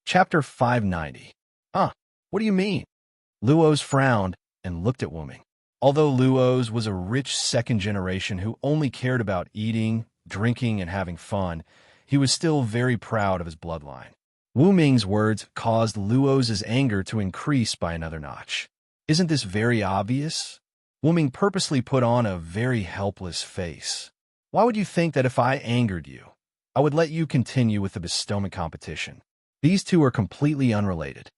Chapter 590. Huh, what do you mean? Luos frowned and looked at Wuming. Although Luos was a rich second generation who only cared about eating, drinking, and having fun, he was still very proud of his bloodline. Wuming's words caused Luos' anger to increase by another notch. Isn't this very obvious? Wuming purposely put on a very helpless face. Why would you think that if I angered you, I would let you continue with the bestowment competition? These two are completely unrelated.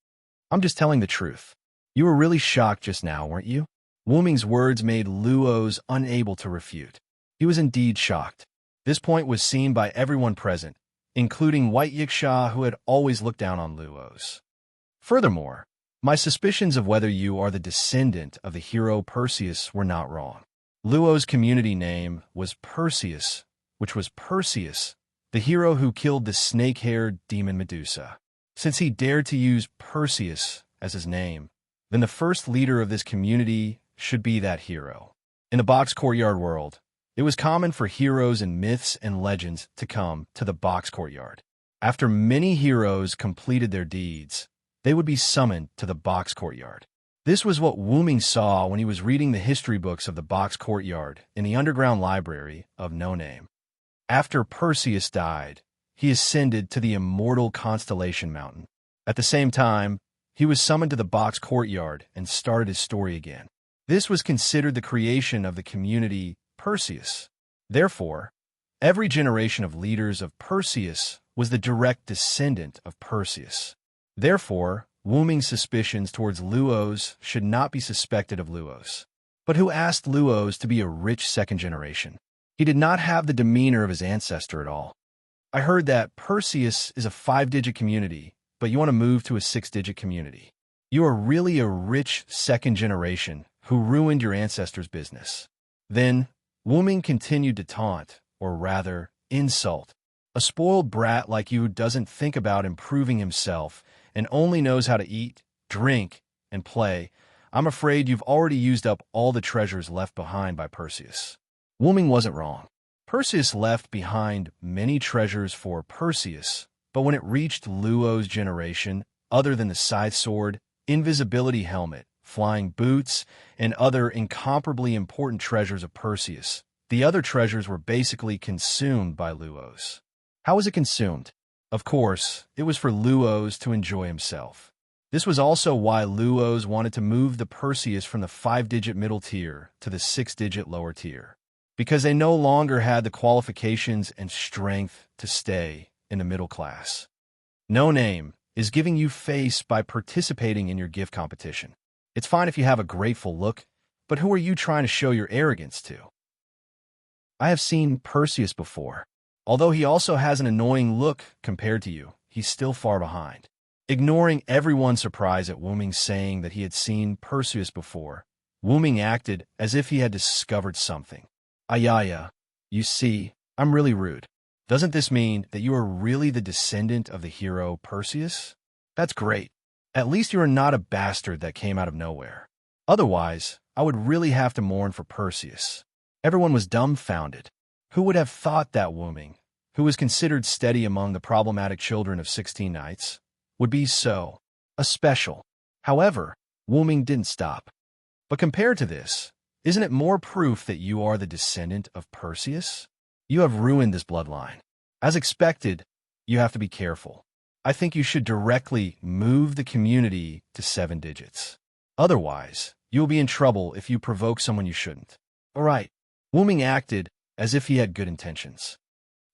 I'm just telling the truth. You were really shocked just now, weren't you? Wuming's words made Luos unable to refute. He was indeed shocked. This point was seen by everyone present, including White Yiksha, who had always looked down on Luos. Furthermore, my suspicions of whether you are the descendant of the hero Perseus were not wrong. Luos' community name was Perseus, which was Perseus, the hero who killed the snake-haired demon Medusa. Since he dared to use Perseus as his name, then the first leader of this community should be that hero. In the box courtyard world, it was common for heroes in myths and legends to come to the box courtyard. After many heroes completed their deeds, they would be summoned to the box courtyard. This was what Wuming saw when he was reading the history books of the box courtyard in the underground library of No Name. After Perseus died, he ascended to the immortal Constellation Mountain. At the same time, he was summoned to the box courtyard and started his story again. This was considered the creation of the community Perseus. Therefore, every generation of leaders of Perseus was the direct descendant of Perseus. Therefore, Wuming's suspicions towards Luos should not be suspected of Luos. But who asked Luos to be a rich second generation? He did not have the demeanor of his ancestor at all. I heard that Perseus is a 5-digit community, but you want to move to a 6-digit community. You are really a rich second generation who ruined your ancestor's business. Then, Wuming continued to taunt, or rather, insult. A spoiled brat like you who doesn't think about improving himself and only knows how to eat, drink, and play. I'm afraid you've already used up all the treasures left behind by Perseus. Wuming wasn't wrong. Perseus left behind many treasures for Perseus, but when it reached Luos' generation, other than the scythe sword, invisibility helmet, flying boots, and other incomparably important treasures of Perseus, the other treasures were basically consumed by Luos. How was it consumed? Of course, it was for Luos to enjoy himself. This was also why Luos wanted to move the Perseus from the 5-digit middle tier to the 6-digit lower tier, because they no longer had the qualifications and strength to stay in the middle class. No Name is giving you face by participating in your gift competition. It's fine if you have a grateful look, but who are you trying to show your arrogance to? I have seen Perseus before. Although he also has an annoying look compared to you, he's still far behind. Ignoring everyone's surprise at Wuming saying that he had seen Perseus before, Wuming acted as if he had discovered something. Ayaya, you see, I'm really rude. Doesn't this mean that you are really the descendant of the hero Perseus? That's great. At least you are not a bastard that came out of nowhere. Otherwise, I would really have to mourn for Perseus. Everyone was dumbfounded. Who would have thought that Wuming, who was considered steady among the problematic children of 16 Knights, would be so special? However, Wuming didn't stop. But compared to this, isn't it more proof that you are the descendant of Perseus? You have ruined this bloodline. As expected, you have to be careful. I think you should directly move the community to 7 digits. Otherwise, you will be in trouble if you provoke someone you shouldn't. All right. Wuming acted as if he had good intentions.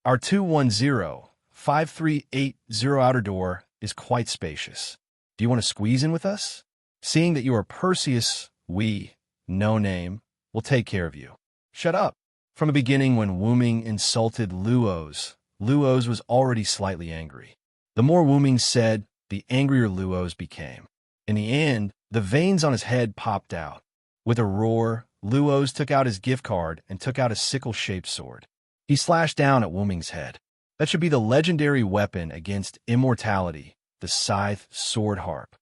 Our 210-5380 outer door is quite spacious. Do you want to squeeze in with us? Seeing that you are Perseus, we, No Name, will take care of you. Shut up. From the beginning, when Wuming insulted Luos, Luos was already slightly angry. The more Wuming said, the angrier Luos became. In the end, the veins on his head popped out. With a roar, Luos took out his gift card and took out a sickle-shaped sword. He slashed down at Wuming's head. That should be the legendary weapon against immortality, the scythe sword harp.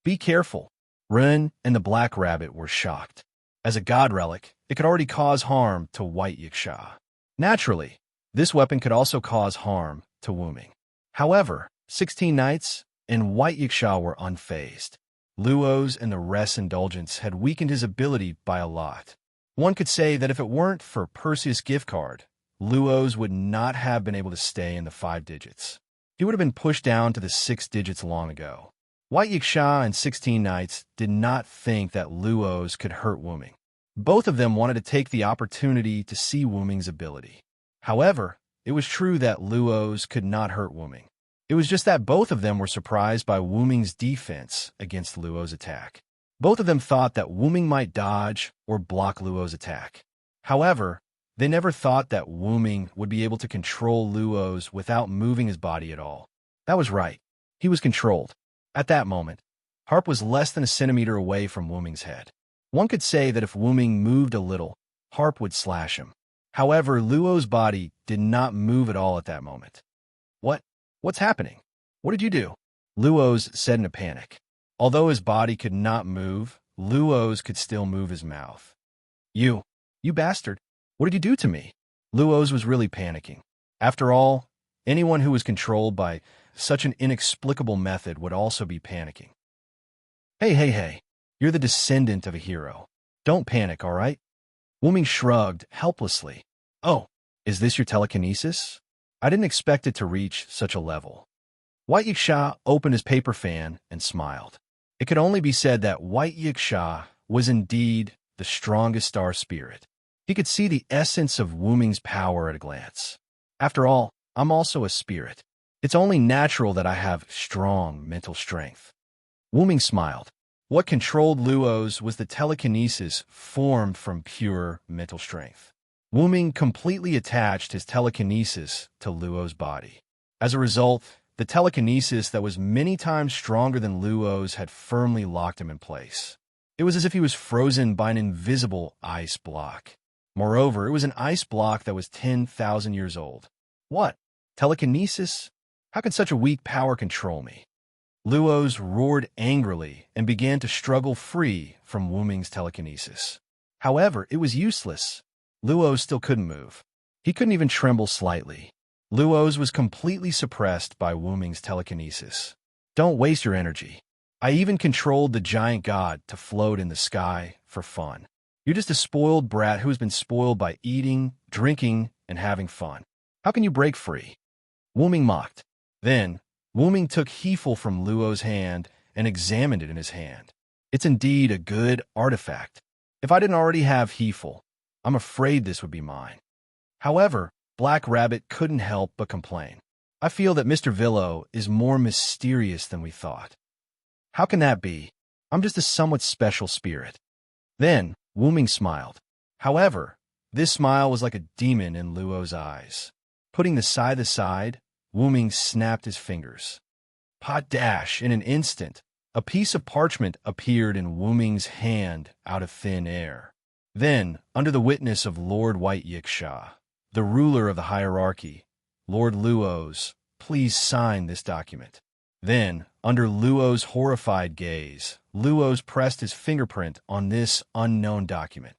Be careful. Ren and the Black Rabbit were shocked. As a god relic, it could already cause harm to White Yiksha. Naturally, this weapon could also cause harm to Wuming. However, 16 Knights and White Yiksha were unfazed. Luo's and the rest's indulgence had weakened his ability by a lot. One could say that if it weren't for Perseus' gift card, Luo's would not have been able to stay in the 5 digits. He would have been pushed down to the 6 digits long ago. White Yiksha and 16 Knights did not think that Luo's could hurt Wuming. Both of them wanted to take the opportunity to see Wuming's ability. However, it was true that Luo's could not hurt Wuming. It was just that both of them were surprised by Wuming's defense against Luo's attack. Both of them thought that Wuming might dodge or block Luo's attack. However, they never thought that Wuming would be able to control Luo's without moving his body at all. That was right. He was controlled. At that moment, Harp was less than a centimeter away from Wuming's head. One could say that if Wuming moved a little, Harp would slash him. However, Luo's body did not move at all at that moment. What's happening? What did you do? Luo's said in a panic. Although his body could not move, Luo's could still move his mouth. You bastard. What did you do to me? Luo's was really panicking. After all, anyone who was controlled by such an inexplicable method would also be panicking. Hey. You're the descendant of a hero. Don't panic, all right? Wuming shrugged helplessly. Oh, is this your telekinesis? I didn't expect it to reach such a level. White Yiksha opened his paper fan and smiled. It could only be said that White Yiksha was indeed the strongest star spirit. He could see the essence of Wuming's power at a glance. After all, I'm also a spirit. It's only natural that I have strong mental strength. Wuming smiled. What controlled Luo's was the telekinesis formed from pure mental strength. Wuming completely attached his telekinesis to Luo's body. As a result, the telekinesis that was many times stronger than Luo's had firmly locked him in place. It was as if he was frozen by an invisible ice block. Moreover, it was an ice block that was 10,000 years old. What? Telekinesis? How could such a weak power control me? Luo's roared angrily and began to struggle free from Wuming's telekinesis. However, it was useless. Luo's still couldn't move. He couldn't even tremble slightly. Luo's was completely suppressed by Wuming's telekinesis. Don't waste your energy. I even controlled the giant god to float in the sky for fun. You're just a spoiled brat who has been spoiled by eating, drinking, and having fun. How can you break free? Wuming mocked. Then, Wuming took Hefel from Luo's hand and examined it in his hand. It's indeed a good artifact. If I didn't already have Hefel, I'm afraid this would be mine. However, Black Rabbit couldn't help but complain. I feel that Mr. Villo is more mysterious than we thought. How can that be? I'm just a somewhat special spirit. Then, Wuming smiled. However, this smile was like a demon in Luo's eyes. Putting the scythe aside, Wuming snapped his fingers. Pot dash, in an instant, a piece of parchment appeared in Wuming's hand out of thin air. Then, under the witness of Lord White Yiksha, the ruler of the hierarchy, Lord Luo's, please sign this document. Then, under Luo's horrified gaze, Luo's pressed his fingerprint on this unknown document.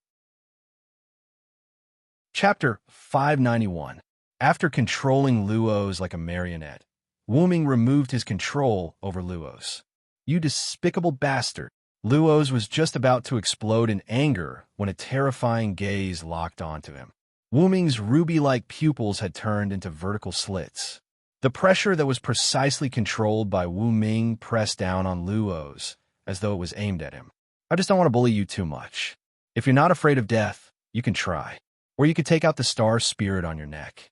Chapter 591. After controlling Luo's like a marionette, Wuming removed his control over Luo's. You despicable bastard! Luo's was just about to explode in anger when a terrifying gaze locked onto him. Wuming's ruby-like pupils had turned into vertical slits. The pressure that was precisely controlled by Wuming pressed down on Luo's, as though it was aimed at him. I just don't want to bully you too much. If you're not afraid of death, you can try. Or you could take out the star spirit on your neck.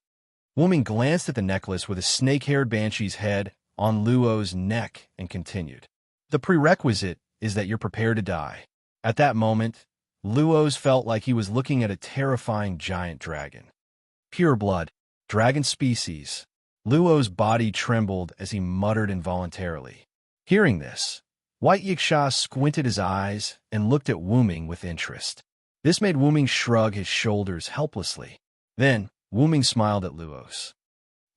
Wuming glanced at the necklace with a snake-haired banshee's head on Luo's neck and continued. The prerequisite is that you're prepared to die. At that moment, Luo's felt like he was looking at a terrifying giant dragon. Pure blood, dragon species. Luo's body trembled as he muttered involuntarily. Hearing this, White Yiksha squinted his eyes and looked at Wuming with interest. This made Wuming shrug his shoulders helplessly. Then, Wuming smiled at Luo's.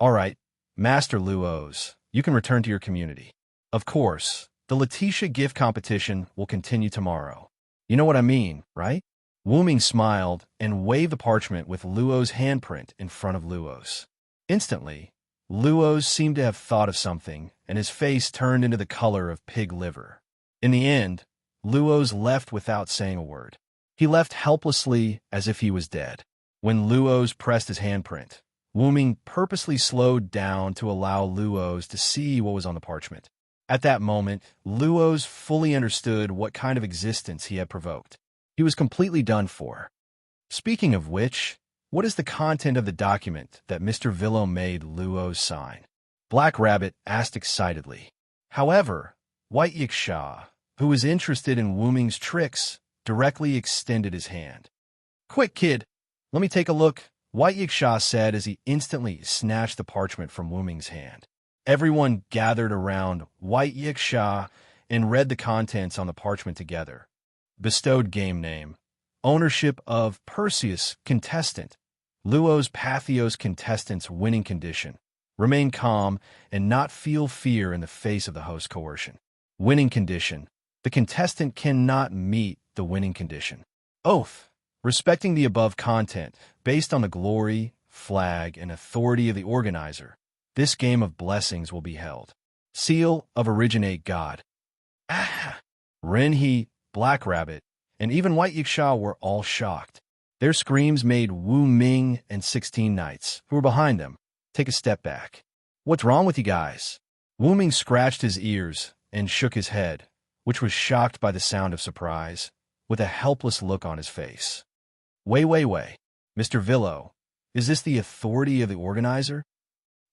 All right, Master Luo's, you can return to your community. Of course, the Letitia gift competition will continue tomorrow. You know what I mean, right? Wuming smiled and waved the parchment with Luo's handprint in front of Luo's. Instantly, Luos seemed to have thought of something, and his face turned into the color of pig liver. In the end, Luos left without saying a word. He left helplessly as if he was dead. When Luos pressed his handprint, Wuming purposely slowed down to allow Luos to see what was on the parchment. At that moment, Luos fully understood what kind of existence he had provoked. He was completely done for. Speaking of which, what is the content of the document that Mr. Villo made Luos sign? Black Rabbit asked excitedly. However, White Yiksha, who was interested in Wuming's tricks, directly extended his hand. "Quick, kid, let me take a look," White Yiksha said as he instantly snatched the parchment from Wuming's hand. Everyone gathered around White Yiksha and read the contents on the parchment together. Bestowed game name. Ownership of Perseus contestant. Luos Pathios contestant's winning condition. Remain calm and not feel fear in the face of the host coercion. Winning condition. The contestant cannot meet the winning condition. Oath. Respecting the above content, based on the glory, flag, and authority of the organizer, this game of blessings will be held. Seal of Originate God. Renhe, Black Rabbit, and even White Yiksha were all shocked. Their screams made Wu Ming and 16 Knights, who were behind them, take a step back. "What's wrong with you guys?" Wu Ming scratched his ears and shook his head, which was shocked by the sound of surprise, with a helpless look on his face. Wait. Mr. Villo, is this the authority of the organizer?"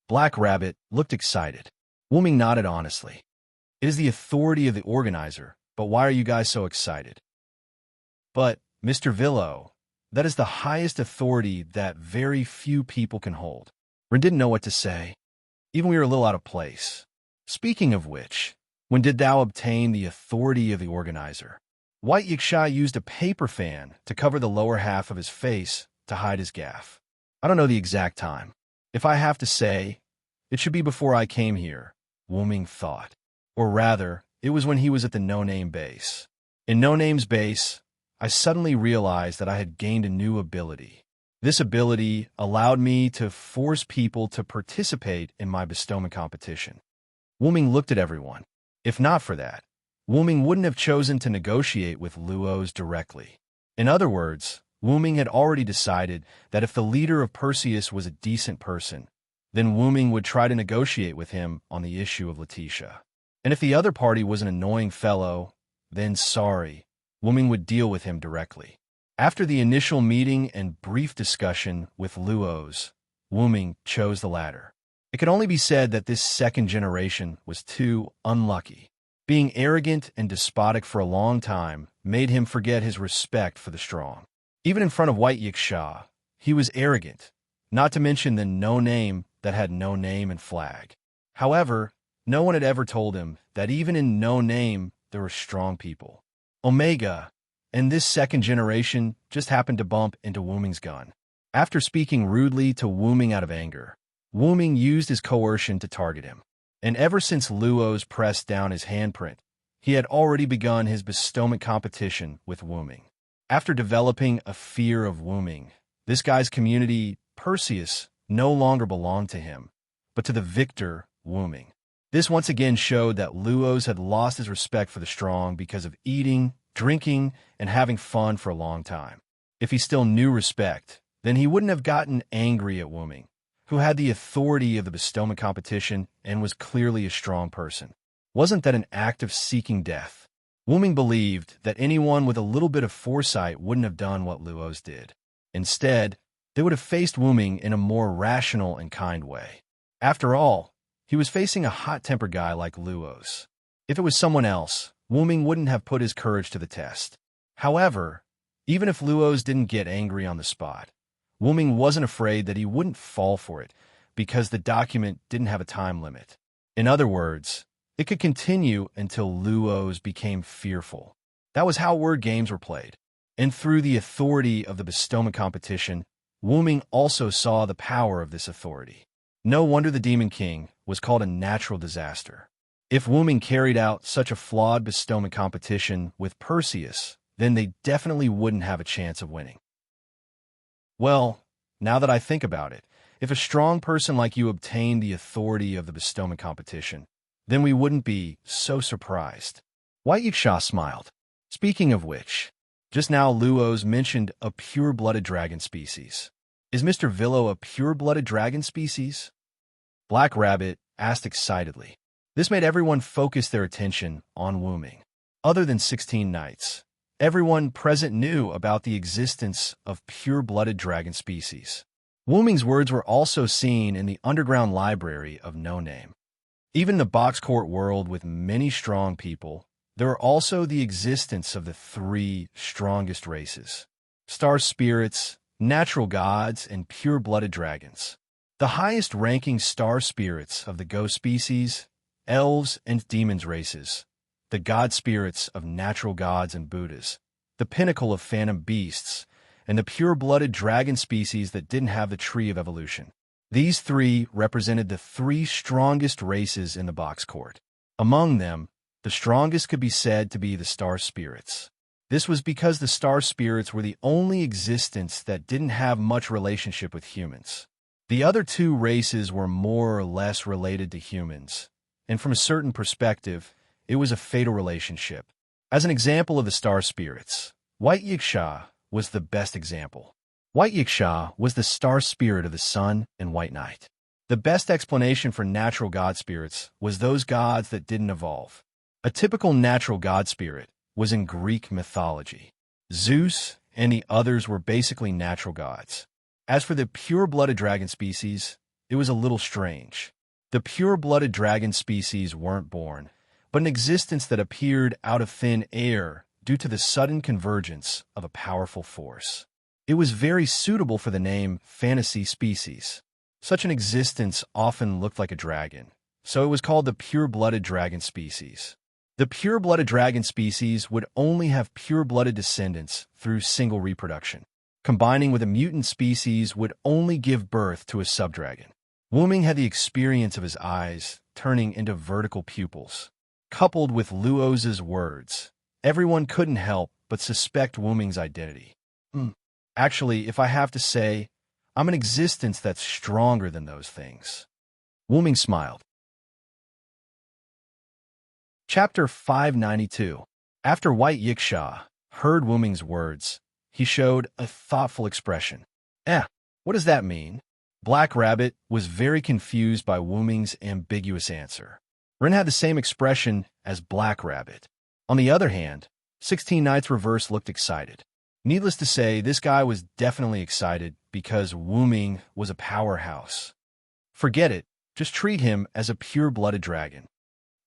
Black Rabbit looked excited. Wu Ming nodded honestly. "It is the authority of the organizer, but why are you guys so excited?" "But, Mr. Villo, that is the highest authority that very few people can hold." Ren didn't know what to say. Even we were a little out of place. "Speaking of which, when did thou obtain the authority of the organizer?" White Yiksha used a paper fan to cover the lower half of his face to hide his gaffe. "I don't know the exact time. If I have to say, it should be before I came here," Wu Ming thought. Or rather, it was when he was at the No Name base. In No Name's base, I suddenly realized that I had gained a new ability. This ability allowed me to force people to participate in my bestowment competition. Wu Ming looked at everyone. If not for that, Wu Ming wouldn't have chosen to negotiate with Luos directly. In other words, Wu Ming had already decided that if the leader of Perseus was a decent person, then Wu Ming would try to negotiate with him on the issue of Letitia. And if the other party was an annoying fellow, then sorry, Wu Ming would deal with him directly. After the initial meeting and brief discussion with Luos, Wu Ming chose the latter. It could only be said that this second generation was too unlucky. Being arrogant and despotic for a long time made him forget his respect for the strong. Even in front of White Yiksha, he was arrogant, not to mention the No Name that had no name and flag. However, no one had ever told him that even in No Name there were strong people. Omega, and this second generation just happened to bump into Wu Ming's gun. After speaking rudely to Wu Ming out of anger, Wu Ming used his coercion to target him. And ever since Luos pressed down his handprint, he had already begun his bestowment competition with Wu Ming. After developing a fear of Wu Ming, this guy's community, Perseus, no longer belonged to him, but to the victor, Wu Ming. This once again showed that Luos had lost his respect for the strong because of eating, drinking, and having fun for a long time. If he still knew respect, then he wouldn't have gotten angry at Wu Ming, who had the authority of the bestowment competition and was clearly a strong person. Wasn't that an act of seeking death? Wu Ming believed that anyone with a little bit of foresight wouldn't have done what Luos did. Instead, they would have faced Wu Ming in a more rational and kind way. After all, he was facing a hot-tempered guy like Luos. If it was someone else, Wu Ming wouldn't have put his courage to the test. However, even if Luos didn't get angry on the spot, Wu Ming wasn't afraid that he wouldn't fall for it because the document didn't have a time limit. In other words, it could continue until Luos became fearful. That was how word games were played. And through the authority of the bestowment competition, Wu Ming also saw the power of this authority. No wonder the Demon King was called a natural disaster. If Wu Ming carried out such a flawed bestowment competition with Perseus, then they definitely wouldn't have a chance of winning. Well, now that I think about it, If a strong person like you obtained the authority of the bestowment competition, then we wouldn't be so surprised. White Yiksha smiled. Speaking of which, just now Luos mentioned a pure-blooded dragon species. Is Mr. Villo a pure-blooded dragon species? Black Rabbit asked excitedly. This made everyone focus their attention on Wu-Ming. Other than 16 knights, everyone present knew about the existence of pure-blooded dragon species. Wu-Ming's words were also seen in the underground library of No Name. Even in the box court world with many strong people, there are also the existence of the three strongest races: star spirits, natural gods, and pure-blooded dragons. The highest-ranking star spirits of the ghost species, elves, and demons races, the god spirits of natural gods and Buddhas, the pinnacle of phantom beasts, and the pure-blooded dragon species that didn't have the tree of evolution. These three represented the three strongest races in the box court. Among them, the strongest could be said to be the star spirits. This was because the star spirits were the only existence that didn't have much relationship with humans. The other two races were more or less related to humans, and from a certain perspective, it was a fatal relationship. As an example of the star spirits, White Yiksha was the best example. White Yiksha was the star spirit of the sun and White Knight. The best explanation for natural god spirits was those gods that didn't evolve. A typical natural god spirit was in Greek mythology. Zeus and the others were basically natural gods. As for the pure-blooded dragon species, it was a little strange. The pure-blooded dragon species weren't born, but an existence that appeared out of thin air due to the sudden convergence of a powerful force. It was very suitable for the name fantasy species. Such an existence often looked like a dragon, so it was called the pure-blooded dragon species. The pure-blooded dragon species would only have pure-blooded descendants through single reproduction. Combining with a mutant species would only give birth to a subdragon. Wu-Ming had the experience of his eyes turning into vertical pupils. Coupled with Luos's words, everyone couldn't help but suspect Wu-Ming's identity. Actually, if I have to say, I'm an existence that's stronger than those things. Wu-Ming smiled. Chapter 592. After White Yiksha heard Wu-Ming's words, he showed a thoughtful expression. What does that mean? Black Rabbit was very confused by Wu-Ming's ambiguous answer. Ren had the same expression as Black Rabbit. On the other hand, 16 Knights Reverse looked excited. Needless to say, this guy was definitely excited because Wu-Ming was a powerhouse. Forget it, just treat him as a pure-blooded dragon.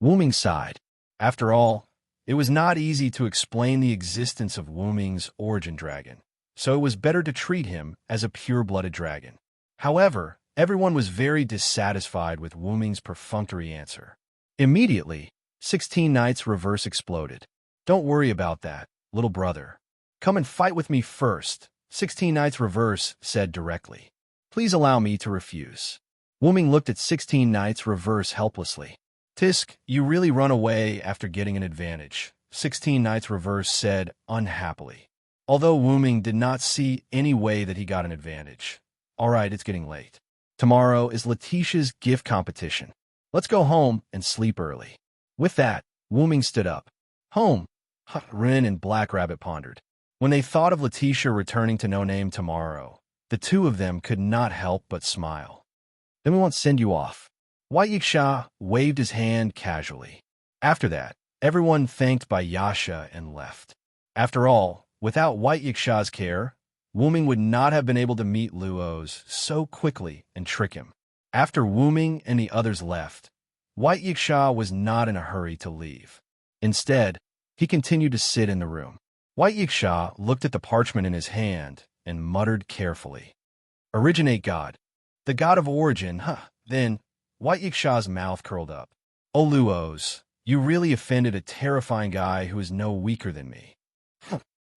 Wu-Ming sighed. After all, it was not easy to explain the existence of Wu-Ming's origin dragon, so it was better to treat him as a pure-blooded dragon. However, everyone was very dissatisfied with Wu-Ming's perfunctory answer. Immediately, 16 Knights Reverse exploded. Don't worry about that, little brother. Come and fight with me first, 16 Knights Reverse said directly. Please allow me to refuse. Wu-Ming looked at 16 Knights Reverse helplessly. Tisk, you really run away after getting an advantage, 16 Knights Reverse said unhappily. Although Wu-Ming did not see any way that he got an advantage. All right, it's getting late. Tomorrow is Letitia's gift competition. Let's go home and sleep early. With that, Wu-Ming stood up. Home, Ren and Black Rabbit pondered. When they thought of Letitia returning to No Name tomorrow, the two of them could not help but smile. Then we won't send you off. White Yiksha waved his hand casually. After that, everyone thanked by Yasha and left. After all, without White Yiksha's care, Wu-Ming would not have been able to meet Luos so quickly and trick him. After Wu-Ming and the others left, White Yiksha was not in a hurry to leave. Instead, he continued to sit in the room. White Yiksha looked at the parchment in his hand and muttered carefully. Originate God. The God of origin, Then, White Yiksha's mouth curled up. Oh, Luos, you really offended a terrifying guy who is no weaker than me.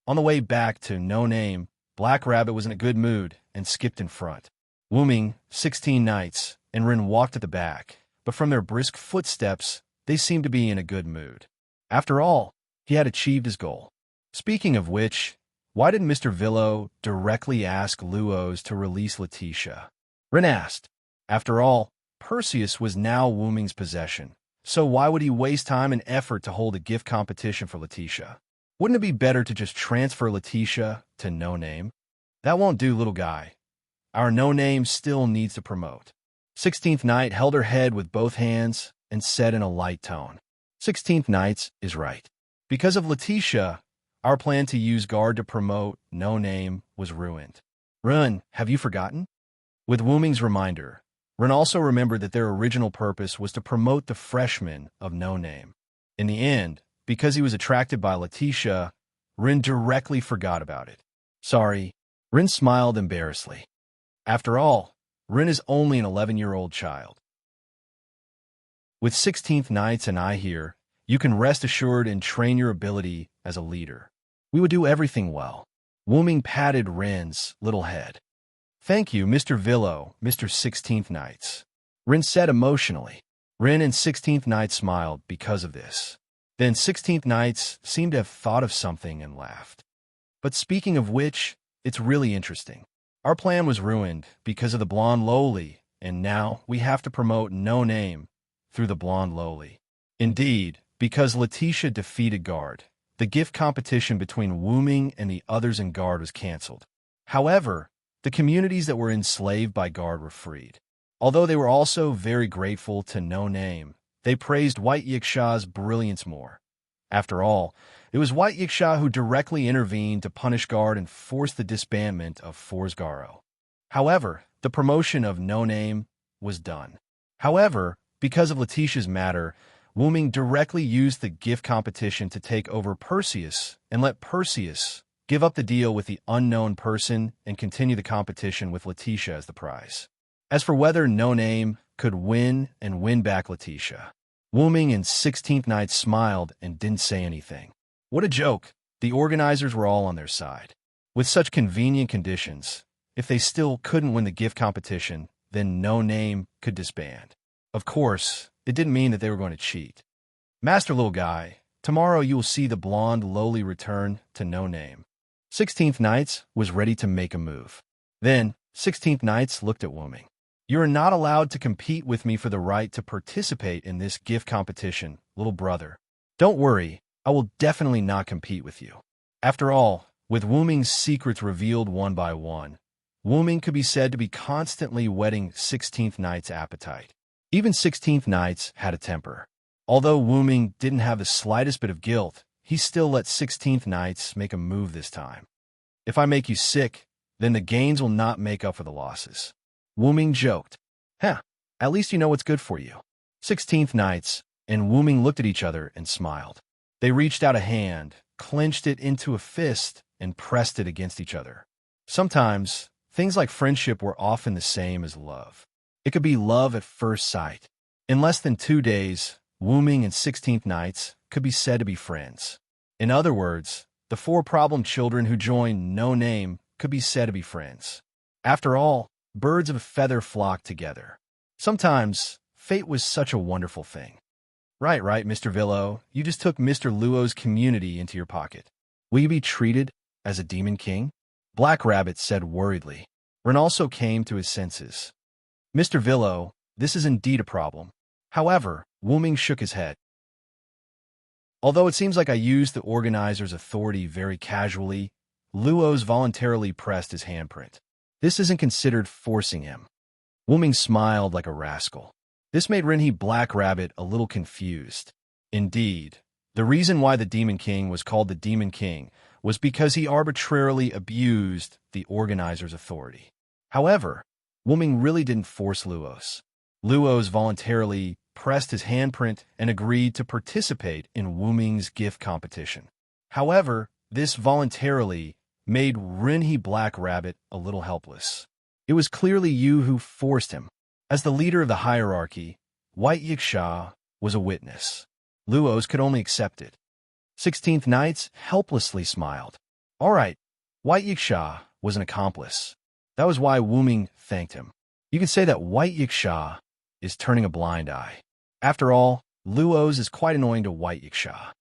On the way back to No Name, Black Rabbit was in a good mood and skipped in front. Wu-Ming, 16 Knights, and Ren walked at the back, but from their brisk footsteps, they seemed to be in a good mood. After all, he had achieved his goal. Speaking of which, why did Mr. Villo directly ask Luos to release Letitia? Rin asked. After all, Perseus was now Wu Ming's possession, so why would he waste time and effort to hold a gift competition for Letitia? Wouldn't it be better to just transfer Letitia to No Name? That won't do, little guy. Our No Name still needs to promote. 16th Night held her head with both hands and said in a light tone, 16th Nights is right. Because of Letitia, our plan to use Guard to promote No Name was ruined. Rin, have you forgotten? With Wu Ming's reminder, Rin also remembered that their original purpose was to promote the freshman of No Name. In the end, because he was attracted by Letitia, Rin directly forgot about it. Sorry, Rin smiled embarrassedly. After all, Rin is only an 11-year-old child. With 16th Nights and I here, you can rest assured and train your ability as a leader. We would do everything well. Wu Ming patted Rin's little head. Thank you, Mr. Villo, Mr. 16th Nights. Rin said emotionally. Rin and 16th Nights smiled because of this. Then 16th Nights seemed to have thought of something and laughed. But speaking of which, it's really interesting. Our plan was ruined because of the blonde lowly, and now we have to promote No Name through the blonde lowly. Indeed, because Letitia defeated Guard, the gift competition between Wu Ming and the others in Guard was canceled. However, the communities that were enslaved by Guard were freed. Although they were also very grateful to No Name, they praised White Yiksha's brilliance more. After all, it was White Yiksha who directly intervened to punish Guard and force the disbandment of Forsgaro. However, the promotion of No Name was done. However, because of Letitia's matter, Wu Ming directly used the gift competition to take over Perseus and let Perseus give up the deal with the unknown person and continue the competition with Letitia as the prize. As for whether No Name could win and win back Letitia, Wu Ming and 16th Night smiled and didn't say anything. What a joke. The organizers were all on their side. With such convenient conditions, if they still couldn't win the gift competition, then No Name could disband. Of course, it didn't mean that they were going to cheat. Master Little Guy, tomorrow you will see the blonde lowly return to No Name. 16th Nights was ready to make a move. Then, 16th Nights looked at Wu Ming. You are not allowed to compete with me for the right to participate in this gift competition, little brother. Don't worry, I will definitely not compete with you. After all, with Wu Ming's secrets revealed one by one, Wu Ming could be said to be constantly whetting 16th Night's appetite. Even 16th Nights had a temper. Although Wu Ming didn't have the slightest bit of guilt, he still let 16th Nights make a move this time. If I make you sick, then the gains will not make up for the losses. Wu Ming joked. At least you know what's good for you. 16th Nights and Wu Ming looked at each other and smiled. They reached out a hand, clenched it into a fist, and pressed it against each other. Sometimes, things like friendship were often the same as love. It could be love at first sight. In less than 2 days, Wu Ming and 16th Nights could be said to be friends. In other words, the 4 problem children who joined No Name could be said to be friends. After all, birds of a feather flock together. Sometimes, fate was such a wonderful thing. Right, Mr. Villo, you just took Mr. Luo's community into your pocket. Will you be treated as a demon king? Black Rabbit said worriedly. Ren also came to his senses. Mr. Villo, this is indeed a problem. However, Wu Ming shook his head. Although it seems like I used the organizer's authority very casually, Luo's voluntarily pressed his handprint. This isn't considered forcing him. Wu Ming smiled like a rascal. This made Renhe Black Rabbit a little confused. Indeed, the reason why the Demon King was called the Demon King was because he arbitrarily abused the organizer's authority. However, Wu Ming really didn't force Luos. Luos voluntarily pressed his handprint and agreed to participate in Wu Ming's gift competition. However, this voluntarily made Renhe Black Rabbit a little helpless. It was clearly you who forced him. As the leader of the hierarchy, White Yiksha was a witness. Luos could only accept it. 16th Nights helplessly smiled. All right, White Yiksha was an accomplice. That was why Wu Ming thanked him. You can say that White Yiksha is turning a blind eye. After all, Luos is quite annoying to White Yiksha.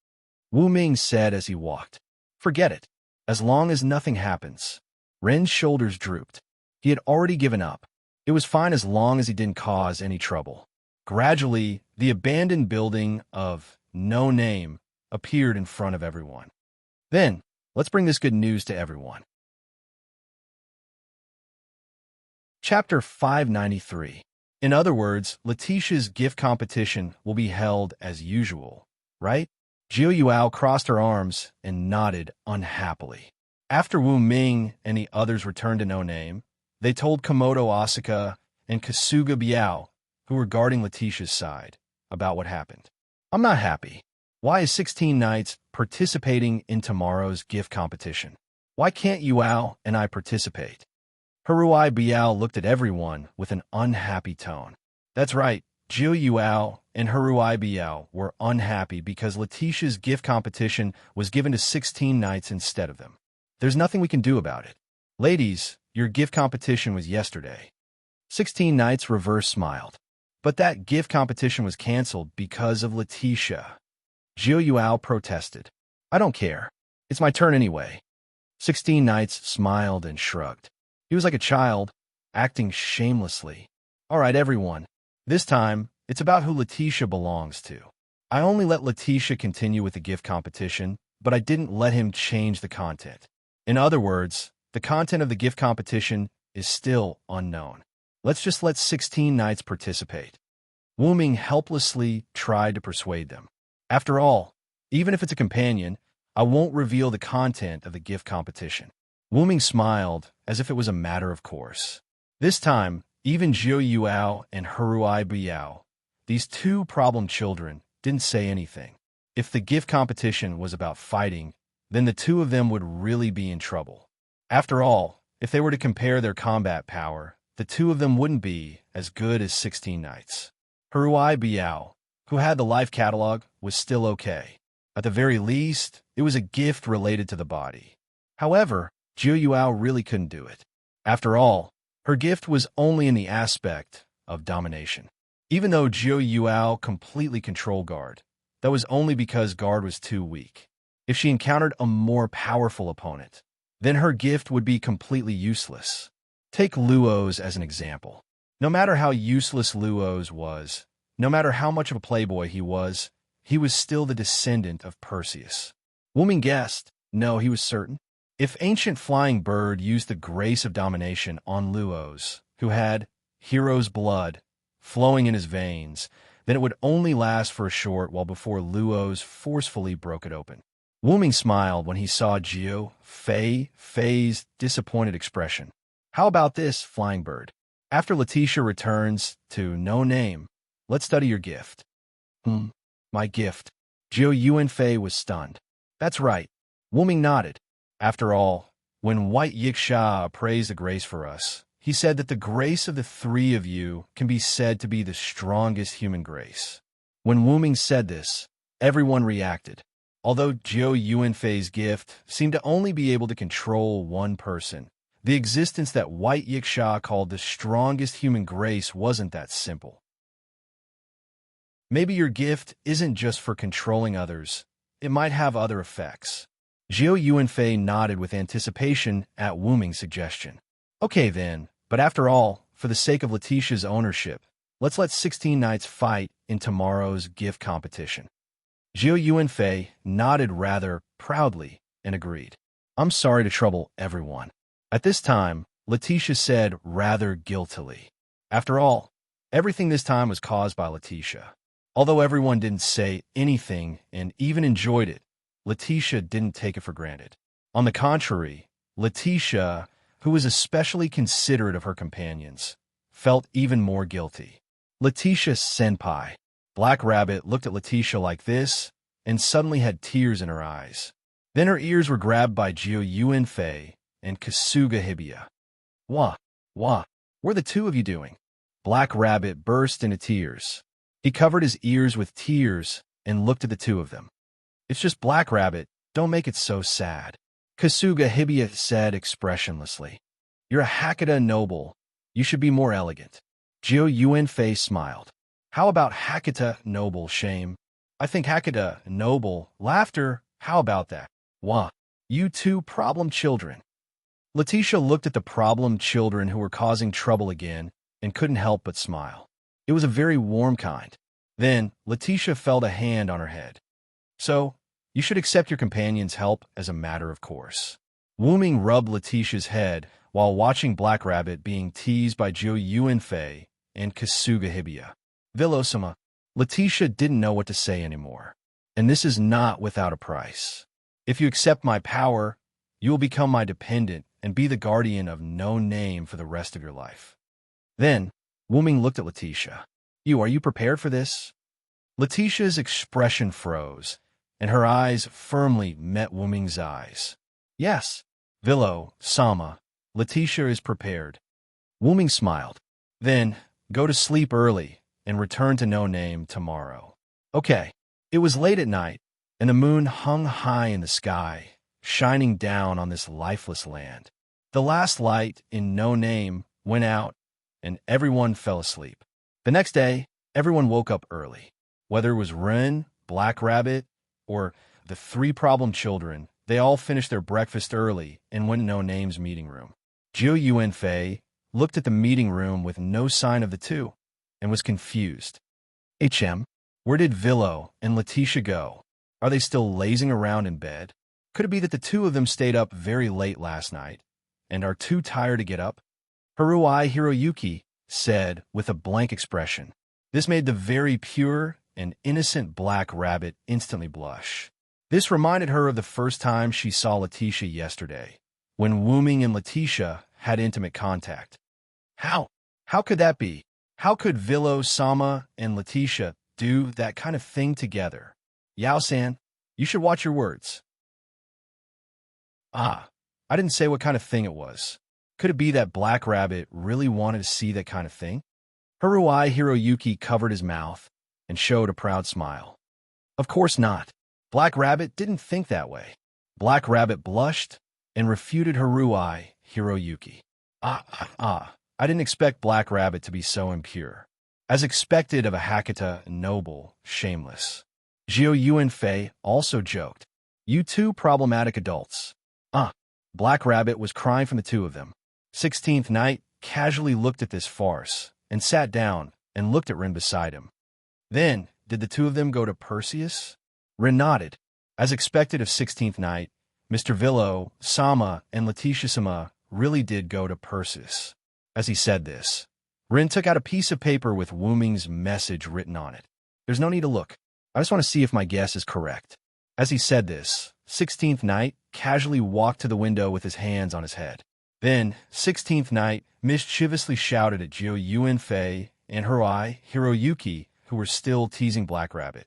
Wu Ming said as he walked. Forget it. As long as nothing happens. Ren's shoulders drooped. He had already given up. It was fine as long as he didn't cause any trouble. Gradually, the abandoned building of no name appeared in front of everyone. Then, let's bring this good news to everyone. Chapter 593. In other words, Letitia's gift competition will be held as usual, right? Jiu Yuao crossed her arms and nodded unhappily. After Wu Ming and the others returned to No Name, they told Komodo Asuka and Kasuga Biao, who were guarding Letitia's side, about what happened. I'm not happy. Why is 16 Knights participating in tomorrow's gift competition? Why can't Yuao and I participate? Haruai Biao looked at everyone with an unhappy tone. That's right, Jiu Yuao and Haruai Biao were unhappy because Letitia's gift competition was given to 16 Knights instead of them. There's nothing we can do about it. Ladies, your gift competition was yesterday. 16 Knights reverse smiled. But that gift competition was cancelled because of Letitia. Jiu Yuao protested. I don't care. It's my turn anyway. 16 Knights smiled and shrugged. He was like a child, acting shamelessly. All right, everyone. This time, it's about who Letitia belongs to. I only let Letitia continue with the gift competition, but I didn't let him change the content. In other words, the content of the gift competition is still unknown. Let's just let 16 Knights participate. Wu Ming helplessly tried to persuade them. After all, even if it's a companion, I won't reveal the content of the gift competition. Wu Ming smiled as if it was a matter of course. This time, even Jiu Yuao and Haruai Biao, these two problem children, didn't say anything. If the gift competition was about fighting, then the two of them would really be in trouble. After all, if they were to compare their combat power, the two of them wouldn't be as good as 16 Knights. Haruai Biao, who had the life catalog, was still okay. At the very least, it was a gift related to the body. However, Jiu Yuao really couldn't do it. After all, her gift was only in the aspect of domination. Even though Jiu Yuao completely controlled Guard, that was only because Guard was too weak. If she encountered a more powerful opponent, then her gift would be completely useless. Take Luo's as an example. No matter how useless Luo's was, no matter how much of a playboy he was still the descendant of Perseus. Wu Ming guessed. No, he was certain. If ancient flying bird used the grace of domination on Luo's, who had hero's blood flowing in his veins, then it would only last for a short while before Luo's forcefully broke it open. Wu Ming smiled when he saw Jiu Fei's disappointed expression. How about this, flying bird? After Letitia returns to No Name, let's study your gift. My gift. Jiu Yuanfei was stunned. That's right. Wu Ming nodded. After all, when White Yiksha appraised the grace for us, he said that the grace of the three of you can be said to be the strongest human grace. When Wu Ming said this, everyone reacted. Although Jiu Yuanfei's gift seemed to only be able to control one person, the existence that White Yiksha called the strongest human grace wasn't that simple. Maybe your gift isn't just for controlling others. It might have other effects. Jiu Yuanfei nodded with anticipation at Wu Ming's suggestion. Okay then, but after all, for the sake of Letitia's ownership, let's let 16 Knights fight in tomorrow's gift competition. Jiu Yuanfei nodded rather proudly and agreed. I'm sorry to trouble everyone. At this time, Letitia said rather guiltily. After all, everything this time was caused by Letitia. Although everyone didn't say anything and even enjoyed it, Letitia didn't take it for granted. On the contrary, Letitia, who was especially considerate of her companions, felt even more guilty. Letitia senpai. Black Rabbit looked at Letitia like this and suddenly had tears in her eyes. Then her ears were grabbed by Jiu Yuanfei and Kasuga Hibiya. What are the two of you doing? Black Rabbit burst into tears. He covered his ears with tears and looked at the two of them. It's just Black Rabbit, don't make it so sad. Kasuga Hibiya said expressionlessly. You're a Hakata noble. You should be more elegant. Jiu Yuanfei smiled. How about Hakata noble, shame? I think Hakata noble, laughter, how about that? Wah, you two problem children. Letitia looked at the problem children who were causing trouble again and couldn't help but smile. It was a very warm kind. Then Letitia felt a hand on her head. So, you should accept your companion's help as a matter of course. Wu-Ming rubbed Letitia's head while watching Black Rabbit being teased by Jiu Yuanfei and Kasuga Hibiya. Villosama, Letitia didn't know what to say anymore. And this is not without a price. If you accept my power, you will become my dependent and be the guardian of no name for the rest of your life. Then, Wu-Ming looked at Letitia. Are you prepared for this? Letitia's expression froze, and her eyes firmly met Wu-Ming's eyes. Yes, Sama, Letitia is prepared. Wu-Ming smiled. Then, go to sleep early and return to No Name tomorrow. Okay. It was late at night, and the moon hung high in the sky, shining down on this lifeless land. The last light in No Name went out, and everyone fell asleep. The next day, everyone woke up early. Whether it was Ren, Black Rabbit, or the three problem children, they all finished their breakfast early and went to No Name's meeting room. Jiu Yuanfei looked at the meeting room with no sign of the two, and was confused. Where did Villo and Letitia go? Are they still lazing around in bed? Could it be that the two of them stayed up very late last night and are too tired to get up? Haruai Hiroyuki said with a blank expression. This made the very pure and innocent Black Rabbit instantly blush. This reminded her of the first time she saw Letitia yesterday, when Wu-Ming and Letitia had intimate contact. How could that be? How could Villo, Sama, and Letitia do that kind of thing together? Yao-san, you should watch your words. I didn't say what kind of thing it was. Could it be that Black Rabbit really wanted to see that kind of thing? Haruai Hiroyuki covered his mouth and showed a proud smile. Of course not. Black Rabbit didn't think that way. Black Rabbit blushed and refuted Haruai Hiroyuki. I didn't expect Black Rabbit to be so impure. As expected of a Hakata noble, shameless. Jiu Yuanfei also joked. You two problematic adults. Black Rabbit was crying from the two of them. 16th Night casually looked at this farce and sat down and looked at Rin beside him. Then, did the two of them go to Perseus? Rin nodded. As expected of 16th Night, Mr. Villo, Sama, and Letitia-sama really did go to Perseus. As he said this, Rin took out a piece of paper with Wu-Ming's message written on it. There's no need to look. I just want to see if my guess is correct. As he said this, 16th Night casually walked to the window with his hands on his head. Then, 16th Night mischievously shouted at Jiu Yuanfei and Haruai Hiroyuki, who were still teasing Black Rabbit.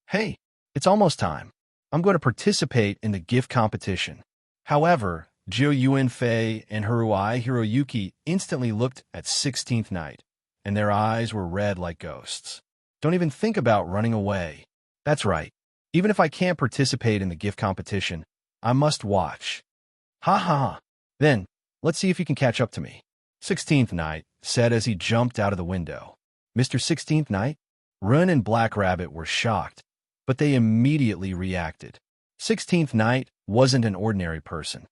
Hey, it's almost time. I'm going to participate in the gift competition. However, Jiu Yuanfei and Haruai Hiroyuki instantly looked at 16th Night, and their eyes were red like ghosts. Don't even think about running away. That's right. Even if I can't participate in the gift competition, I must watch. Ha ha ha. Then, let's see if you can catch up to me. 16th Night said as he jumped out of the window. Mr. 16th Night? Run and Black Rabbit were shocked, but they immediately reacted. 16th Night wasn't an ordinary person.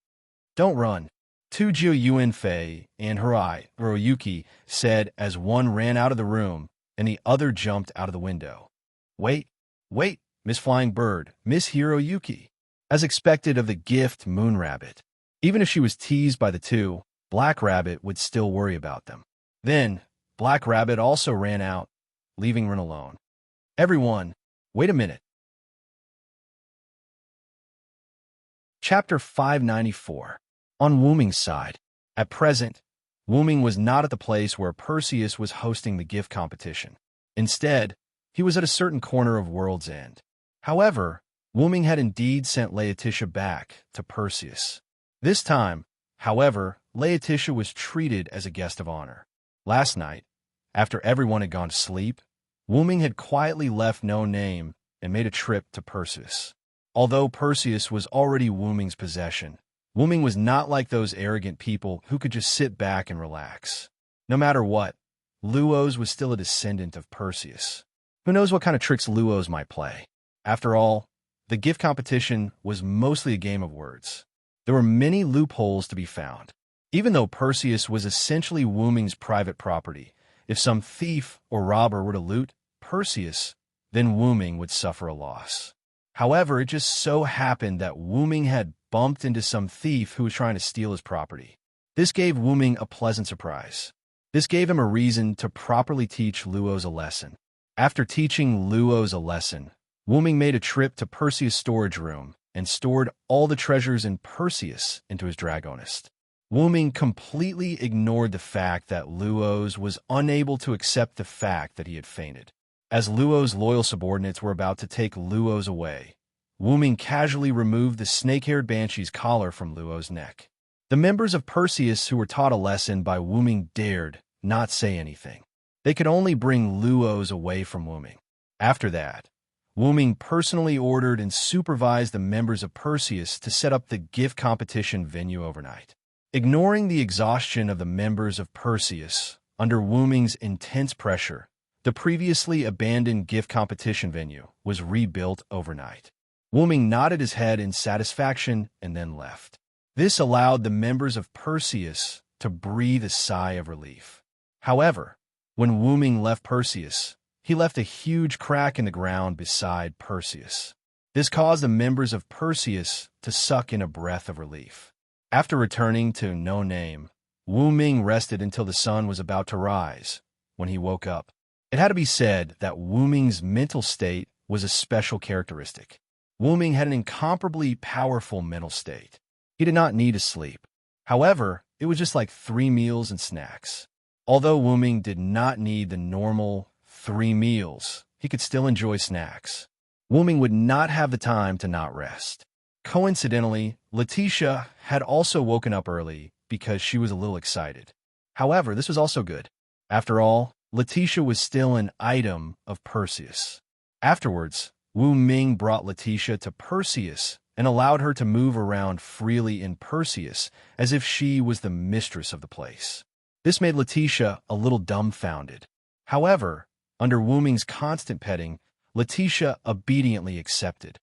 Don't run. To Jiu Yuanfei and Haruai Hiroyuki said as one ran out of the room and the other jumped out of the window. Wait, Miss Flying Bird, Miss Hiroyuki. As expected of the gift Moon Rabbit. Even if she was teased by the two, Black Rabbit would still worry about them. Then, Black Rabbit also ran out, leaving Rin alone. Everyone, wait a minute. Chapter 594. On Wu-Ming's side. At present, Wu-Ming was not at the place where Perseus was hosting the gift competition. Instead, he was at a certain corner of World's End. However, Wu-Ming had indeed sent Laetitia back to Perseus. This time, however, Laetitia was treated as a guest of honor. Last night, after everyone had gone to sleep, Wu-Ming had quietly left No Name and made a trip to Perseus. Although Perseus was already Wu-Ming's possession, Wu-Ming was not like those arrogant people who could just sit back and relax. No matter what, Luos was still a descendant of Perseus. Who knows what kind of tricks Luos might play? After all, the gift competition was mostly a game of words. There were many loopholes to be found. Even though Perseus was essentially Wu-Ming's private property, If some thief or robber were to loot Perseus, then Wu Ming would suffer a loss. However, it just so happened that Wu Ming had bumped into some thief who was trying to steal his property. This gave Wu Ming a pleasant surprise. This gave him a reason to properly teach Luo's a lesson. After teaching Luo's a lesson, Wu Ming made a trip to Perseus' storage room and stored all the treasures in Perseus into his dragonist. Wu Ming completely ignored the fact that Luo's was unable to accept the fact that he had fainted. As Luo's loyal subordinates were about to take Luo's away, Wu Ming casually removed the snake-haired banshee's collar from Luo's neck. The members of Perseus who were taught a lesson by Wu Ming dared not say anything. They could only bring Luo's away from Wu Ming. After that, Wu Ming personally ordered and supervised the members of Perseus to set up the gift competition venue overnight. Ignoring the exhaustion of the members of Perseus, under Wu Ming's intense pressure, the previously abandoned gift competition venue was rebuilt overnight. Wu Ming nodded his head in satisfaction and then left. This allowed the members of Perseus to breathe a sigh of relief. However, when Wu Ming left Perseus, he left a huge crack in the ground beside Perseus. This caused the members of Perseus to suck in a breath of relief. After returning to No Name, Wu Ming rested until the sun was about to rise. When he woke up, it had to be said that Wu Ming's mental state was a special characteristic. Wu Ming had an incomparably powerful mental state. He did not need to sleep. However, it was just like 3 meals and snacks. Although Wu Ming did not need the normal 3 meals, he could still enjoy snacks. Wu Ming would not have the time to not rest. Coincidentally, Letitia had also woken up early because she was a little excited. However, this was also good. After all, Letitia was still an item of Perseus. Afterwards, Wu Ming brought Letitia to Perseus and allowed her to move around freely in Perseus as if she was the mistress of the place. This made Letitia a little dumbfounded. However, under Wu Ming's constant petting, Letitia obediently accepted.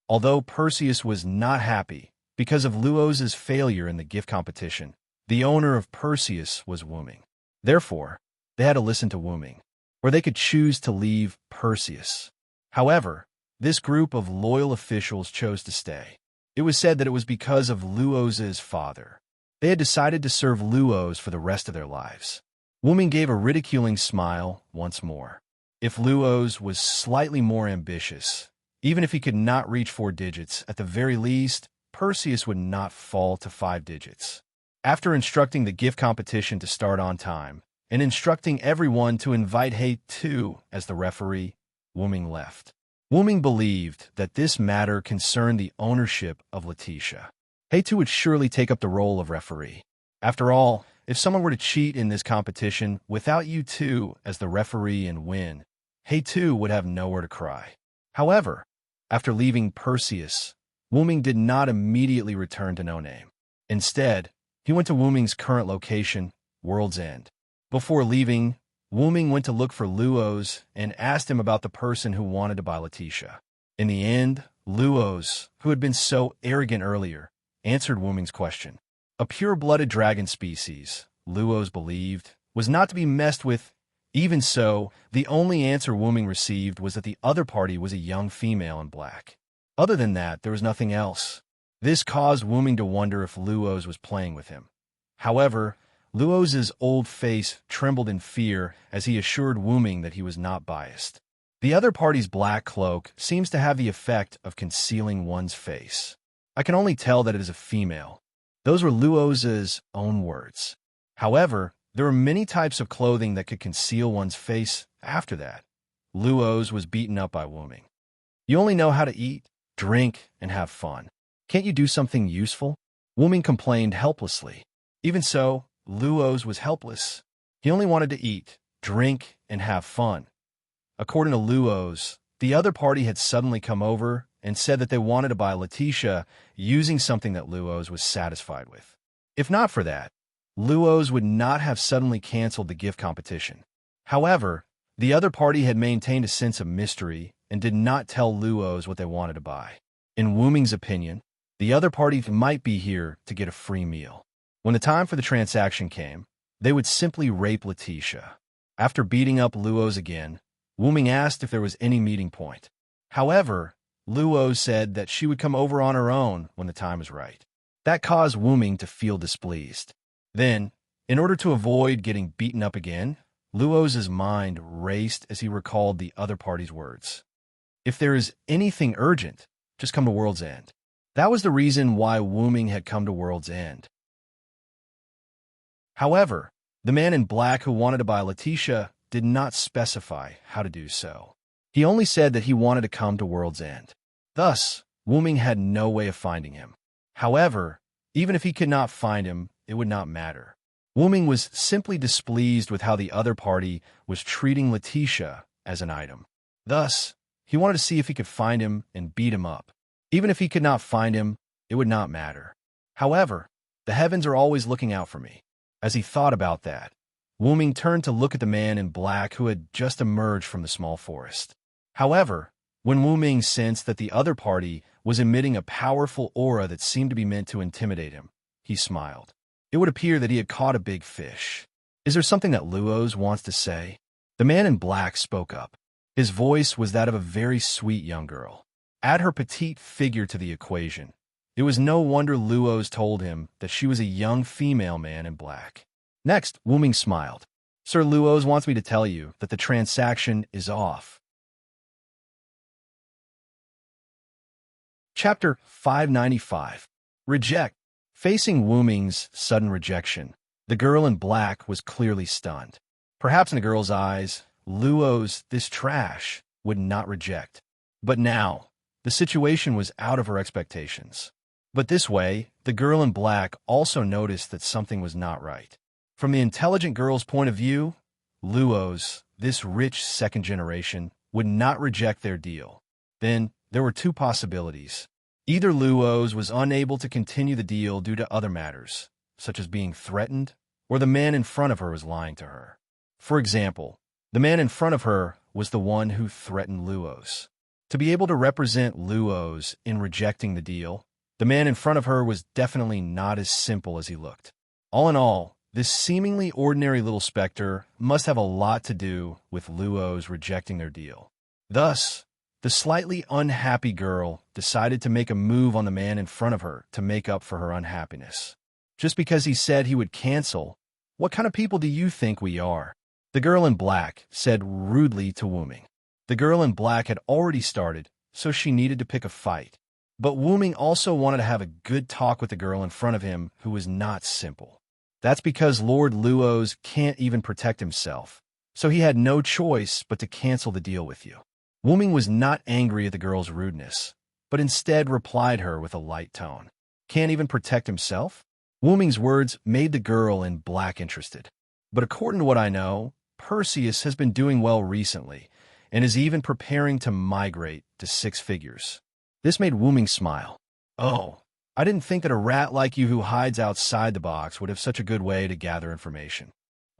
Although Perseus was not happy because of Luo's failure in the gift competition, the owner of Perseus was Wu Ming. Therefore, they had to listen to Wu Ming, or they could choose to leave Perseus. However, this group of loyal officials chose to stay. It was said that it was because of Luo's father. They had decided to serve Luo's for the rest of their lives. Wu Ming gave a ridiculing smile once more. If Luo's was slightly more ambitious, even if he could not reach 4 digits, at the very least, Perseus would not fall to 5 digits. After instructing the gift competition to start on time, and instructing everyone to invite He-Tu as the referee, Wu Ming left. Wu Ming believed that this matter concerned the ownership of Letitia. He-Tu would surely take up the role of referee. After all, if someone were to cheat in this competition without you-two as the referee and win, He-Tu would have nowhere to cry. However, after leaving Perseus, Wu Ming did not immediately return to No Name. Instead, he went to Wu Ming's current location, World's End. Before leaving, Wu Ming went to look for Luo's and asked him about the person who wanted to buy Letitia. In the end, Luo's, who had been so arrogant earlier, answered Wu Ming's question. A pure-blooded dragon species, Luo's believed, was not to be messed with. Even so, the only answer Wu Ming received was that the other party was a young female in black. Other than that, there was nothing else. This caused Wu Ming to wonder if Luo's was playing with him. However, Luo's old face trembled in fear as he assured Wu Ming that he was not biased. The other party's black cloak seems to have the effect of concealing one's face. I can only tell that it is a female. Those were Luo's own words. However, there are many types of clothing that could conceal one's face after that. Luo's was beaten up by Wu Ming. You only know how to eat, drink, and have fun. Can't you do something useful? Wu Ming complained helplessly. Even so, Luo's was helpless. He only wanted to eat, drink, and have fun. According to Luo's, the other party had suddenly come over and said that they wanted to buy Letitia using something that Luo's was satisfied with. If not for that, Luo's would not have suddenly canceled the gift competition. However, the other party had maintained a sense of mystery and did not tell Luo's what they wanted to buy. In Wu Ming's opinion, the other party might be here to get a free meal. When the time for the transaction came, They would simply rape Letitia. After beating up Luos again, Wuming asked if there was any meeting point. However, Luo said that she would come over on her own when the time was right. That caused Wuming to feel displeased. Then, in order to avoid getting beaten up again, Luos' mind raced as he recalled the other party's words. If there is anything urgent, just come to World's End. That was the reason why Wuming had come to World's End. However, the man in black who wanted to buy Letitia did not specify how to do so. He only said that he wanted to come to World's End. Thus, Wuming had no way of finding him. However, even if he could not find him, it would not matter. Wuming was simply displeased with how the other party was treating Letitia as an item. Thus, he wanted to see if he could find him and beat him up. Even if he could not find him, it would not matter. However, the heavens are always looking out for me. As he thought about that, Wuming turned to look at the man in black who had just emerged from the small forest. However, when Wuming sensed that the other party was emitting a powerful aura that seemed to be meant to intimidate him, he smiled. It would appear that he had caught a big fish. Is there something that Luos wants to say? The man in black spoke up. His voice was that of a very sweet young girl. Add her petite figure to the equation. It was no wonder Luos told him that she was a young female man in black. Next, Wuming smiled. Sir Luos wants me to tell you that the transaction is off. Chapter 595. Reject. Facing Wuming's sudden rejection, the girl in black was clearly stunned. Perhaps in the girl's eyes, Luos, this trash, would not reject. But now, the situation was out of her expectations. But this way, the girl in black also noticed that something was not right. From the intelligent girl's point of view, Luos, this rich second generation, would not reject their deal. Then, there were two possibilities. Either Luos was unable to continue the deal due to other matters, such as being threatened, or the man in front of her was lying to her. For example, the man in front of her was the one who threatened Luos. To be able to represent Luos in rejecting the deal, the man in front of her was definitely not as simple as he looked. All in all, this seemingly ordinary little specter must have a lot to do with Luos rejecting their deal. Thus, the slightly unhappy girl decided to make a move on the man in front of her to make up for her unhappiness. Just because he said he would cancel, what kind of people do you think we are? The girl in black said rudely to Wuming. The girl in black had already started, so she needed to pick a fight. But Wuming also wanted to have a good talk with the girl in front of him who was not simple. That's because Lord Luos can't even protect himself, so he had no choice but to cancel the deal with you. Wuming was not angry at the girl's rudeness, but instead replied her with a light tone. Can't even protect himself? Wuming's words made the girl in black interested. But according to what I know, Perseus has been doing well recently, and is even preparing to migrate to 6 figures. This made Wuming smile. Oh, I didn't think that a rat like you who hides outside the box would have such a good way to gather information.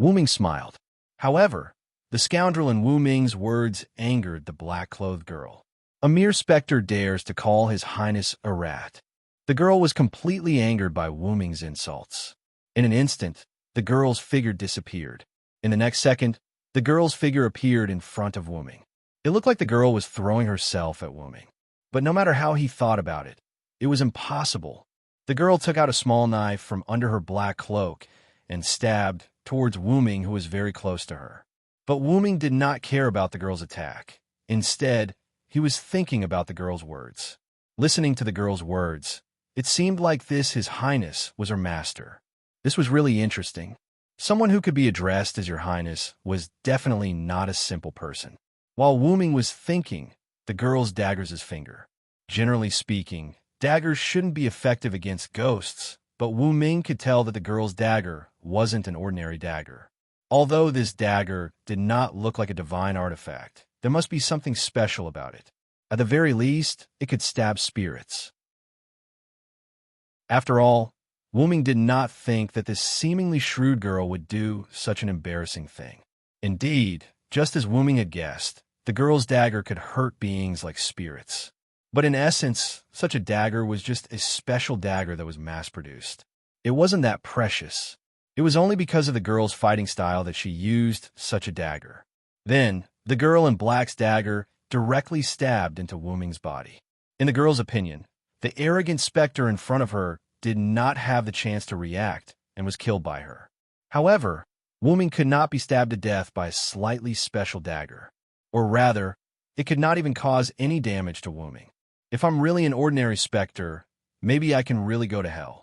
Wuming smiled. However, the scoundrel in Wuming's words angered the black-clothed girl. A mere specter dares to call His Highness a rat. The girl was completely angered by Wuming's insults. In an instant, the girl's figure disappeared. In the next second, the girl's figure appeared in front of Wuming. It looked like the girl was throwing herself at Wuming. But no matter how he thought about it, it was impossible. The girl took out a small knife from under her black cloak and stabbed towards Wuming, who was very close to her. But Wuming did not care about the girl's attack. Instead, he was thinking about the girl's words. Listening to the girl's words, it seemed like His Highness was her master. This was really interesting. Someone who could be addressed as Your Highness was definitely not a simple person. While Wuming was thinking, the girl's daggers his finger. Generally speaking, daggers shouldn't be effective against ghosts, but Wuming could tell that the girl's dagger wasn't an ordinary dagger. Although this dagger did not look like a divine artifact, there must be something special about it. At the very least, it could stab spirits. After all, Wuming did not think that this seemingly shrewd girl would do such an embarrassing thing. Indeed, just as Wuming had guessed, the girl's dagger could hurt beings like spirits. But in essence, such a dagger was just a special dagger that was mass-produced. It wasn't that precious. It was only because of the girl's fighting style that she used such a dagger. Then, the girl in black's dagger directly stabbed into Wu Ming's body. In the girl's opinion, the arrogant specter in front of her did not have the chance to react and was killed by her. However, Wu Ming could not be stabbed to death by a slightly special dagger. Or rather, it could not even cause any damage to Wu Ming. If I'm really an ordinary specter, maybe I can really go to hell.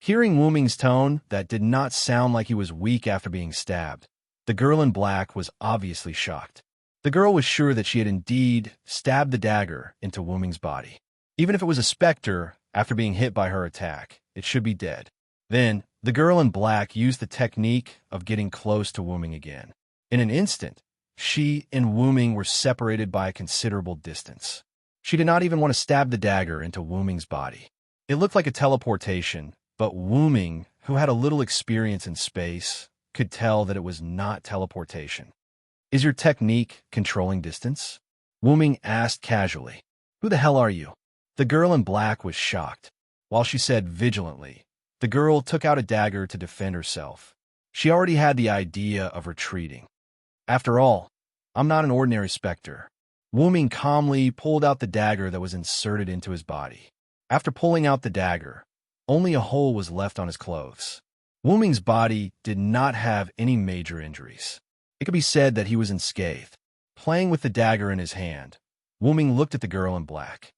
Hearing Wu Ming's tone that did not sound like he was weak after being stabbed, the girl in black was obviously shocked. The girl was sure that she had indeed stabbed the dagger into Wu Ming's body. Even if it was a specter, after being hit by her attack, it should be dead. Then, the girl in black used the technique of getting close to Wu Ming again. In an instant, she and Wu Ming were separated by a considerable distance. She did not even want to stab the dagger into Wu Ming's body. It looked like a teleportation, but Wu Ming, who had a little experience in space, could tell that it was not teleportation. Is your technique controlling distance? Wu Ming asked casually. Who the hell are you? The girl in black was shocked. While she said vigilantly, the girl took out a dagger to defend herself. She already had the idea of retreating. After all, I'm not an ordinary specter. Wu Ming calmly pulled out the dagger that was inserted into his body. After pulling out the dagger, only a hole was left on his clothes. Wu Ming's body did not have any major injuries. It could be said that he was unscathed. Playing with the dagger in his hand, Wu Ming looked at the girl in black.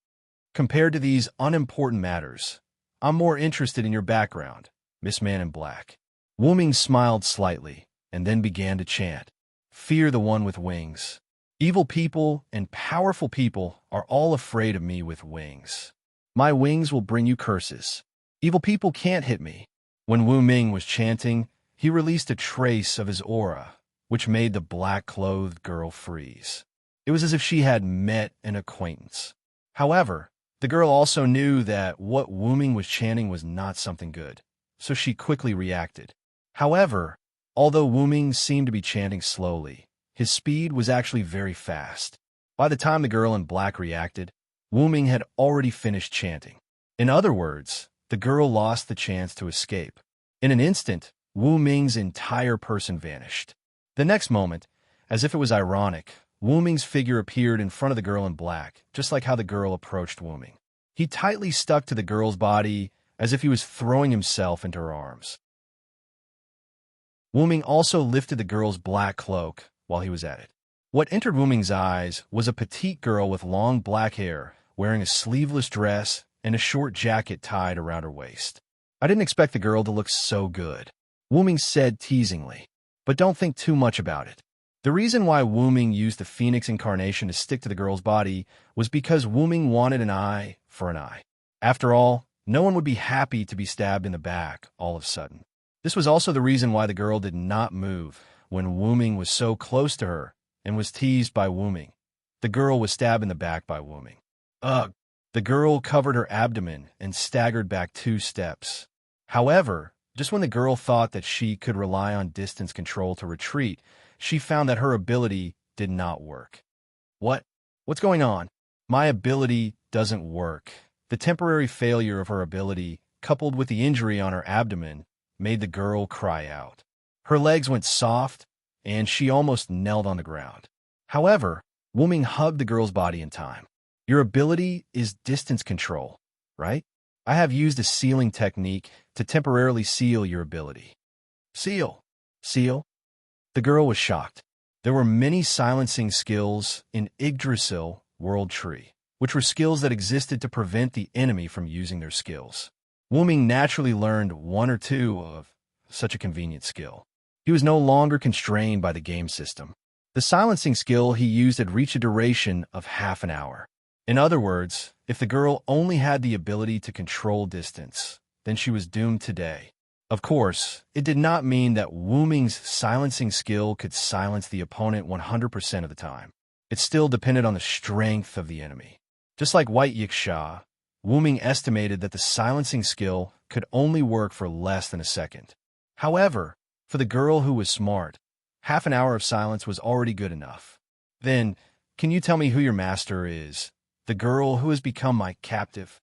Compared to these unimportant matters, I'm more interested in your background, Miss Man in Black. Wu Ming smiled slightly and then began to chant, Fear the one with wings. Evil people and powerful people are all afraid of me with wings. My wings will bring you curses. Evil people can't hit me. When Wu Ming was chanting, he released a trace of his aura, which made the black-clothed girl freeze. It was as if she had met an acquaintance. However, the girl also knew that what Wu Ming was chanting was not something good, so she quickly reacted. However, although Wu Ming seemed to be chanting slowly, his speed was actually very fast. By the time the girl in black reacted, Wu Ming had already finished chanting. In other words, the girl lost the chance to escape. In an instant, Wu Ming's entire person vanished. The next moment, as if it was ironic, Wu Ming's figure appeared in front of the girl in black, just like how the girl approached Wu Ming. He tightly stuck to the girl's body as if he was throwing himself into her arms. Wu Ming also lifted the girl's black cloak while he was at it. What entered Wu Ming's eyes was a petite girl with long black hair, wearing a sleeveless dress and a short jacket tied around her waist. I didn't expect the girl to look so good, Wu Ming said teasingly, but don't think too much about it. The reason why Wu Ming used the phoenix incarnation to stick to the girl's body was because Wu Ming wanted an eye for an eye. After all, no one would be happy to be stabbed in the back all of a sudden. This was also the reason why the girl did not move when Wu Ming was so close to her and was teased by Wu Ming. The girl was stabbed in the back by Wu Ming. Ugh! The girl covered her abdomen and staggered back 2 steps. However, just when the girl thought that she could rely on distance control to retreat, she found that her ability did not work. What's going on? My ability doesn't work. The temporary failure of her ability, coupled with the injury on her abdomen, made the girl cry out. Her legs went soft, and she almost knelt on the ground. However, Wu Ming hugged the girl's body in time. Your ability is distance control, right? I have used a sealing technique to temporarily seal your ability. Seal? The girl was shocked. There were many silencing skills in Yggdrasil World Tree, which were skills that existed to prevent the enemy from using their skills. Wu Ming naturally learned 1 or 2 of such a convenient skill. He was no longer constrained by the game system. The silencing skill he used had reached a duration of half an hour. In other words, if the girl only had the ability to control distance, then she was doomed today. Of course, it did not mean that Wu Ming's silencing skill could silence the opponent 100% of the time. It still depended on the strength of the enemy. Just like White Yiksha, Wu Ming estimated that the silencing skill could only work for less than a second. However, for the girl who was smart, half an hour of silence was already good enough. Then, can you tell me who your master is? The girl who has become my captive?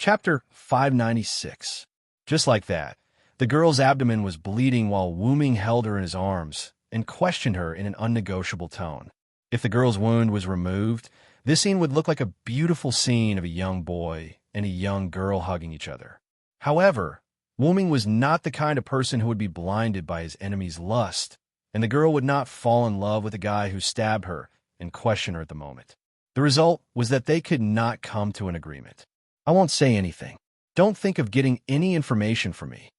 Chapter 596. Just like that, the girl's abdomen was bleeding while Wu Ming held her in his arms and questioned her in an unnegotiable tone. If the girl's wound was removed, this scene would look like a beautiful scene of a young boy and a young girl hugging each other. However, Wu Ming was not the kind of person who would be blinded by his enemy's lust, and the girl would not fall in love with a guy who stabbed her and questioned her at the moment. The result was that they could not come to an agreement. I won't say anything. Don't think of getting any information from me.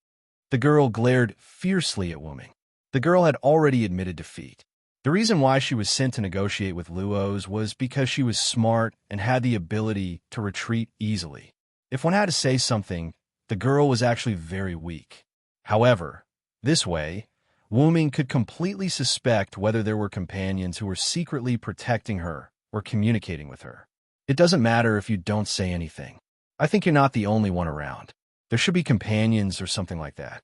The girl glared fiercely at Wu Ming. The girl had already admitted defeat. The reason why she was sent to negotiate with Luo's was because she was smart and had the ability to retreat easily. If one had to say something, the girl was actually very weak. However, this way, Wu Ming could completely suspect whether there were companions who were secretly protecting her or communicating with her. It doesn't matter if you don't say anything. I think you're not the only one around. There should be companions or something like that.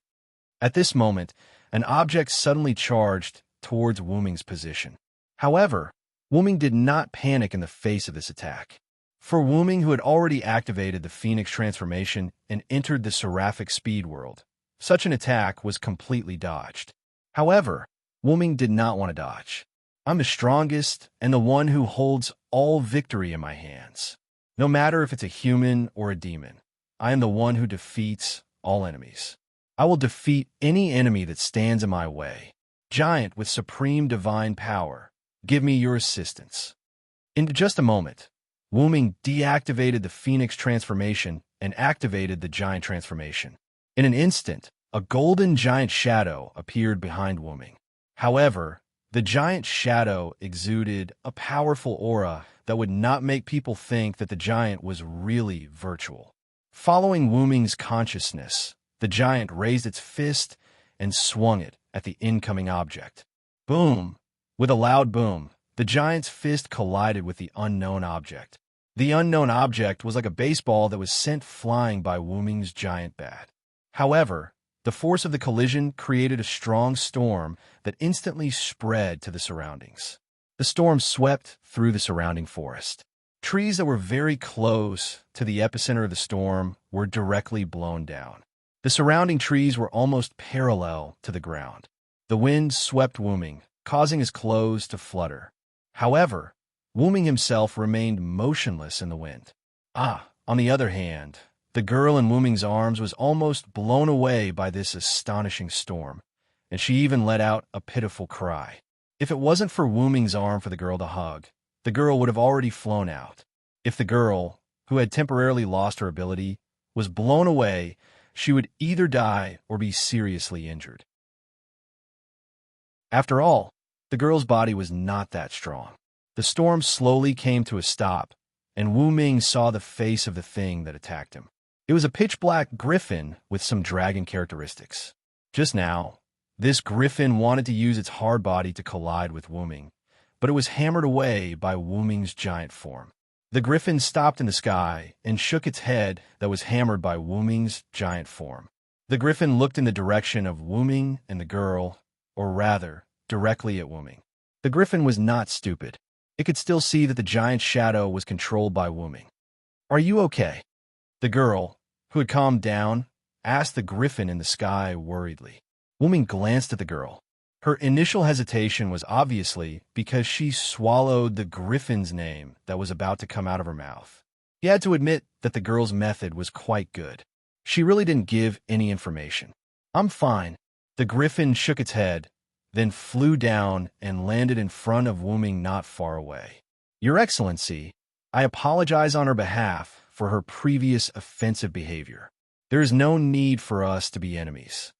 At this moment, an object suddenly charged towards Wu Ming's position. However, Wu Ming did not panic in the face of this attack. For Wu Ming, who had already activated the Phoenix transformation and entered the seraphic speed world, such an attack was completely dodged. However, Wu Ming did not want to dodge. I'm the strongest and the one who holds all victory in my hands. No matter if it's a human or a demon, I am the one who defeats all enemies. I will defeat any enemy that stands in my way. Giant with supreme divine power, give me your assistance. In just a moment, Wu Ming deactivated the Phoenix transformation and activated the giant transformation. In an instant, a golden giant shadow appeared behind Wu Ming. However, the giant shadow exuded a powerful aura that would not make people think that the giant was really virtual. Following Wu Ming's consciousness, the giant raised its fist and swung it at the incoming object. Boom! With a loud boom, the giant's fist collided with the unknown object. The unknown object was like a baseball that was sent flying by Wu Ming's giant bat. However, the force of the collision created a strong storm that instantly spread to the surroundings. The storm swept through the surrounding forest. Trees that were very close to the epicenter of the storm were directly blown down. The surrounding trees were almost parallel to the ground. The wind swept Wu Ming, causing his clothes to flutter. However, Wu Ming himself remained motionless in the wind. On the other hand, the girl in Wu Ming's arms was almost blown away by this astonishing storm, and she even let out a pitiful cry. If it wasn't for Wu Ming's arm for the girl to hug, the girl would have already flown out. If the girl, who had temporarily lost her ability, was blown away, she would either die or be seriously injured. After all, the girl's body was not that strong. The storm slowly came to a stop, and Wu Ming saw the face of the thing that attacked him. It was a pitch-black griffin with some dragon characteristics. Just now, this griffin wanted to use its hard body to collide with Wu Ming, but it was hammered away by Wu Ming's giant form. The griffin stopped in the sky and shook its head that was hammered by Wu Ming's giant form. The griffin looked in the direction of Wu Ming and the girl, or rather, directly at Wu Ming. The griffin was not stupid. It could still see that the giant shadow was controlled by Wu Ming. "Are you okay?" The girl, who had calmed down, asked the griffin in the sky worriedly. Wu Ming glanced at the girl. Her initial hesitation was obviously because she swallowed the griffin's name that was about to come out of her mouth. He had to admit that the girl's method was quite good. She really didn't give any information. "I'm fine." The griffin shook its head, then flew down and landed in front of Wu Ming not far away. "Your Excellency, I apologize on her behalf for her previous offensive behavior. There is no need for us to be enemies."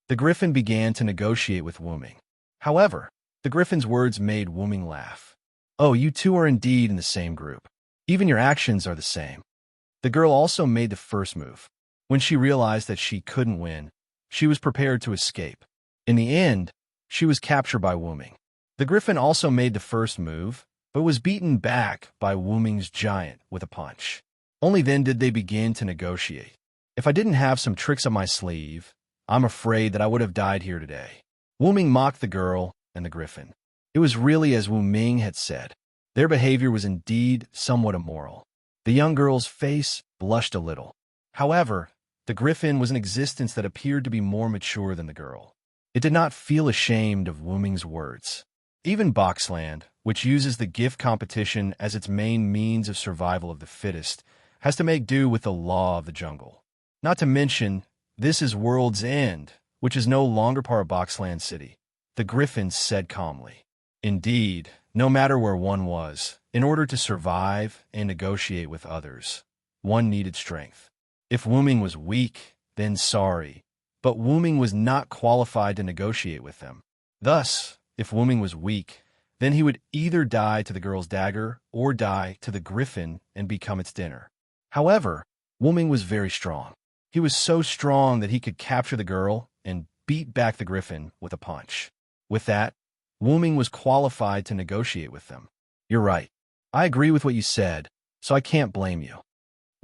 The griffin began to negotiate with Wu Ming. However, the griffin's words made Wu Ming laugh. "Oh, you two are indeed in the same group. Even your actions are the same." The girl also made the first move. When she realized that she couldn't win, she was prepared to escape. In the end, she was captured by Wu Ming. The griffin also made the first move, but was beaten back by Wu Ming's giant with a punch. Only then did they begin to negotiate. "If I didn't have some tricks up my sleeve, I'm afraid that I would have died here today." Wu Ming mocked the girl and the griffin. It was really as Wu Ming had said. Their behavior was indeed somewhat immoral. The young girl's face blushed a little. However, the griffin was an existence that appeared to be more mature than the girl. It did not feel ashamed of Wuming's words. Even Boxland, which uses the gift competition as its main means of survival of the fittest, has to make do with the law of the jungle. Not to mention, this is World's End, which is no longer part of Boxland City. The griffin said calmly. Indeed, no matter where one was, in order to survive and negotiate with others, one needed strength. If Wuming was weak, then sorry, but Wuming was not qualified to negotiate with them. Thus, if Wuming was weak, then he would either die to the girl's dagger or die to the griffin and become its dinner. However, Wuming was very strong. He was so strong that he could capture the girl and beat back the griffin with a punch. With that, Wuming was qualified to negotiate with them. You're right. I agree with what you said, so I can't blame you.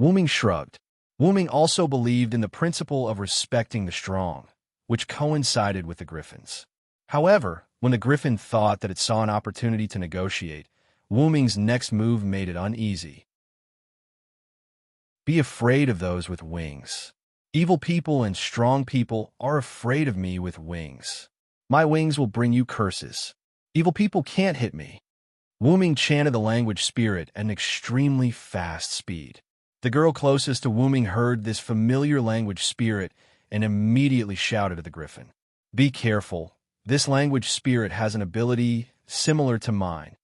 Wuming shrugged. Wuming also believed in the principle of respecting the strong, which coincided with the griffins. However, when the griffin thought that it saw an opportunity to negotiate, Wuming's next move made it uneasy. Be afraid of those with wings. Evil people and strong people are afraid of me with wings. My wings will bring you curses. Evil people can't hit me. Wuming chanted the language spirit at an extremely fast speed. The girl closest to Wuming heard this familiar language spirit and immediately shouted at the griffin. Be careful. This language spirit has an ability similar to mine.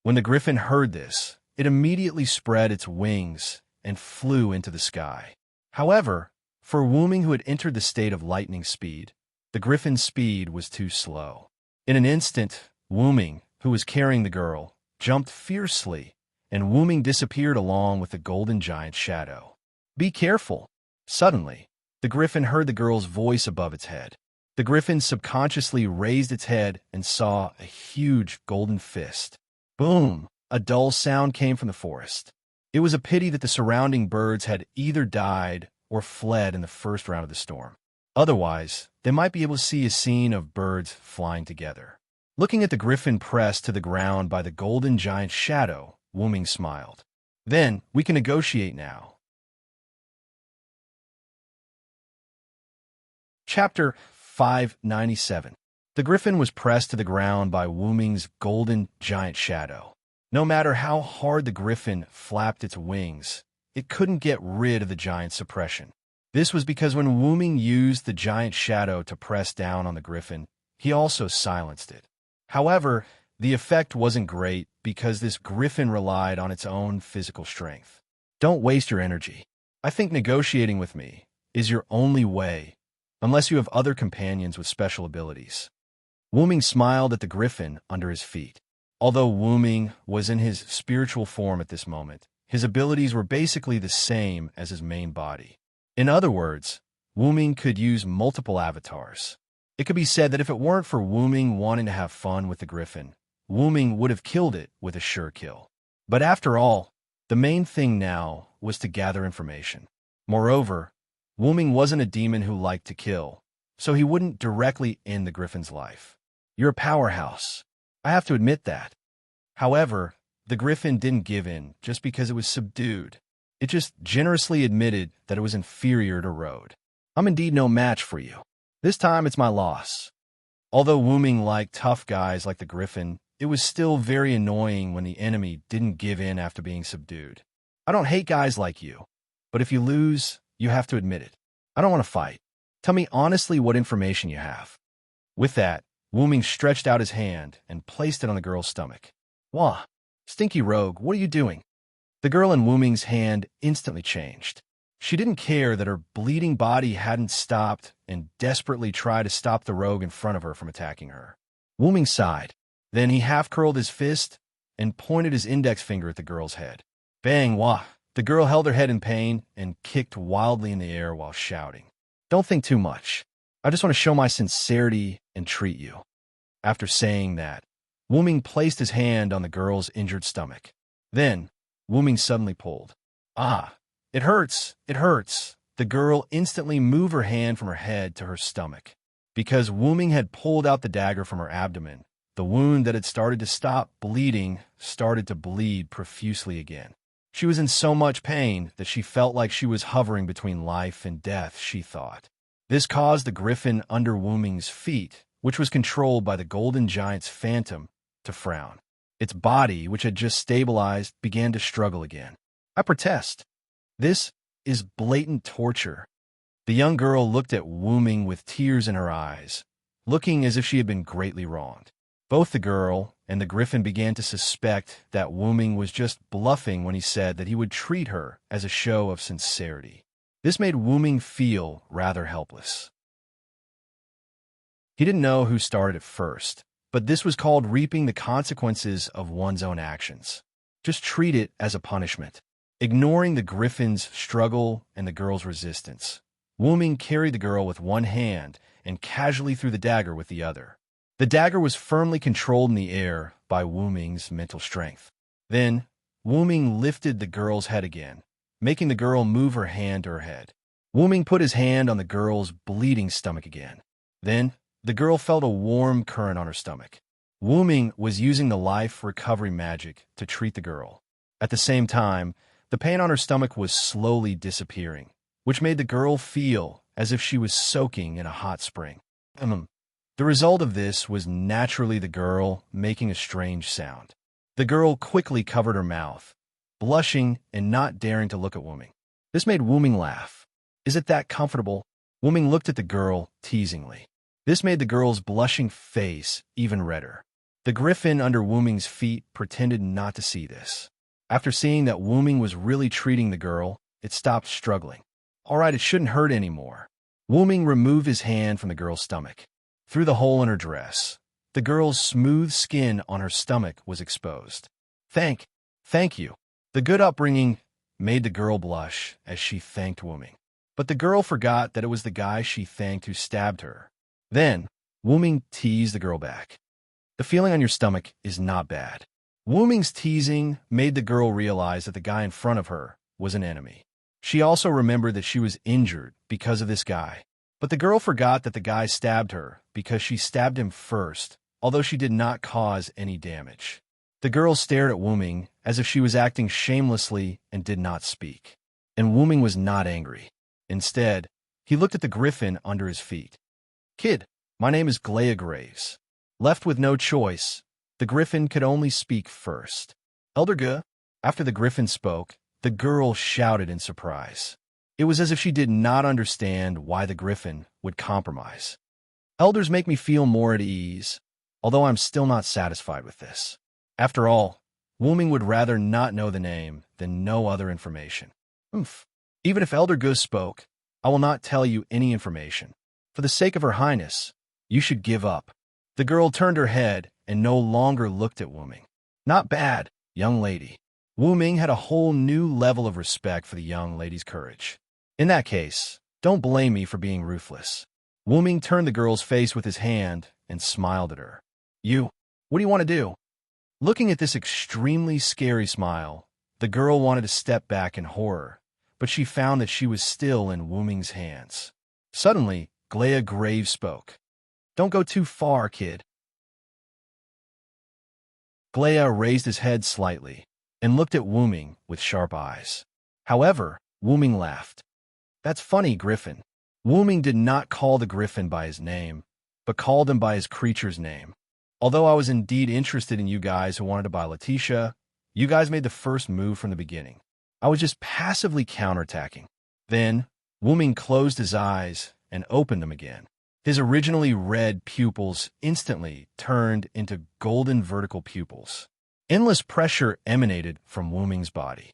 When the griffin heard this, it immediately spread its wings and flew into the sky. However, for Wuming, who had entered the state of lightning speed, the griffin's speed was too slow. In an instant, Wuming, who was carrying the girl, jumped fiercely, and Wuming disappeared along with the golden giant shadow. Be careful! Suddenly, the griffin heard the girl's voice above its head. The griffin subconsciously raised its head and saw a huge golden fist. Boom! A dull sound came from the forest. It was a pity that the surrounding birds had either died or fled in the first round of the storm. Otherwise, they might be able to see a scene of birds flying together. Looking at the griffin pressed to the ground by the golden giant shadow, Wuming smiled. Then, we can negotiate now. Chapter 597. The griffin was pressed to the ground by Wuming's golden giant shadow. No matter how hard the griffin flapped its wings, it couldn't get rid of the giant's suppression. This was because when Wuming used the giant shadow to press down on the griffin, he also silenced it. However, the effect wasn't great because this griffin relied on its own physical strength. Don't waste your energy. I think negotiating with me is your only way, unless you have other companions with special abilities. Wuming smiled at the griffin under his feet. Although Wuming was in his spiritual form at this moment, his abilities were basically the same as his main body. In other words, Wuming could use multiple avatars. It could be said that if it weren't for Wuming wanting to have fun with the griffin, Wuming would have killed it with a sure kill. But after all, the main thing now was to gather information. Moreover, Wuming wasn't a demon who liked to kill, so he wouldn't directly end the griffin's life. You're a powerhouse. I have to admit that. However, the griffin didn't give in just because it was subdued. It just generously admitted that it was inferior to Road. I'm indeed no match for you. This time it's my loss. Although Wuming liked tough guys like the griffin, it was still very annoying when the enemy didn't give in after being subdued. I don't hate guys like you, but if you lose, you have to admit it. I don't want to fight. Tell me honestly what information you have. With that, Wuming stretched out his hand and placed it on the girl's stomach. Wah! Stinky rogue, what are you doing? The girl in Wuming's hand instantly changed. She didn't care that her bleeding body hadn't stopped and desperately tried to stop the rogue in front of her from attacking her. Wuming sighed. Then he half-curled his fist and pointed his index finger at the girl's head. Bang! Wah! The girl held her head in pain and kicked wildly in the air while shouting. Don't think too much. I just want to show my sincerity and treat you. After saying that, Wuming placed his hand on the girl's injured stomach. Then, Wuming suddenly pulled. Ah! It hurts! It hurts! The girl instantly moved her hand from her head to her stomach. Because Wuming had pulled out the dagger from her abdomen, the wound that had started to stop bleeding started to bleed profusely again. She was in so much pain that she felt like she was hovering between life and death, she thought. This caused the griffin under Wu Ming's feet, which was controlled by the golden giant's phantom, to frown. Its body, which had just stabilized, began to struggle again. I protest. This is blatant torture. The young girl looked at Wu Ming with tears in her eyes, looking as if she had been greatly wronged. Both the girl and the griffin began to suspect that Wu Ming was just bluffing when he said that he would treat her as a show of sincerity. This made Wu Ming feel rather helpless. He didn't know who started it first, but this was called reaping the consequences of one's own actions. Just treat it as a punishment. Ignoring the griffin's struggle and the girl's resistance, Wu Ming carried the girl with one hand and casually threw the dagger with the other. The dagger was firmly controlled in the air by Wu Ming's mental strength. Then, Wu Ming lifted the girl's head again, making the girl move her hand to her head. Wu Ming put his hand on the girl's bleeding stomach again. Then, the girl felt a warm current on her stomach. Wu Ming was using the life recovery magic to treat the girl. At the same time, the pain on her stomach was slowly disappearing, which made the girl feel as if she was soaking in a hot spring. The result of this was naturally the girl making a strange sound. The girl quickly covered her mouth, blushing and not daring to look at Wu Ming. This made Wu Ming laugh. Is it that comfortable? Wu Ming looked at the girl teasingly. This made the girl's blushing face even redder. The griffin under Wu Ming's feet pretended not to see this. After seeing that Wu Ming was really treating the girl, it stopped struggling. All right, it shouldn't hurt anymore. Wu Ming removed his hand from the girl's stomach. Through the hole in her dress, the girl's smooth skin on her stomach was exposed. Thank you. The good upbringing made the girl blush as she thanked Wu Ming. But the girl forgot that it was the guy she thanked who stabbed her. Then, Wu Ming teased the girl back. The feeling on your stomach is not bad. Wu Ming's teasing made the girl realize that the guy in front of her was an enemy. She also remembered that she was injured because of this guy. But the girl forgot that the guy stabbed her because she stabbed him first, although she did not cause any damage. The girl stared at Wu Ming as if she was acting shamelessly and did not speak. And Wu Ming was not angry. Instead, he looked at the griffin under his feet. Kid, my name is Glea Graves. Left with no choice, the griffin could only speak first. Elder Ge. After the griffin spoke, the girl shouted in surprise. It was as if she did not understand why the griffin would compromise. Elders make me feel more at ease, although I'm still not satisfied with this. After all, Wu Ming would rather not know the name than no other information. Even if Elder Ge spoke, I will not tell you any information. For the sake of Her Highness, you should give up. The girl turned her head and no longer looked at Wu Ming. Not bad, young lady. Wu Ming had a whole new level of respect for the young lady's courage. In that case, don't blame me for being ruthless. Wu Ming turned the girl's face with his hand and smiled at her. What do you want to do? Looking at this extremely scary smile, the girl wanted to step back in horror, but she found that she was still in Wu Ming's hands. Suddenly, Glea Graves spoke. Don't go too far, kid. Glea raised his head slightly and looked at Wu Ming with sharp eyes. However, Wu Ming laughed. That's funny, Griffin. Wu Ming did not call the griffin by his name, but called him by his creature's name. Although I was indeed interested in you guys who wanted to buy Letitia, you guys made the first move from the beginning. I was just passively counterattacking. Then, Wu Ming closed his eyes and opened them again. His originally red pupils instantly turned into golden vertical pupils. Endless pressure emanated from Wu Ming's body.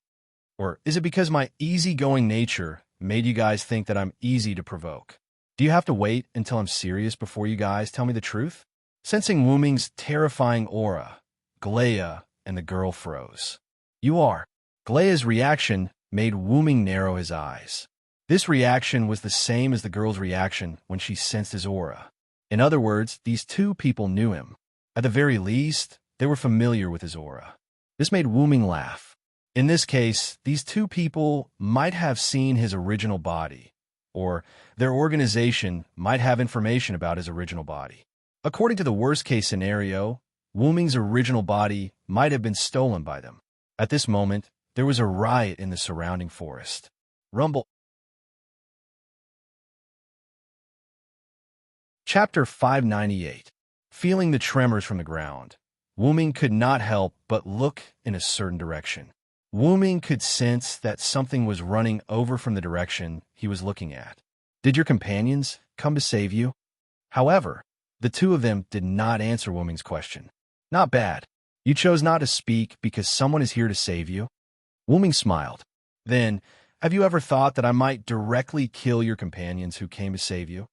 Or is it because my easygoing nature made you guys think that I'm easy to provoke? Do you have to wait until I'm serious before you guys tell me the truth? Sensing Wu Ming's terrifying aura, Glea and the girl froze. You are. Glea's reaction made Wu Ming narrow his eyes. This reaction was the same as the girl's reaction when she sensed his aura. In other words, these two people knew him. At the very least, they were familiar with his aura. This made Wu Ming laugh. In this case, these two people might have seen his original body, or their organization might have information about his original body. According to the worst-case scenario, Wu Ming's original body might have been stolen by them. At this moment, there was a riot in the surrounding forest. Rumble. Chapter 598. Feeling the tremors from the ground, Wu-Ming could not help but look in a certain direction. Wu-Ming could sense that something was running over from the direction he was looking at. Did your companions come to save you? However, the two of them did not answer Wu-Ming's question. Not bad. You chose not to speak because someone is here to save you? Wu-Ming smiled. Then, have you ever thought that I might directly kill your companions who came to save you?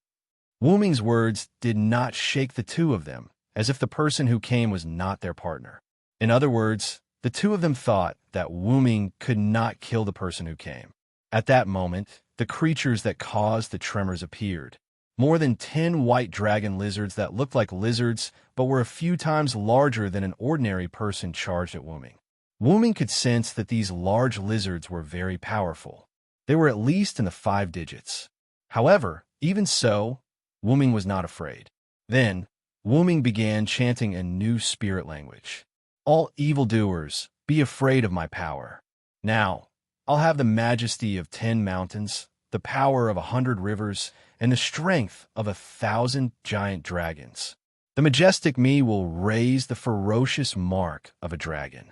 Wu-Ming's words did not shake the two of them, as if the person who came was not their partner. In other words, the two of them thought that Wu-Ming could not kill the person who came. At that moment, the creatures that caused the tremors appeared. More than 10 white dragon lizards that looked like lizards but were a few times larger than an ordinary person charged at Wu-Ming. Wu-Ming could sense that these large lizards were very powerful. They were at least in the 5 digits. However, even so, Wu-Ming was not afraid. Then, Wu-Ming began chanting a new spirit language. All evildoers, be afraid of my power. Now, I'll have the majesty of 10 mountains, the power of 100 rivers, and the strength of 1,000 giant dragons. The majestic me will raise the ferocious mark of a dragon.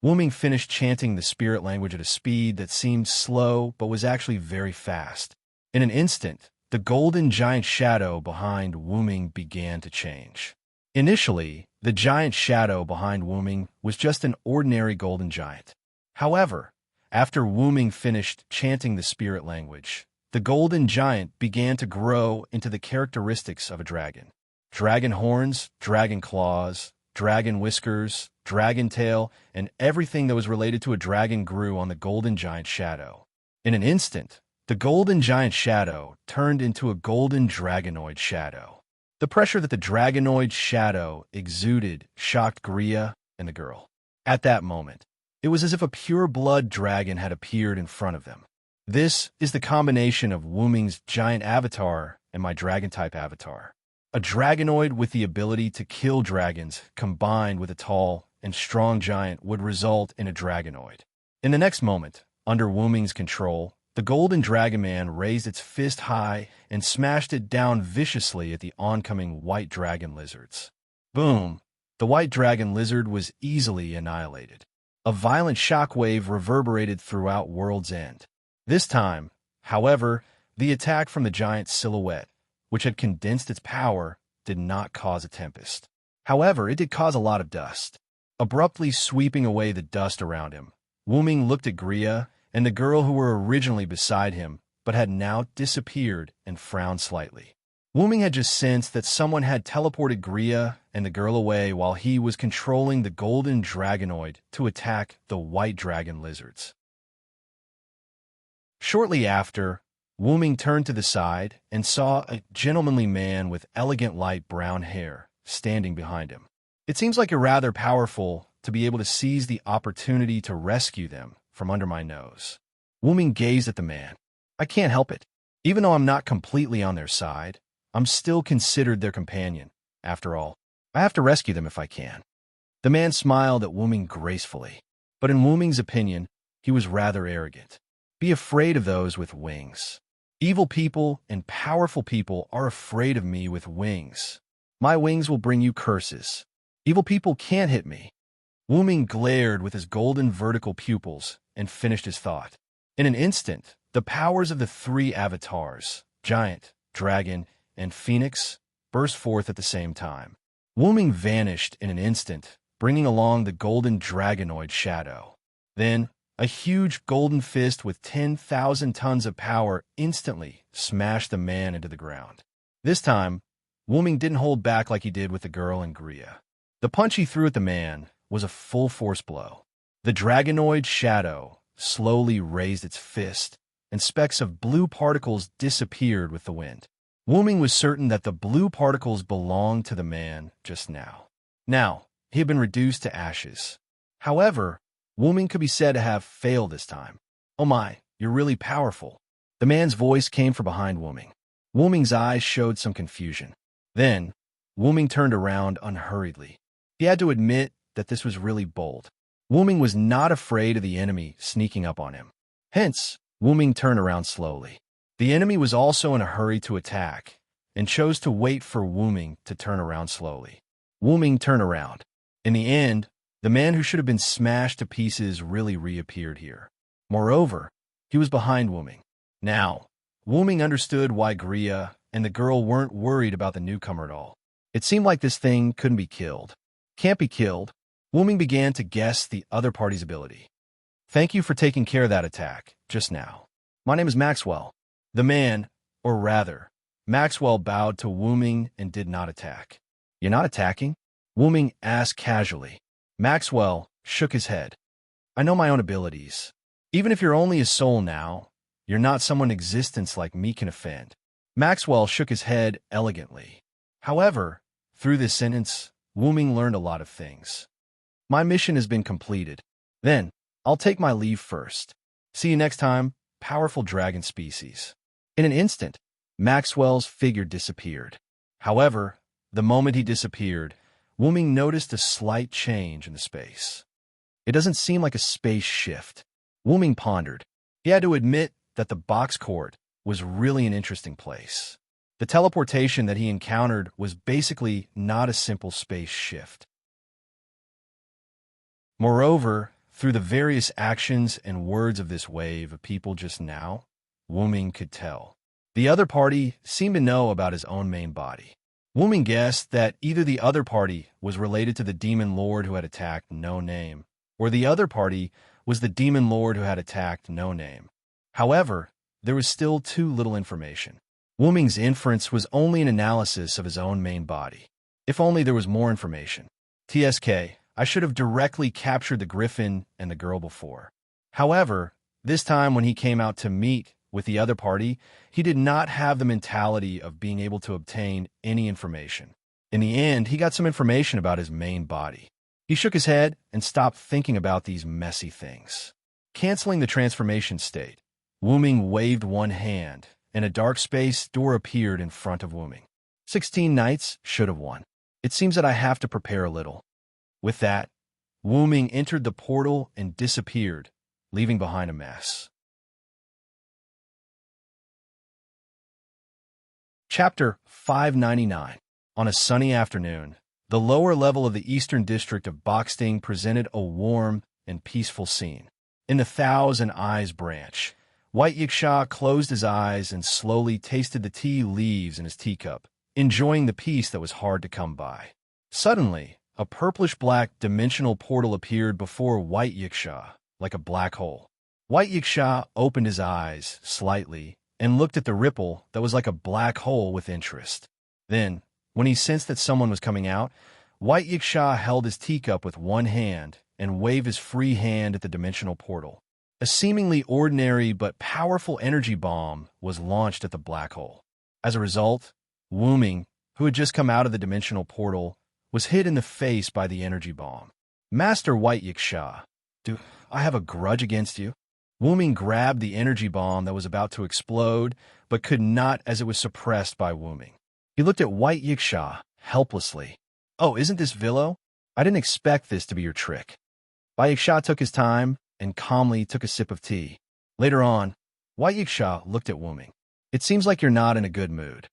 Wu-Ming finished chanting the spirit language at a speed that seemed slow but was actually very fast. In an instant, the golden giant shadow behind Wu-Ming began to change. Initially, the giant shadow behind Wu-Ming was just an ordinary golden giant. However, after Wu-Ming finished chanting the spirit language, the golden giant began to grow into the characteristics of a dragon. Dragon horns, dragon claws, dragon whiskers, dragon tail, and everything that was related to a dragon grew on the golden giant shadow. In an instant, the golden giant shadow turned into a golden dragonoid shadow. The pressure that the dragonoid shadow exuded shocked Griya and the girl. At that moment, it was as if a pure-blood dragon had appeared in front of them. This is the combination of Wu-Ming's giant avatar and my dragon-type avatar. A dragonoid with the ability to kill dragons combined with a tall and strong giant would result in a dragonoid. In the next moment, under Wu-Ming's control, the golden dragon man raised its fist high and smashed it down viciously at the oncoming white dragon lizards. Boom! The white dragon lizard was easily annihilated. A violent shockwave reverberated throughout World's End. This time, however, the attack from the giant silhouette, which had condensed its power, did not cause a tempest. However, it did cause a lot of dust. Abruptly sweeping away the dust around him, Wu-Ming looked at Griya and the girl who were originally beside him, but had now disappeared and frowned slightly. Wu-Ming had just sensed that someone had teleported Griya and the girl away while he was controlling the golden dragonoid to attack the white dragon lizards. Shortly after, Wu-Ming turned to the side and saw a gentlemanly man with elegant light brown hair standing behind him. It seems like you're rather powerful to be able to seize the opportunity to rescue them from under my nose. Wu-Ming gazed at the man. I can't help it. Even though I'm not completely on their side, I'm still considered their companion. After all, I have to rescue them if I can. The man smiled at Wu-Ming gracefully, but in Wu-Ming's opinion, he was rather arrogant. Be afraid of those with wings. Evil people and powerful people are afraid of me with wings. My wings will bring you curses. Evil people can't hit me. Wu-Ming glared with his golden vertical pupils and finished his thought. In an instant, the powers of the 3 avatars, giant, dragon, and phoenix, burst forth at the same time. Wu-Ming vanished in an instant, bringing along the golden dragonoid shadow. Then, a huge golden fist with 10,000 tons of power instantly smashed the man into the ground. This time, Wu-Ming didn't hold back like he did with the girl and Griya. The punch he threw at the man was a full-force blow. The dragonoid shadow slowly raised its fist, and specks of blue particles disappeared with the wind. Wu-Ming was certain that the blue particles belonged to the man just now. Now, he had been reduced to ashes. However, Wu-Ming could be said to have failed this time. Oh my, you're really powerful. The man's voice came from behind Wu-Ming. Wu-Ming's eyes showed some confusion. Then, Wu-Ming turned around unhurriedly. He had to admit that this was really bold. Wu Ming was not afraid of the enemy sneaking up on him. Hence, Wu Ming turned around slowly. The enemy was also in a hurry to attack, and chose to wait for Wu Ming to turn around slowly. Wu Ming turned around. In the end, the man who should have been smashed to pieces really reappeared here. Moreover, he was behind Wu Ming. Now, Wu Ming understood why Gria and the girl weren't worried about the newcomer at all. It seemed like this thing couldn't be killed. Can't be killed. Wu Ming began to guess the other party's ability. Thank you for taking care of that attack just now. My name is Maxwell. The man, or rather, Maxwell bowed to Wu Ming and did not attack. You're not attacking? Wu Ming asked casually. Maxwell shook his head. I know my own abilities. Even if you're only a soul now, you're not someone existence like me can offend. Maxwell shook his head elegantly. However, through this sentence, Wu Ming learned a lot of things. My mission has been completed. Then, I'll take my leave first. See you next time, powerful dragon species. In an instant, Maxwell's figure disappeared. However, the moment he disappeared, Wu Ming noticed a slight change in the space. It doesn't seem like a space shift. Wu Ming pondered. He had to admit that the box court was really an interesting place. The teleportation that he encountered was basically not a simple space shift. Moreover, through the various actions and words of this wave of people just now, Wu Ming could tell. The other party seemed to know about his own main body. Wu Ming guessed that either the other party was related to the demon lord who had attacked No Name, or the other party was the demon lord who had attacked No Name. However, there was still too little information. Wu Ming's inference was only an analysis of his own main body. If only there was more information. TSK, I should have directly captured the griffin and the girl before. However, this time when he came out to meet with the other party, he did not have the mentality of being able to obtain any information. In the end, he got some information about his main body. He shook his head and stopped thinking about these messy things. Canceling the transformation state, Wu Ming waved one hand, and a dark space door appeared in front of Wu Ming. 16 knights should have won. It seems that I have to prepare a little. With that, Wu Ming entered the portal and disappeared, leaving behind a mess. Chapter 599. On a sunny afternoon, the lower level of the eastern district of Boxting presented a warm and peaceful scene. In the Thousand Eyes branch, White Yiksha closed his eyes and slowly tasted the tea leaves in his teacup, enjoying the peace that was hard to come by. Suddenly, a purplish-black dimensional portal appeared before White Yiksha, like a black hole. White Yiksha opened his eyes slightly and looked at the ripple that was like a black hole with interest. Then, when he sensed that someone was coming out, White Yiksha held his teacup with one hand and waved his free hand at the dimensional portal. A seemingly ordinary but powerful energy bomb was launched at the black hole. As a result, Wu Ming, who had just come out of the dimensional portal, was hit in the face by the energy bomb. Master White Yiksha, do I have a grudge against you? Wu Ming grabbed the energy bomb that was about to explode, but could not as it was suppressed by Wu Ming. He looked at White Yiksha helplessly. Oh, isn't this Villo? I didn't expect this to be your trick. White Yiksha took his time and calmly took a sip of tea. Later on, White Yiksha looked at Wu Ming. It seems like you're not in a good mood.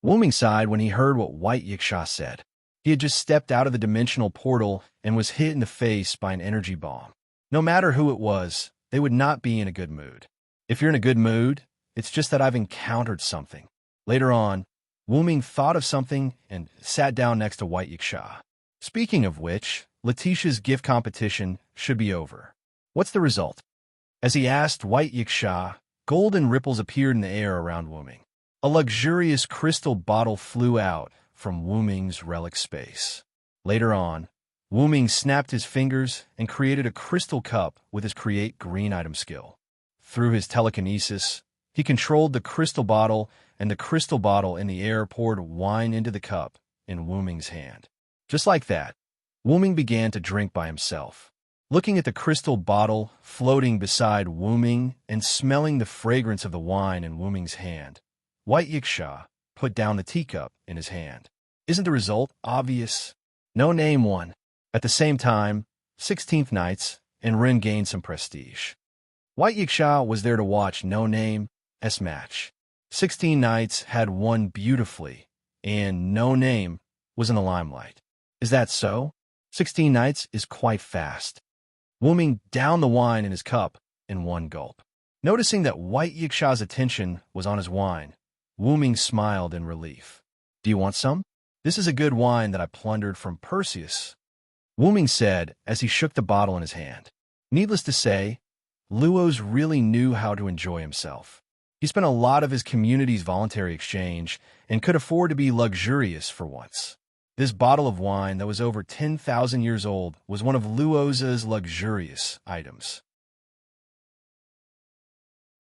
Wu Ming sighed when he heard what White Yiksha said. He had just stepped out of the dimensional portal and was hit in the face by an energy bomb. No matter who it was, they would not be in a good mood. If you're in a good mood, it's just that I've encountered something. Later on, Wu Ming thought of something and sat down next to White Yiksha. Speaking of which, Letitia's gift competition should be over. What's the result? As he asked White Yiksha, golden ripples appeared in the air around Wu Ming. A luxurious crystal bottle flew out from Wu Ming's relic space. Later on, Wu Ming snapped his fingers and created a crystal cup with his Create Green item skill. Through his telekinesis, he controlled the crystal bottle, and the crystal bottle in the air poured wine into the cup in Wu Ming's hand. Just like that, Wu Ming began to drink by himself. Looking at the crystal bottle floating beside Wu Ming and smelling the fragrance of the wine in Wu Ming's hand, White Yiksha put down the teacup in his hand. Isn't the result obvious? No Name won. At the same time, 16th Knights and Rin gained some prestige. White Yiksha was there to watch No Name's match. 16 Knights had won beautifully, and No Name was in the limelight. Is that so? 16 Knights is quite fast. Wuming downed the wine in his cup in one gulp. Noticing that White Yiksha's attention was on his wine, Wuming smiled in relief. Do you want some? This is a good wine that I plundered from Perseus, Wuming said as he shook the bottle in his hand. Needless to say, Luos really knew how to enjoy himself. He spent a lot of his community's voluntary exchange and could afford to be luxurious for once. This bottle of wine that was over 10,000 years old was one of Luos's luxurious items.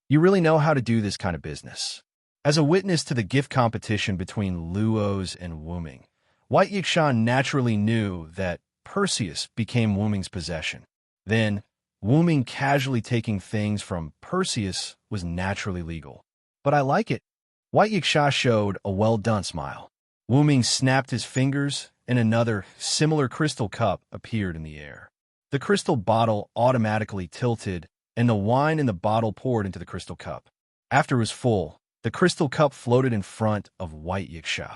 You really know how to do this kind of business. As a witness to the gift competition between Luos and Wuming, White Yiksha naturally knew that Perseus became Wuming's possession. Then, Wuming casually taking things from Perseus was naturally legal. But I like it. White Yiksha showed a well-done smile. Wuming snapped his fingers, and another, similar crystal cup appeared in the air. The crystal bottle automatically tilted, and the wine in the bottle poured into the crystal cup. After it was full, the crystal cup floated in front of White Yiksha.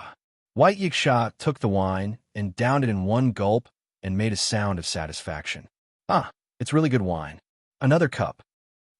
White Yiksha took the wine and downed it in one gulp and made a sound of satisfaction. Ah, it's really good wine. Another cup.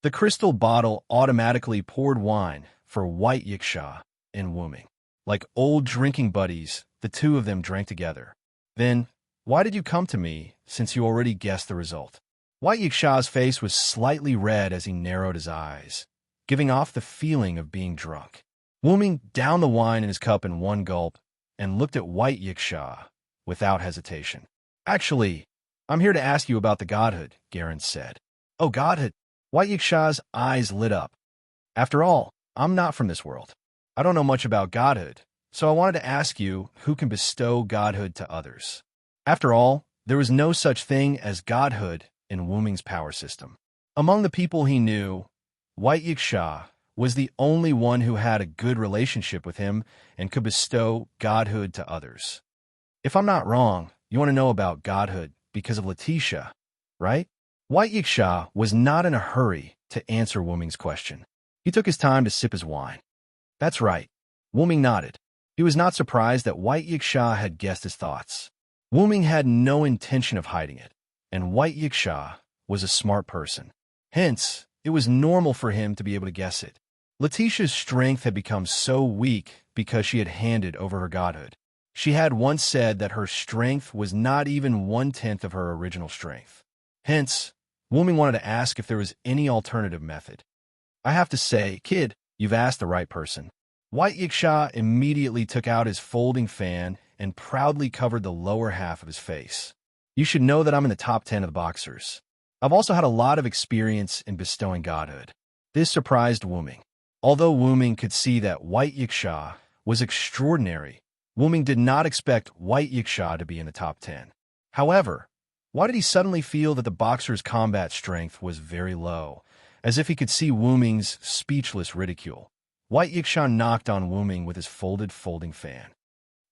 The crystal bottle automatically poured wine for White Yiksha and Wuming. Like old drinking buddies, the two of them drank together. Then, why did you come to me, since you already guessed the result? White Yiksha's face was slightly red as he narrowed his eyes, giving off the feeling of being drunk. Wuming downed the wine in his cup in one gulp and looked at White Yiksha without hesitation. Actually, I'm here to ask you about the godhood, Garen said. Oh, godhood? White Yiksha's eyes lit up. After all, I'm not from this world. I don't know much about godhood, so I wanted to ask you who can bestow godhood to others. After all, there was no such thing as godhood in Wuming's power system. Among the people he knew, White Yiksha was the only one who had a good relationship with him and could bestow godhood to others. If I'm not wrong, you want to know about godhood because of Letitia, right? White Yiksha was not in a hurry to answer Wuming's question. He took his time to sip his wine. That's right. Wuming nodded. He was not surprised that White Yiksha had guessed his thoughts. Wuming had no intention of hiding it, and White Yiksha was a smart person. Hence, it was normal for him to be able to guess it. Letitia's strength had become so weak because she had handed over her godhood. She had once said that her strength was not even 1/10 of her original strength. Hence, Wuming wanted to ask if there was any alternative method. I have to say, kid, you've asked the right person. White Yiksha immediately took out his folding fan and proudly covered the lower half of his face. You should know that I'm in the top 10 of the boxers. I've also had a lot of experience in bestowing godhood. This surprised Wuming. Although Wuming could see that White Yiksha was extraordinary, Wuming did not expect White Yiksha to be in the top 10. However, why did he suddenly feel that the boxer's combat strength was very low, as if he could see Wuming's speechless ridicule? White Yiksha knocked on Wuming with his folding fan.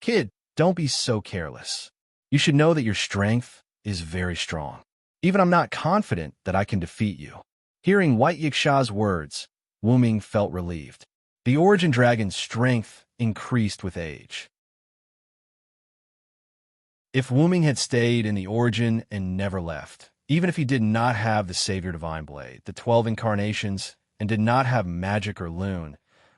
Kid, don't be so careless. You should know that your strength is very strong. Even I'm not confident that I can defeat you. Hearing White Yiksha's words, Wuming felt relieved. The Origin Dragon's strength increased with age. If Wuming had stayed in the Origin and never left, even if he did not have the Savior Divine Blade, the 12 incarnations, and did not have magic or Lune,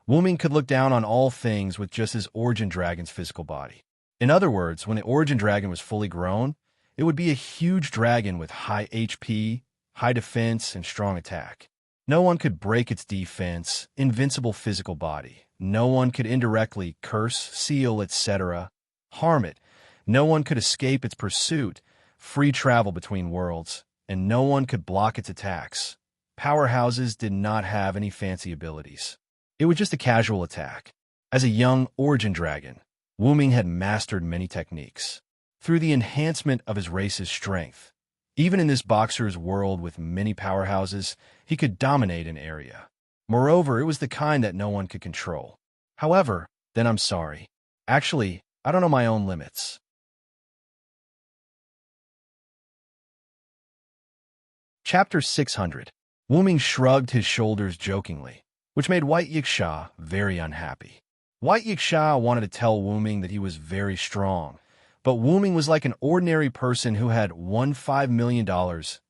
Wuming could look down on all things with just his Origin Dragon's physical body. In other words, when the Origin Dragon was fully grown, it would be a huge dragon with high HP, high defense, and strong attack. No one could break its defense, invincible physical body. No one could indirectly curse, seal, etc., harm it. No one could escape its pursuit, free travel between worlds, and no one could block its attacks. Powerhouses did not have any fancy abilities. It was just a casual attack. As a young Origin Dragon, Wuming had mastered many techniques. Through the enhancement of his race's strength, even in this boxer's world with many powerhouses, he could dominate an area. Moreover, it was the kind that no one could control. However, then I'm sorry. Actually, I don't know my own limits. Chapter 600. Wu Ming shrugged his shoulders jokingly, which made White Yiksha very unhappy. White Yiksha wanted to tell Wu Ming that he was very strong, but Wu Ming was like an ordinary person who had won $5 million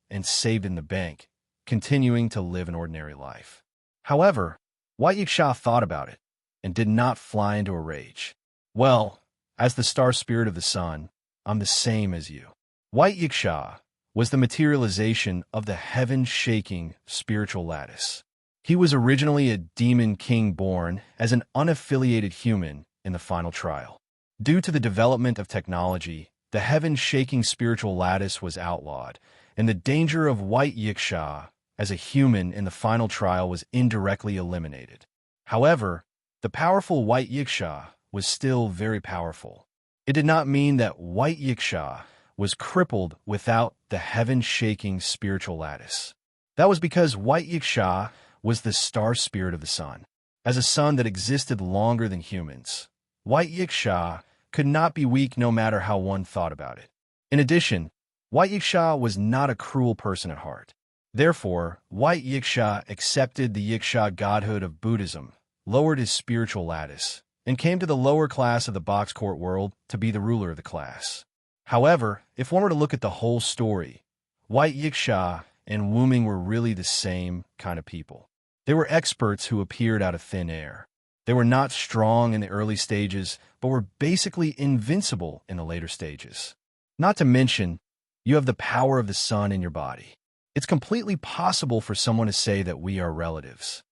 and saved in the bank, continuing to live an ordinary life. However, White Yiksha thought about it and did not fly into a rage. Well, as the star spirit of the sun, I'm the same as you. White Yiksha was the materialization of the heaven-shaking spiritual lattice. He was originally a demon king born as an unaffiliated human in the final trial. Due to the development of technology, the heaven-shaking spiritual lattice was outlawed, and the danger of White Yiksha as a human in the final trial was indirectly eliminated. However, the powerful White Yiksha was still very powerful. It did not mean that White Yiksha was crippled without the heaven-shaking spiritual lattice. That was because White Yiksha was the star spirit of the sun. As a sun that existed longer than humans, White Yiksha could not be weak no matter how one thought about it. In addition, White Yiksha was not a cruel person at heart. Therefore, White Yiksha accepted the Yiksha godhood of Buddhism, lowered his spiritual lattice, and came to the lower class of the box court world to be the ruler of the class. However, if one were to look at the whole story, White Yiksha and Wu Ming were really the same kind of people. They were experts who appeared out of thin air. They were not strong in the early stages, but were basically invincible in the later stages. Not to mention, you have the power of the sun in your body. It's completely possible for someone to say that we are relatives.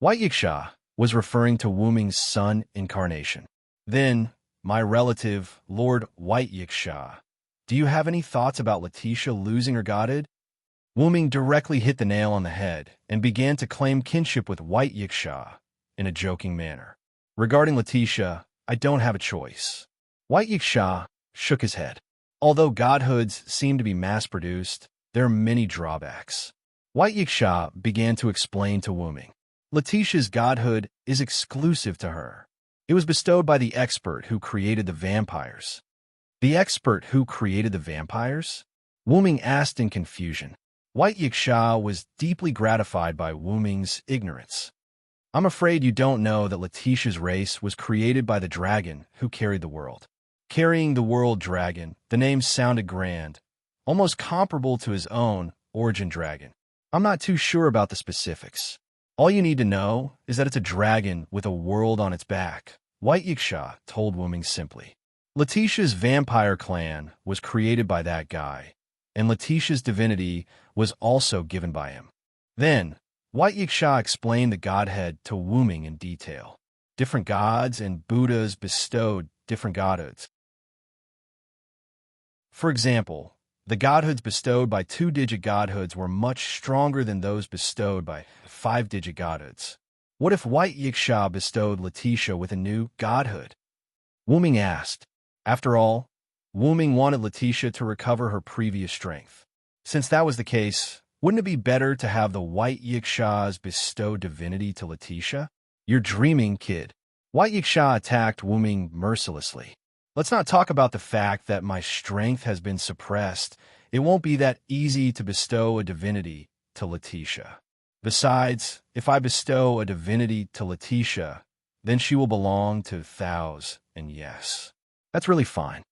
White Yiksha was referring to Wu Ming's sun incarnation. Then, my relative, Lord White Yiksha, do you have any thoughts about Letitia losing her godhood? Wu Ming directly hit the nail on the head and began to claim kinship with White Yiksha in a joking manner. Regarding Letitia, I don't have a choice. White Yiksha shook his head. Although godhoods seem to be mass-produced, there are many drawbacks. White Yiksha began to explain to Wu Ming. Letitia's godhood is exclusive to her. It was bestowed by the expert who created the vampires. The expert who created the vampires? Wu Ming asked in confusion. White Yiksha was deeply gratified by Wu Ming's ignorance. I'm afraid you don't know that Letitia's race was created by the dragon who carried the world. Carrying the world dragon, the name sounded grand, almost comparable to his own origin dragon. I'm not too sure about the specifics. All you need to know is that it's a dragon with a world on its back, White Yiksha told Wu Ming simply. Letitia's vampire clan was created by that guy, and Letitia's divinity was also given by him. Then, White Yiksha explained the godhead to Wu Ming in detail. Different gods and Buddhas bestowed different godhoods. For example, the godhoods bestowed by 2-digit godhoods were much stronger than those bestowed by 5-digit godhoods. What if White Yiksha bestowed Letitia with a new godhood? Wu Ming asked. After all, Wu Ming wanted Letitia to recover her previous strength. Since that was the case, wouldn't it be better to have the White Yiksha's bestow divinity to Letitia? You're dreaming, kid. White Yiksha attacked Wu Ming mercilessly. Let's not talk about the fact that my strength has been suppressed. It won't be that easy to bestow a divinity to Letitia. Besides, if I bestow a divinity to Letitia, then she will belong to Thous, and yes, that's really fine.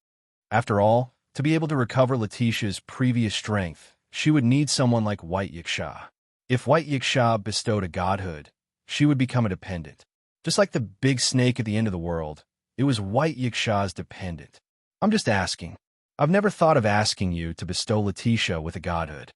After all, to be able to recover Letitia's previous strength, she would need someone like White Yiksha. If White Yiksha bestowed a godhood, she would become a dependent. Just like the big snake at the end of the world, it was White Yiksha's dependent. I'm just asking. I've never thought of asking you to bestow Letitia with a godhood.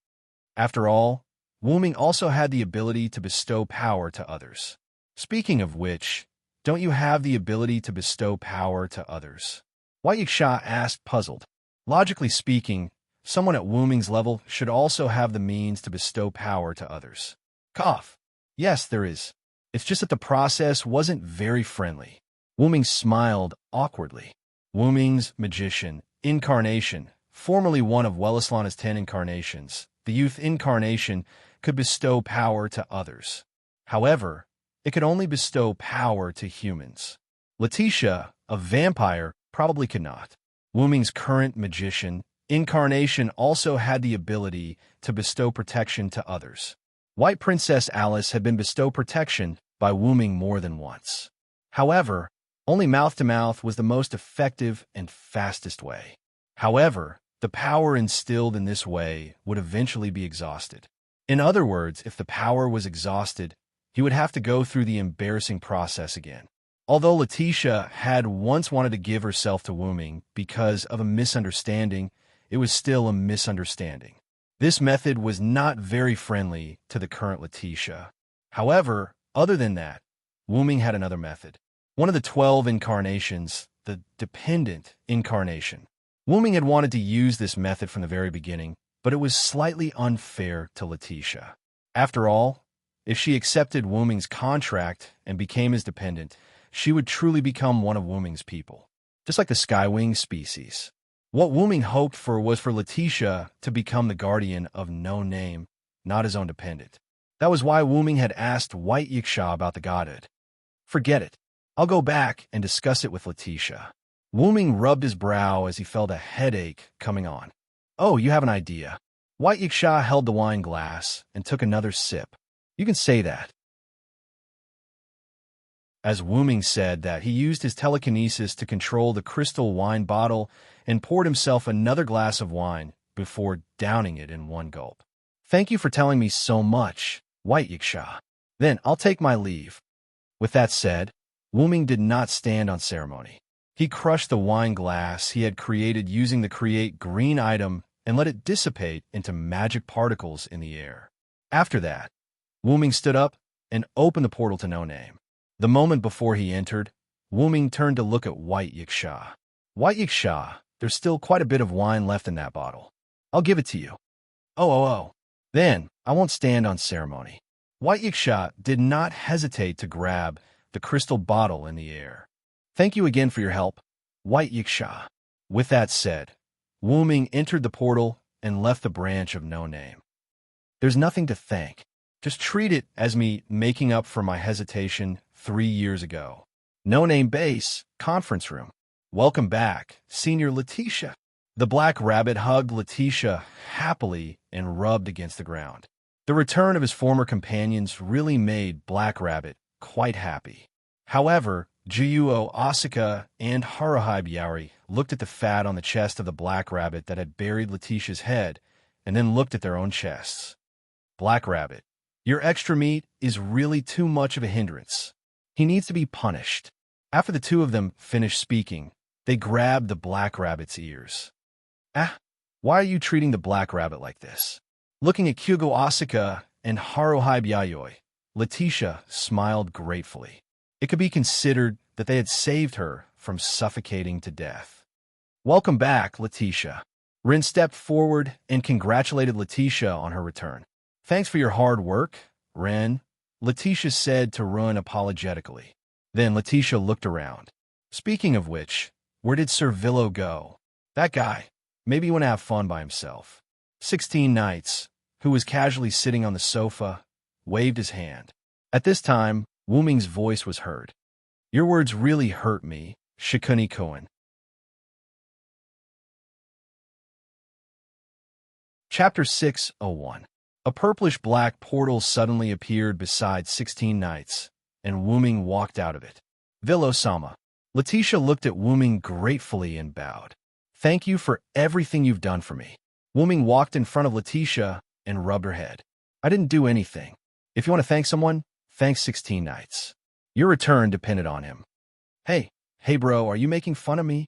After all, Wu Ming also had the ability to bestow power to others. Speaking of which, don't you have the ability to bestow power to others? White Yiksha asked, puzzled. Logically speaking, someone at Wu Ming's level should also have the means to bestow power to others. Cough. Yes, there is. It's just that the process wasn't very friendly. Wu Ming smiled awkwardly. Wu Ming's magician, incarnation, formerly one of Welleslana's 10 incarnations, the youth incarnation could bestow power to others. However, it could only bestow power to humans. Letitia, a vampire, probably could not. Wu Ming's current magician, incarnation also had the ability to bestow protection to others. White Princess Alice had been bestowed protection by Wu Ming more than once. However, only mouth-to-mouth was the most effective and fastest way. However, the power instilled in this way would eventually be exhausted. In other words, if the power was exhausted, he would have to go through the embarrassing process again. Although Letitia had once wanted to give herself to Wu Ming because of a misunderstanding, it was still a misunderstanding. This method was not very friendly to the current Letitia. However, other than that, Wu Ming had another method. One of the 12 incarnations, the dependent incarnation. Wu Ming had wanted to use this method from the very beginning, but it was slightly unfair to Letitia. After all, if she accepted Wu Ming's contract and became his dependent, she would truly become one of Wu Ming's people, just like the Skywing species. What Wu Ming hoped for was for Letitia to become the guardian of No Name, not his own dependent. That was why Wu Ming had asked White Yiksha about the godhood. Forget it. I'll go back and discuss it with Letitia. Wu Ming rubbed his brow as he felt a headache coming on. Oh, you have an idea. White Yiksha held the wine glass and took another sip. You can say that. As Wu Ming said that, he used his telekinesis to control the crystal wine bottle and poured himself another glass of wine before downing it in one gulp. Thank you for telling me so much, White Yiksha. Then I'll take my leave. With that said, Wu Ming did not stand on ceremony. He crushed the wine glass he had created using the create green item and let it dissipate into magic particles in the air. After that, Wu Ming stood up and opened the portal to No Name. The moment before he entered, Wu Ming turned to look at White Yiksha. White Yiksha, there's still quite a bit of wine left in that bottle. I'll give it to you. Oh. Then, I won't stand on ceremony. White Yiksha did not hesitate to grab the crystal bottle in the air. Thank you again for your help, White Yiksha. With that said, Wu Ming entered the portal and left the branch of No Name. There's nothing to thank. Just treat it as me making up for my hesitation 3 years ago. No Name Base, conference room. Welcome back, Senior Letitia. The black rabbit hugged Letitia happily and rubbed against the ground. The return of his former companions really made Black Rabbit quite happy. However, Juyuo Asuka and Haruhi Byari looked at the fat on the chest of the black rabbit that had buried Letitia's head, and then looked at their own chests. Black Rabbit, your extra meat is really too much of a hindrance. He needs to be punished. After the two of them finished speaking, they grabbed the black rabbit's ears. Why are you treating the black rabbit like this? Looking at Kyugo Asuka and Haruhi Byayoi, Letitia smiled gratefully. It could be considered that they had saved her from suffocating to death. Welcome back, Letitia. Rin stepped forward and congratulated Letitia on her return. Thanks for your hard work, Rin, Letitia said to Rin apologetically. Then Letitia looked around. Speaking of which, where did Sir Villo go? That guy. Maybe he went to have fun by himself. 16 Knights, who was casually sitting on the sofa, waved his hand. At this time, Wu Ming's voice was heard. Your words really hurt me, Shikuni Koen. Chapter 601. A purplish-black portal suddenly appeared beside 16 Knights, and Wu Ming walked out of it. Villo-sama. Letitia looked at Wu Ming gratefully and bowed. Thank you for everything you've done for me. Wu Ming walked in front of Letitia and rubbed her head. I didn't do anything. If you want to thank someone, thank 16 Knights. Your return depended on him. Hey bro, are you making fun of me?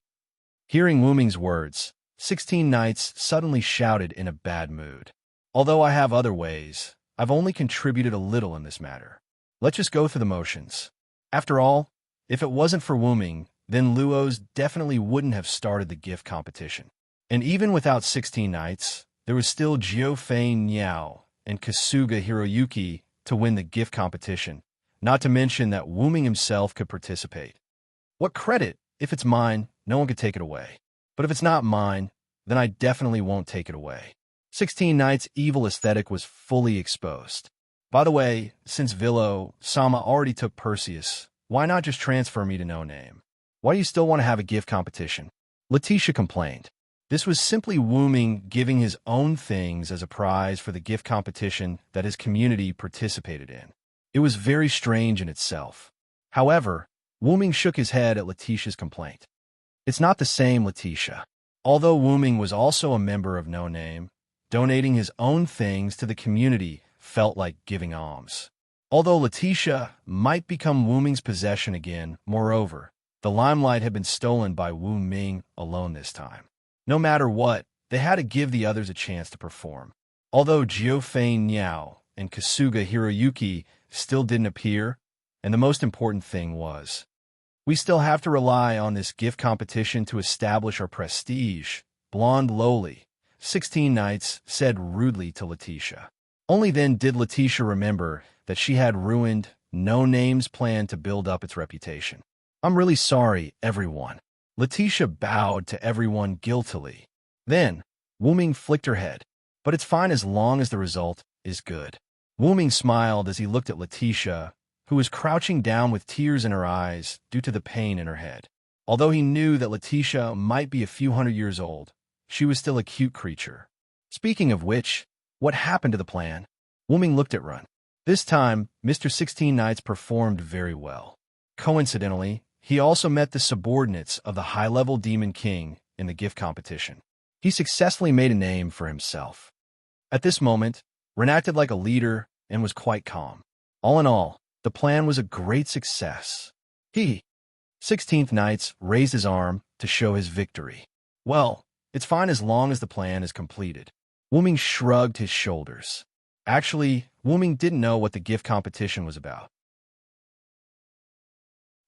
Hearing Wu Ming's words, 16 Knights suddenly shouted in a bad mood. Although I have other ways, I've only contributed a little in this matter. Let's just go through the motions. After all, if it wasn't for Wu Ming, then Luos definitely wouldn't have started the gift competition. And even without 16 Knights, there was still Jiufei Niao and Kasuga Hiroyuki to win the gift competition, not to mention that Wu Ming himself could participate. What credit? If it's mine, no one could take it away. But if it's not mine, then I definitely won't take it away. 16 Knights' evil aesthetic was fully exposed. By the way, since Villo-sama already took Perseus, why not just transfer me to No Name? Why do you still want to have a gift competition? Letitia complained. This was simply Wu Ming giving his own things as a prize for the gift competition that his community participated in. It was very strange in itself. However, Wu Ming shook his head at Letitia's complaint. It's not the same, Letitia. Although Wu Ming was also a member of No Name, donating his own things to the community felt like giving alms. Although Letitia might become Wu Ming's possession again, moreover, the limelight had been stolen by Wu Ming alone this time. No matter what, they had to give the others a chance to perform. Although Jiufei Niao and Kasuga Hiroyuki still didn't appear, and the most important thing was, we still have to rely on this gift competition to establish our prestige, Blonde Loli, 16 Nights, said rudely to Letitia. Only then did Letitia remember that she had ruined No Name's plan to build up its reputation. I'm really sorry, everyone. Letitia bowed to everyone guiltily. Then, Wu Ming flicked her head. But it's fine as long as the result is good. Wu Ming smiled as he looked at Letitia, who was crouching down with tears in her eyes due to the pain in her head. Although he knew that Letitia might be a few hundred years old, she was still a cute creature. Speaking of which, what happened to the plan? Wu Ming looked at Run. This time, Mr. 16 Nights performed very well. Coincidentally, he also met the subordinates of the high-level Demon King in the gift competition. He successfully made a name for himself. At this moment, Ren acted like a leader and was quite calm. All in all, the plan was a great success. 16th Nights raised his arm to show his victory. Well, it's fine as long as the plan is completed. Wu Ming shrugged his shoulders. Actually, Wu Ming didn't know what the gift competition was about.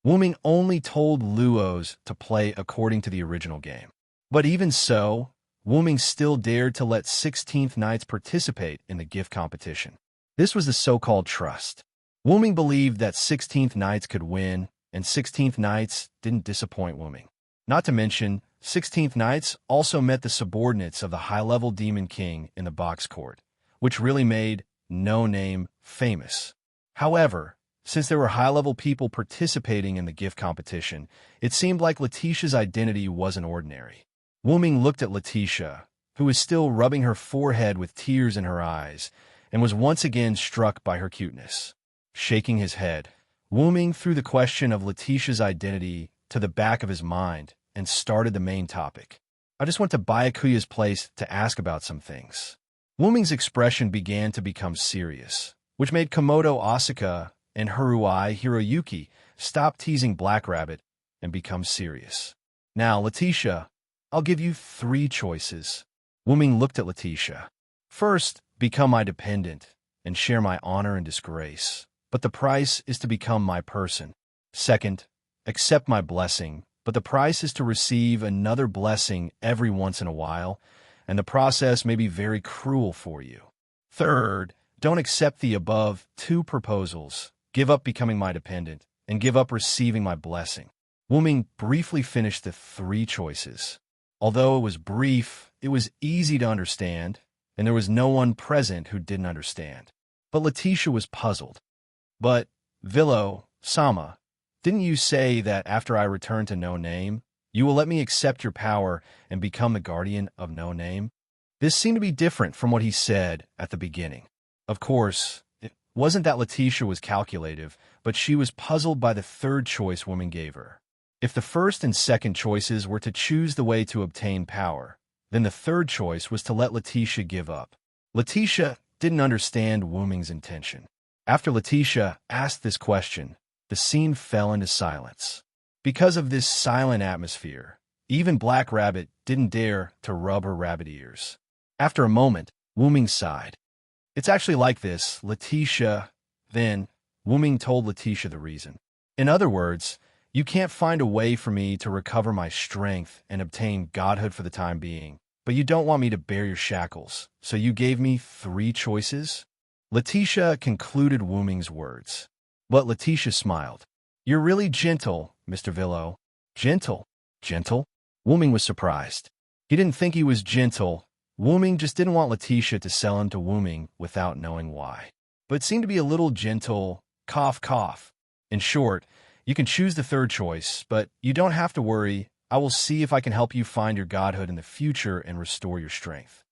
Wu Ming only told Luos to play according to the original game. But even so, Wu Ming still dared to let 16th Nights participate in the gift competition. This was the so-called trust. Wu Ming believed that 16th Nights could win, and 16th Nights didn't disappoint Wu Ming. Not to mention, 16th Nights also met the subordinates of the high-level Demon King in the box court, which really made No Name famous. However, since there were high-level people participating in the gift competition, it seemed like Letitia's identity wasn't ordinary. Wu Ming looked at Letitia, who was still rubbing her forehead with tears in her eyes, and was once again struck by her cuteness. Shaking his head, Wu Ming threw the question of Letitia's identity to the back of his mind and started the main topic. I just went to Byakuya's place to ask about some things. Wu Ming's expression began to become serious, which made Komodo Asuka and Haruai Hiroyuki stop teasing Black Rabbit and become serious. Now, Letitia, I'll give you 3 choices. Wu Ming looked at Letitia. First, become my dependent and share my honor and disgrace, but the price is to become my person. Second, accept my blessing, but the price is to receive another blessing every once in a while, and the process may be very cruel for you. Third, don't accept the above 2 proposals. Give up becoming my dependent, and give up receiving my blessing. Wu Ming briefly finished the 3 choices. Although it was brief, it was easy to understand, and there was no one present who didn't understand. But Letitia was puzzled. But, Villo-sama, didn't you say that after I return to No Name, you will let me accept your power and become the guardian of No Name? This seemed to be different from what he said at the beginning. Of course, it wasn't that Letitia was calculative, but she was puzzled by the 3rd choice Wu Ming gave her. If the first and second choices were to choose the way to obtain power, then the 3rd choice was to let Letitia give up. Letitia didn't understand Wu Ming's intention. After Letitia asked this question, the scene fell into silence. Because of this silent atmosphere, even Black Rabbit didn't dare to rub her rabbit ears. After a moment, Wu Ming sighed. It's actually like this, Letitia. Then, Wu Ming told Letitia the reason. In other words, you can't find a way for me to recover my strength and obtain godhood for the time being, but you don't want me to bear your shackles, so you gave me 3 choices? Letitia concluded Wu Ming's words. But Letitia smiled. You're really gentle, Mr. Villo. Gentle? Gentle? Wu Ming was surprised. He didn't think he was gentle. Wu Ming just didn't want Letitia to sell him to Wu Ming without knowing why. But it seemed to be a little gentle, cough, cough. In short, you can choose the 3rd choice, but you don't have to worry. I will see if I can help you find your godhood in the future and restore your strength.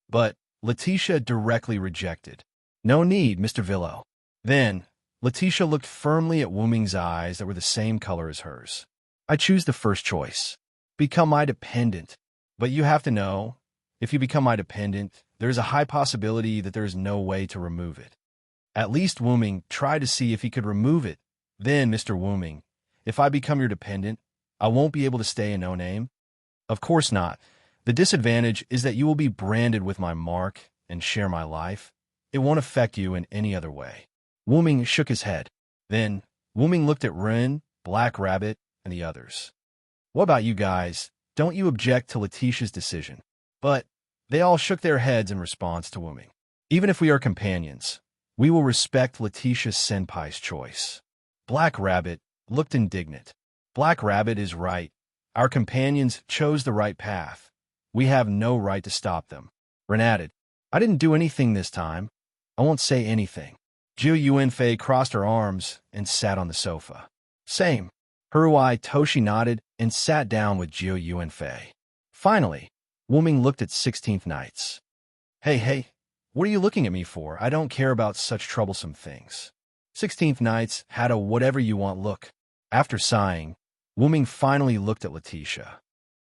But Letitia directly rejected. No need, Mr. Villo. Then, Letitia looked firmly at Wu Ming's eyes that were the same color as hers. I choose the first choice. Become my dependent. But you have to know, if you become my dependent, there is a high possibility that there is no way to remove it. At least Wu Ming tried to see if he could remove it. Then, Mr. Wu Ming, if I become your dependent, I won't be able to stay in No Name? Of course not. The disadvantage is that you will be branded with my mark and share my life. It won't affect you in any other way. Wu Ming shook his head. Then, Wu Ming looked at Ren, Black Rabbit, and the others. What about you guys? Don't you object to Letitia's decision? But they all shook their heads in response to Wu Ming. Even if we are companions, we will respect Letitia Senpai's choice. Black Rabbit looked indignant. Black Rabbit is right. Our companions chose the right path. We have no right to stop them. Ren added, I didn't do anything this time. I won't say anything. Jiu Yuanfei crossed her arms and sat on the sofa. Same. Huruai Toshi nodded and sat down with Jiu Yuanfei. Finally, Wu Ming looked at 16th Knights. Hey, what are you looking at me for? I don't care about such troublesome things. 16th Knights had a whatever-you-want look. After sighing, Wu Ming finally looked at Letitia.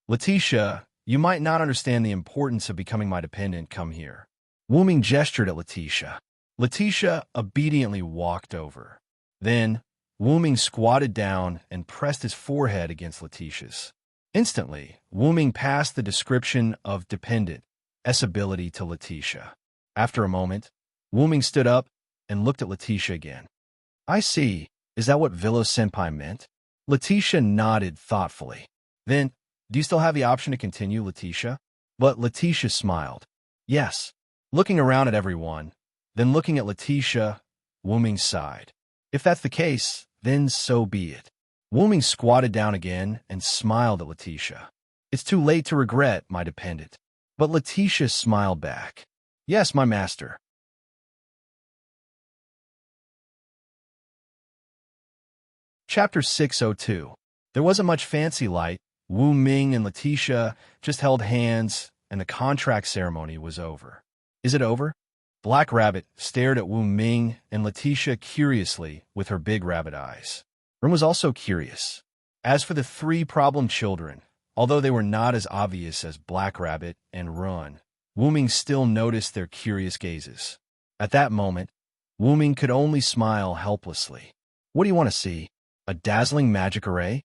Letitia, you might not understand the importance of becoming my dependent. Come here. Wu Ming gestured at Letitia. Letitia obediently walked over. Then, Wu Ming squatted down and pressed his forehead against Letitia's. Instantly, Wu Ming passed the description of dependent-s ability to Letitia. After a moment, Wu Ming stood up and looked at Letitia again. I see. Is that what Villo Senpai meant? Letitia nodded thoughtfully. Then, do you still have the option to continue, Letitia? But Letitia smiled. Yes. Looking around at everyone, then looking at Letitia, Wu Ming sighed. If that's the case, then so be it. Wu Ming squatted down again and smiled at Letitia. It's too late to regret, my dependent. But Letitia smiled back. Yes, my master. Chapter 602. There wasn't much fancy light. Wu Ming and Letitia just held hands, and the contract ceremony was over. Is it over? Black Rabbit stared at Wu Ming and Letitia curiously with her big rabbit eyes. Ren was also curious. As for the three problem children, although they were not as obvious as Black Rabbit and Ren, Wu Ming still noticed their curious gazes. At that moment, Wu Ming could only smile helplessly. What do you want to see? A dazzling magic array?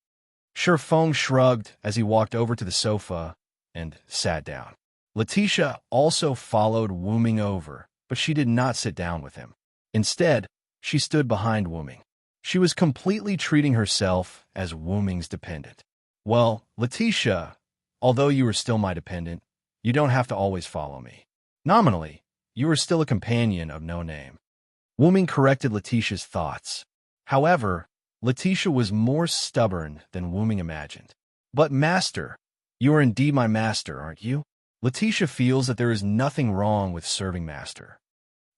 Shi Feng shrugged as he walked over to the sofa and sat down. Letitia also followed Wu Ming over, but she did not sit down with him. Instead, she stood behind Wu Ming. She was completely treating herself as Wu Ming's dependent. Well, Letitia, although you are still my dependent, you don't have to always follow me. Nominally, you are still a companion of No Name. Wu Ming corrected Letitia's thoughts. However, Letitia was more stubborn than Wu Ming imagined. But master, you are indeed my master, aren't you? Letitia feels that there is nothing wrong with serving master.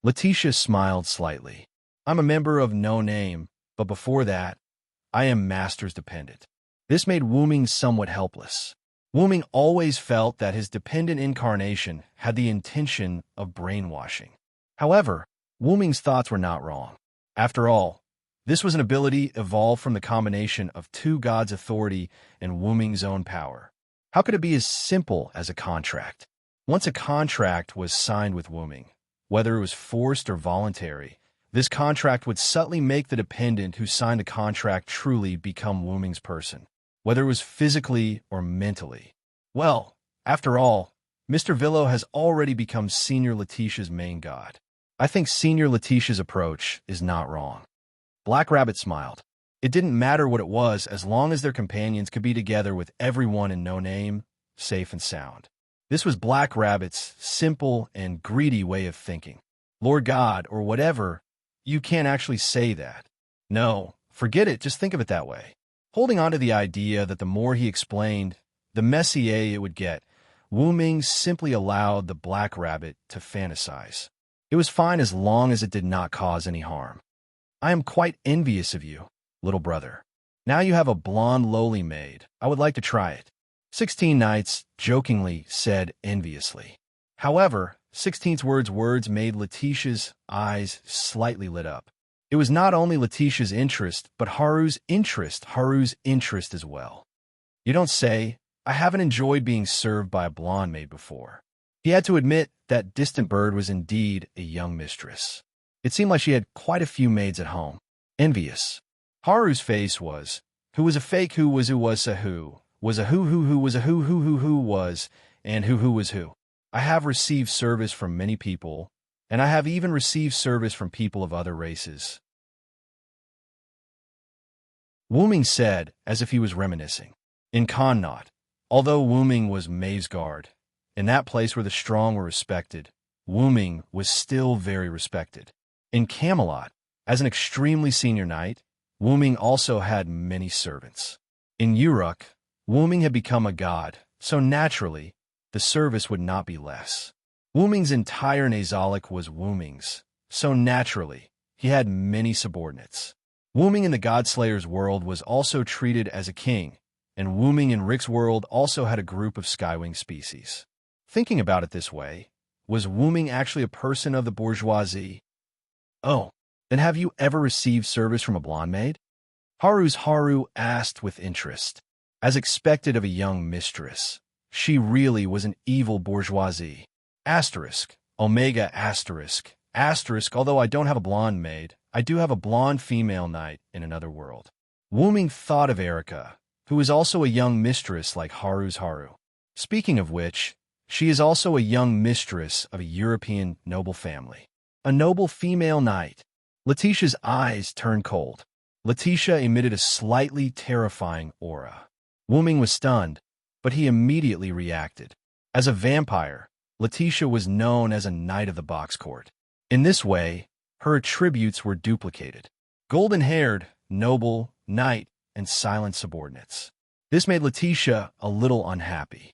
Letitia smiled slightly. I'm a member of No Name, but before that, I am master's dependent. This made Wu Ming somewhat helpless. Wu Ming always felt that his dependent incarnation had the intention of brainwashing. However, Wu Ming's thoughts were not wrong. After all, this was an ability evolved from the combination of two gods' authority and Wu Ming's own power. How could it be as simple as a contract? Once a contract was signed with Wu Ming, whether it was forced or voluntary, this contract would subtly make the dependent who signed the contract truly become Wu Ming's person, whether it was physically or mentally. Well, after all, Mr. Villo has already become Senior Letitia's main god. I think Senior Letitia's approach is not wrong. Black Rabbit smiled. It didn't matter what it was as long as their companions could be together with everyone in No Name, safe and sound. This was Black Rabbit's simple and greedy way of thinking. Lord God, or whatever, you can't actually say that. No, forget it, just think of it that way. Holding on to the idea that the more he explained, the messier it would get, Wu Ming simply allowed the Black Rabbit to fantasize. It was fine as long as it did not cause any harm. I am quite envious of you, little brother. Now you have a blonde lowly maid. I would like to try it. 16 Knights jokingly said enviously. However, 16's words made Letitia's eyes slightly lit up. It was not only Letitia's interest, but Haru's interest as well. You don't say. I haven't enjoyed being served by a blonde maid before. He had to admit that distant bird was indeed a young mistress. It seemed like she had quite a few maids at home. Envious. Haru's face was, who was a fake who was a who, was a who was a who was, and who was who. I have received service from many people, and I have even received service from people of other races. Wu-Ming said, as if he was reminiscing. In Connaught, although Wu-Ming was Mavesguard, in that place where the strong were respected, Wu-Ming was still very respected. In Camelot, as an extremely senior knight, Wu-Ming also had many servants. In Uruk, Wu-Ming had become a god, so naturally, the service would not be less. Wu-Ming's entire nasalic was Wu-Ming's, so naturally, he had many subordinates. Wu-Ming in the Godslayer's world was also treated as a king, and Wu-Ming in Rick's world also had a group of skywing species. Thinking about it this way, was Wu-Ming actually a person of the bourgeoisie? Oh, then have you ever received service from a blonde maid? Haru asked with interest. As expected of a young mistress, she really was an evil bourgeoisie. Asterisk, omega asterisk, asterisk, although I don't have a blonde maid, I do have a blonde female knight in another world. Wu-Ming thought of Erica, who is also a young mistress like Haru's Haru. Speaking of which, she is also a young mistress of a European noble family. A noble female knight. Letitia's eyes turned cold. Letitia emitted a slightly terrifying aura. Wu-Ming was stunned, but he immediately reacted. As a vampire, Letitia was known as a knight of the box court. In this way, her attributes were duplicated. Golden-haired, noble, knight, and silent subordinates. This made Letitia a little unhappy.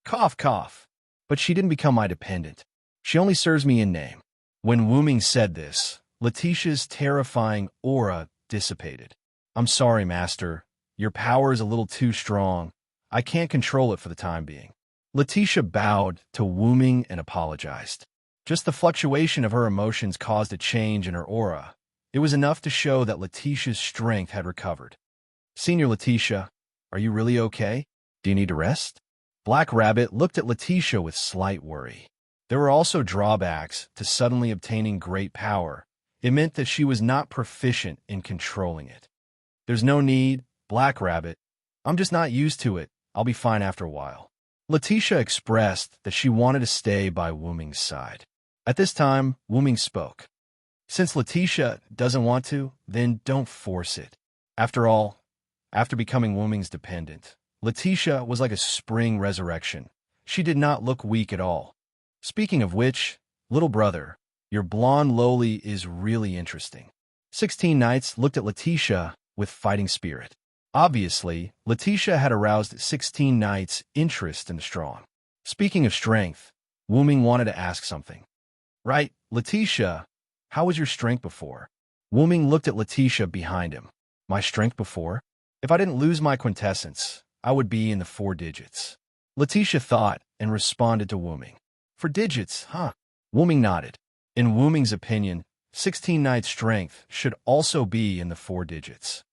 Cough, cough. But she didn't become my dependent. She only serves me in name. When Wu-Ming said this, Letitia's terrifying aura dissipated. I'm sorry, master. Your power is a little too strong. I can't control it for the time being. Letitia bowed to Wu-Ming and apologized. Just the fluctuation of her emotions caused a change in her aura. It was enough to show that Letitia's strength had recovered. Senior Letitia, are you really okay? Do you need to rest? Black Rabbit looked at Letitia with slight worry. There were also drawbacks to suddenly obtaining great power. It meant that she was not proficient in controlling it. There's no need, Black Rabbit. I'm just not used to it. I'll be fine after a while. Letitia expressed that she wanted to stay by Wu-Ming's side. At this time, Wu-Ming spoke. Since Letitia doesn't want to, then don't force it. After all, after becoming Wu-Ming's dependent, Letitia was like a spring resurrection. She did not look weak at all. Speaking of which, little brother, your blonde lowly is really interesting. 16 Knights looked at Letitia with fighting spirit. Obviously, Letitia had aroused 16 Knights' interest in the strong. Speaking of strength, Wu-Ming wanted to ask something. Right, Letitia, how was your strength before? Wu-Ming looked at Letitia behind him. My strength before? If I didn't lose my quintessence, I would be in the 4 digits. Letitia thought and responded to Wu-Ming. 4 digits, huh? Wu-Ming nodded. In Wu-Ming's opinion, 16 Knights' strength should also be in the 4 digits.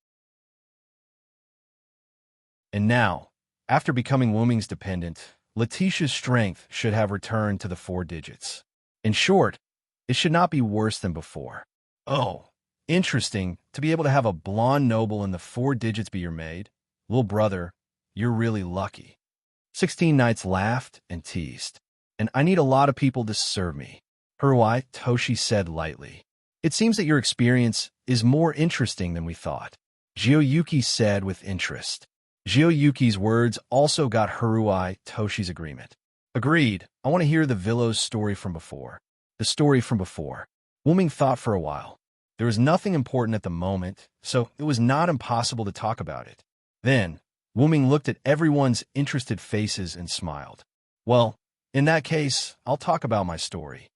And now, after becoming Wu-Ming's dependent, Letitia's strength should have returned to the 4 digits. In short, it should not be worse than before. Oh, interesting to be able to have a blonde noble in the 4 digits be your maid. Little brother, you're really lucky. 16 Knights laughed and teased. And I need a lot of people to serve me. Haruai, Toshi said lightly. It seems that your experience is more interesting than we thought. Jioyuki said with interest. Jioyuki's words also got Haruai Toshi's agreement. Agreed. I want to hear the Villo's story from before. The story from before. Wu-Ming thought for a while. There was nothing important at the moment, so it was not impossible to talk about it. Then, Wu-Ming looked at everyone's interested faces and smiled. Well, in that case, I'll talk about my story.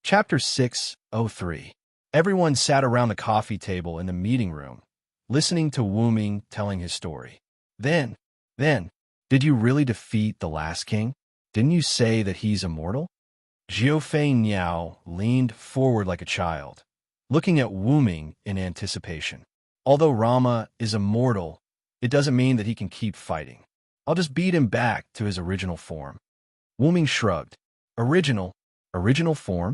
Chapter 603. Everyone sat around the coffee table in the meeting room, listening to Wu Ming telling his story. Then, did you really defeat the last king? Didn't you say that he's immortal? Jiufei Niao leaned forward like a child, looking at Wu Ming in anticipation. Although Rama is immortal, it doesn't mean that he can keep fighting. I'll just beat him back to his original form. Wu Ming shrugged. Original form?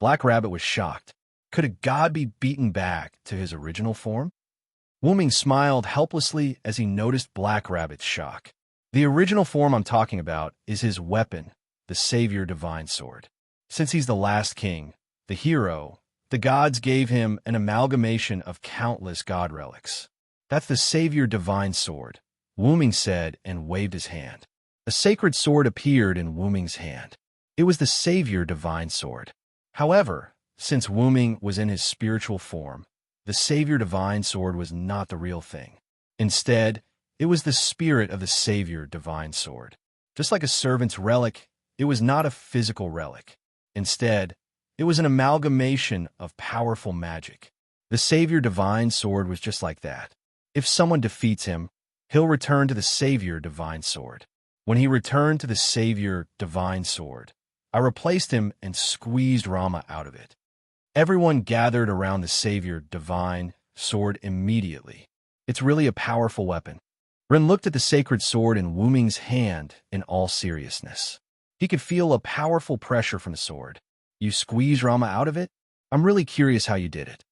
Black Rabbit was shocked. Could a god be beaten back to his original form? Wu Ming smiled helplessly as he noticed Black Rabbit's shock. The original form I'm talking about is his weapon, the Savior Divine Sword. Since he's the last king, the hero, the gods gave him an amalgamation of countless god relics. That's the Savior Divine Sword, Wu Ming said and waved his hand. A sacred sword appeared in Wu Ming's hand. It was the Savior Divine Sword. However, since Wu Ming was in his spiritual form, the Savior Divine Sword was not the real thing. Instead, it was the spirit of the Savior Divine Sword. Just like a servant's relic, it was not a physical relic. Instead, it was an amalgamation of powerful magic. The Savior Divine Sword was just like that. If someone defeats him, he'll return to the Savior Divine Sword. When he returned to the Savior Divine Sword, I replaced him and squeezed Rama out of it. Everyone gathered around the Savior Divine Sword immediately. It's really a powerful weapon. Ren looked at the sacred sword in Wu Ming's hand in all seriousness. He could feel a powerful pressure from the sword. You squeeze Rama out of it? I'm really curious how you did it.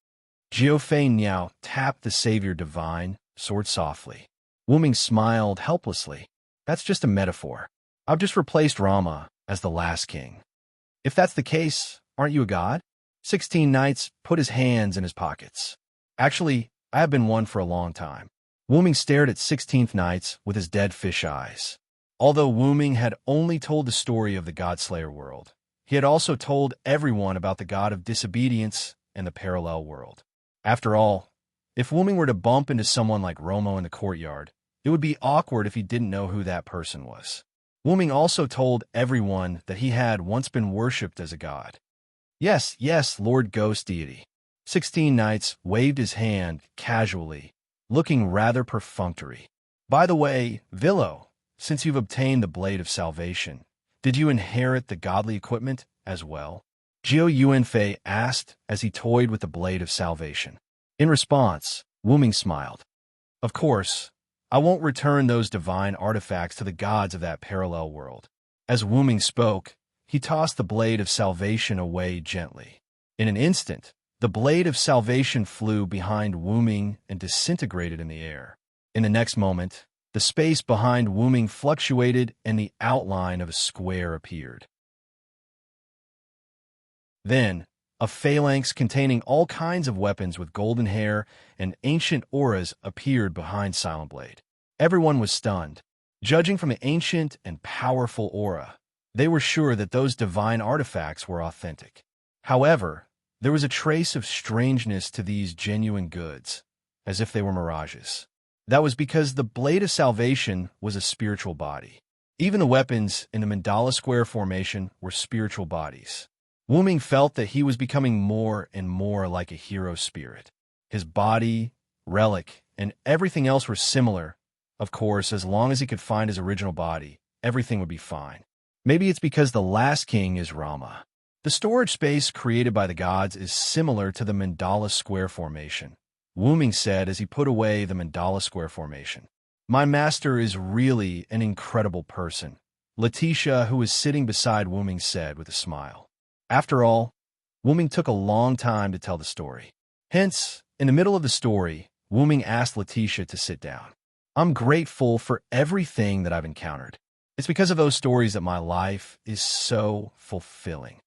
Jiufei Niao tapped the Savior Divine Sword softly. Wu Ming smiled helplessly. That's just a metaphor. I've just replaced Rama as the last king. If that's the case, aren't you a god? 16 Knights put his hands in his pockets. Actually, I have been one for a long time. Wu Ming stared at 16th Knights with his dead fish eyes. Although Wu Ming had only told the story of the Godslayer world, he had also told everyone about the god of disobedience and the parallel world. After all, if Wu Ming were to bump into someone like Romo in the courtyard, it would be awkward if he didn't know who that person was. Wu Ming also told everyone that he had once been worshipped as a god. Yes, Lord Ghost Deity. 16 Knights waved his hand casually, looking rather perfunctory. By the way, Villo, since you've obtained the Blade of Salvation, did you inherit the godly equipment as well? Jiu Yuanfei asked as he toyed with the Blade of Salvation. In response, Wu Ming smiled. Of course, I won't return those divine artifacts to the gods of that parallel world. As Wu Ming spoke, he tossed the Blade of Salvation away gently. In an instant, the Blade of Salvation flew behind Wu Ming and disintegrated in the air. In the next moment, the space behind Wu Ming fluctuated and the outline of a square appeared. Then, a phalanx containing all kinds of weapons with golden hair and ancient auras appeared behind Silent Blade. Everyone was stunned. Judging from the ancient and powerful aura, they were sure that those divine artifacts were authentic. However, there was a trace of strangeness to these genuine goods, as if they were mirages. That was because the Blade of Salvation was a spiritual body. Even the weapons in the mandala square formation were spiritual bodies. Wu Ming felt that he was becoming more and more like a hero spirit. His body, relic, and everything else were similar. Of course, as long as he could find his original body, everything would be fine. Maybe it's because the last king is Rama. The storage space created by the gods is similar to the mandala square formation, Wu Ming said as he put away the mandala square formation. My master is really an incredible person, Letitia, who was sitting beside Wu Ming, said with a smile. After all, Wu Ming took a long time to tell the story. Hence, in the middle of the story, Wu Ming asked Letitia to sit down. I'm grateful for everything that I've encountered. It's because of those stories that my life is so fulfilling.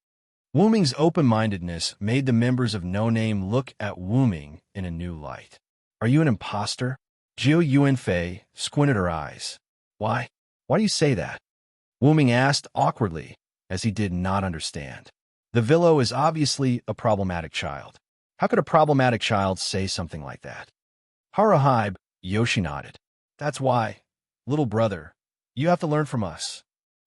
Wu Ming's open-mindedness made the members of No Name look at Wu Ming in a new light. Are you an imposter? Jiu Yuanfei squinted her eyes. Why do you say that? Wu Ming asked awkwardly, as he did not understand. The Villo is obviously a problematic child. How could a problematic child say something like that? Harahibe, Yoshi nodded. That's why, little brother, you have to learn from us.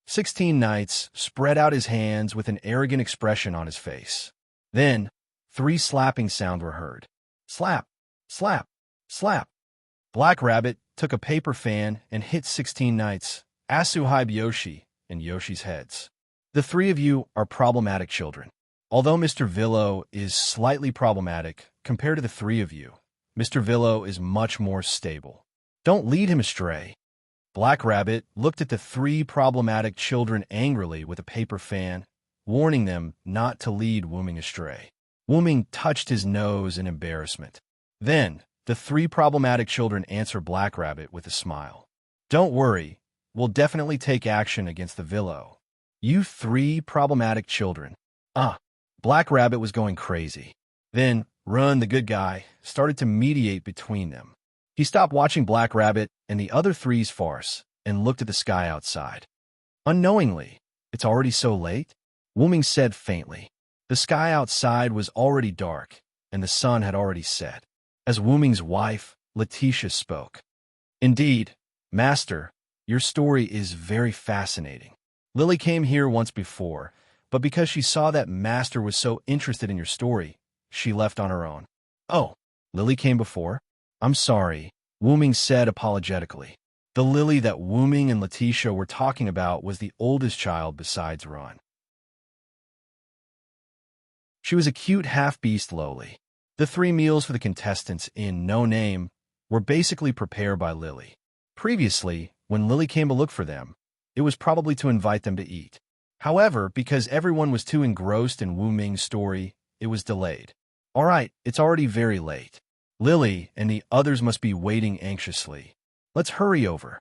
16 Nights spread out his hands with an arrogant expression on his face. Then, 3 slapping sounds were heard. Slap, slap, slap. Black Rabbit took a paper fan and hit 16 Nights, Asuhide Yoshi, and Yoshi's heads. The 3 of you are problematic children. Although Mr. Villo is slightly problematic compared to the 3 of you, Mr. Villo is much more stable. Don't lead him astray. Black Rabbit looked at the 3 problematic children angrily with a paper fan, warning them not to lead Wooming astray. Wooming touched his nose in embarrassment. Then, the 3 problematic children answered Black Rabbit with a smile. Don't worry, we'll definitely take action against the Villo. You 3 problematic children. Black Rabbit was going crazy. Then, Run, the good guy, started to mediate between them. He stopped watching Black Rabbit and the other 3's farce and looked at the sky outside. Unknowingly, it's already so late? Wooming said faintly. The sky outside was already dark, and the sun had already set. As Wooming's wife, Letitia, spoke. Indeed, Master, your story is very fascinating. Lily came here once before, but because she saw that Master was so interested in your story, she left on her own. Oh, Lily came before? I'm sorry, Wooming said apologetically. The Lily that Wooming and Letitia were talking about was the oldest child besides Ron. She was a cute half-beast Loli. The 3 meals for the contestants in No Name were basically prepared by Lily. Previously, when Lily came to look for them, it was probably to invite them to eat. However, because everyone was too engrossed in Wooming's story, it was delayed. All right, it's already very late. Lily and the others must be waiting anxiously. Let's hurry over.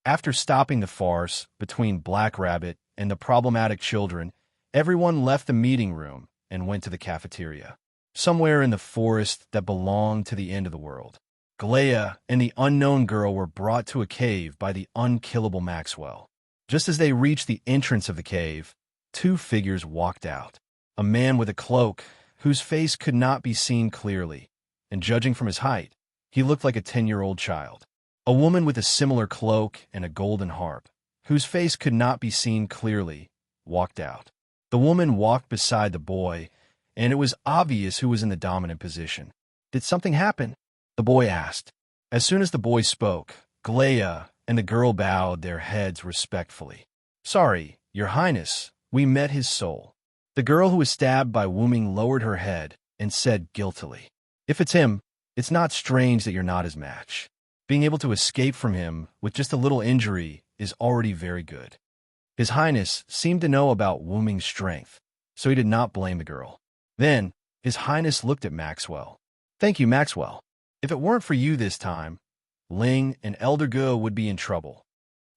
After stopping the farce between Black Rabbit and the problematic children, everyone left the meeting room and went to the cafeteria. Somewhere in the forest that belonged to the end of the world, Glea and the unknown girl were brought to a cave by the unkillable Maxwell. Just as they reached the entrance of the cave, 2 figures walked out. A man with a cloak, whose face could not be seen clearly, and judging from his height, he looked like a 10-year-old child. A woman with a similar cloak and a golden harp, whose face could not be seen clearly, walked out. The woman walked beside the boy, and it was obvious who was in the dominant position. Did something happen? The boy asked. As soon as the boy spoke, Glea and the girl bowed their heads respectfully. Sorry, Your Highness, we met his soul. The girl who was stabbed by Wooming lowered her head and said guiltily, If it's him, it's not strange that you're not his match. Being able to escape from him with just a little injury is already very good. His Highness seemed to know about Wooming's strength, so he did not blame the girl. Then, His Highness looked at Maxwell. Thank you, Maxwell. If it weren't for you this time, Ling and Elder Ge would be in trouble.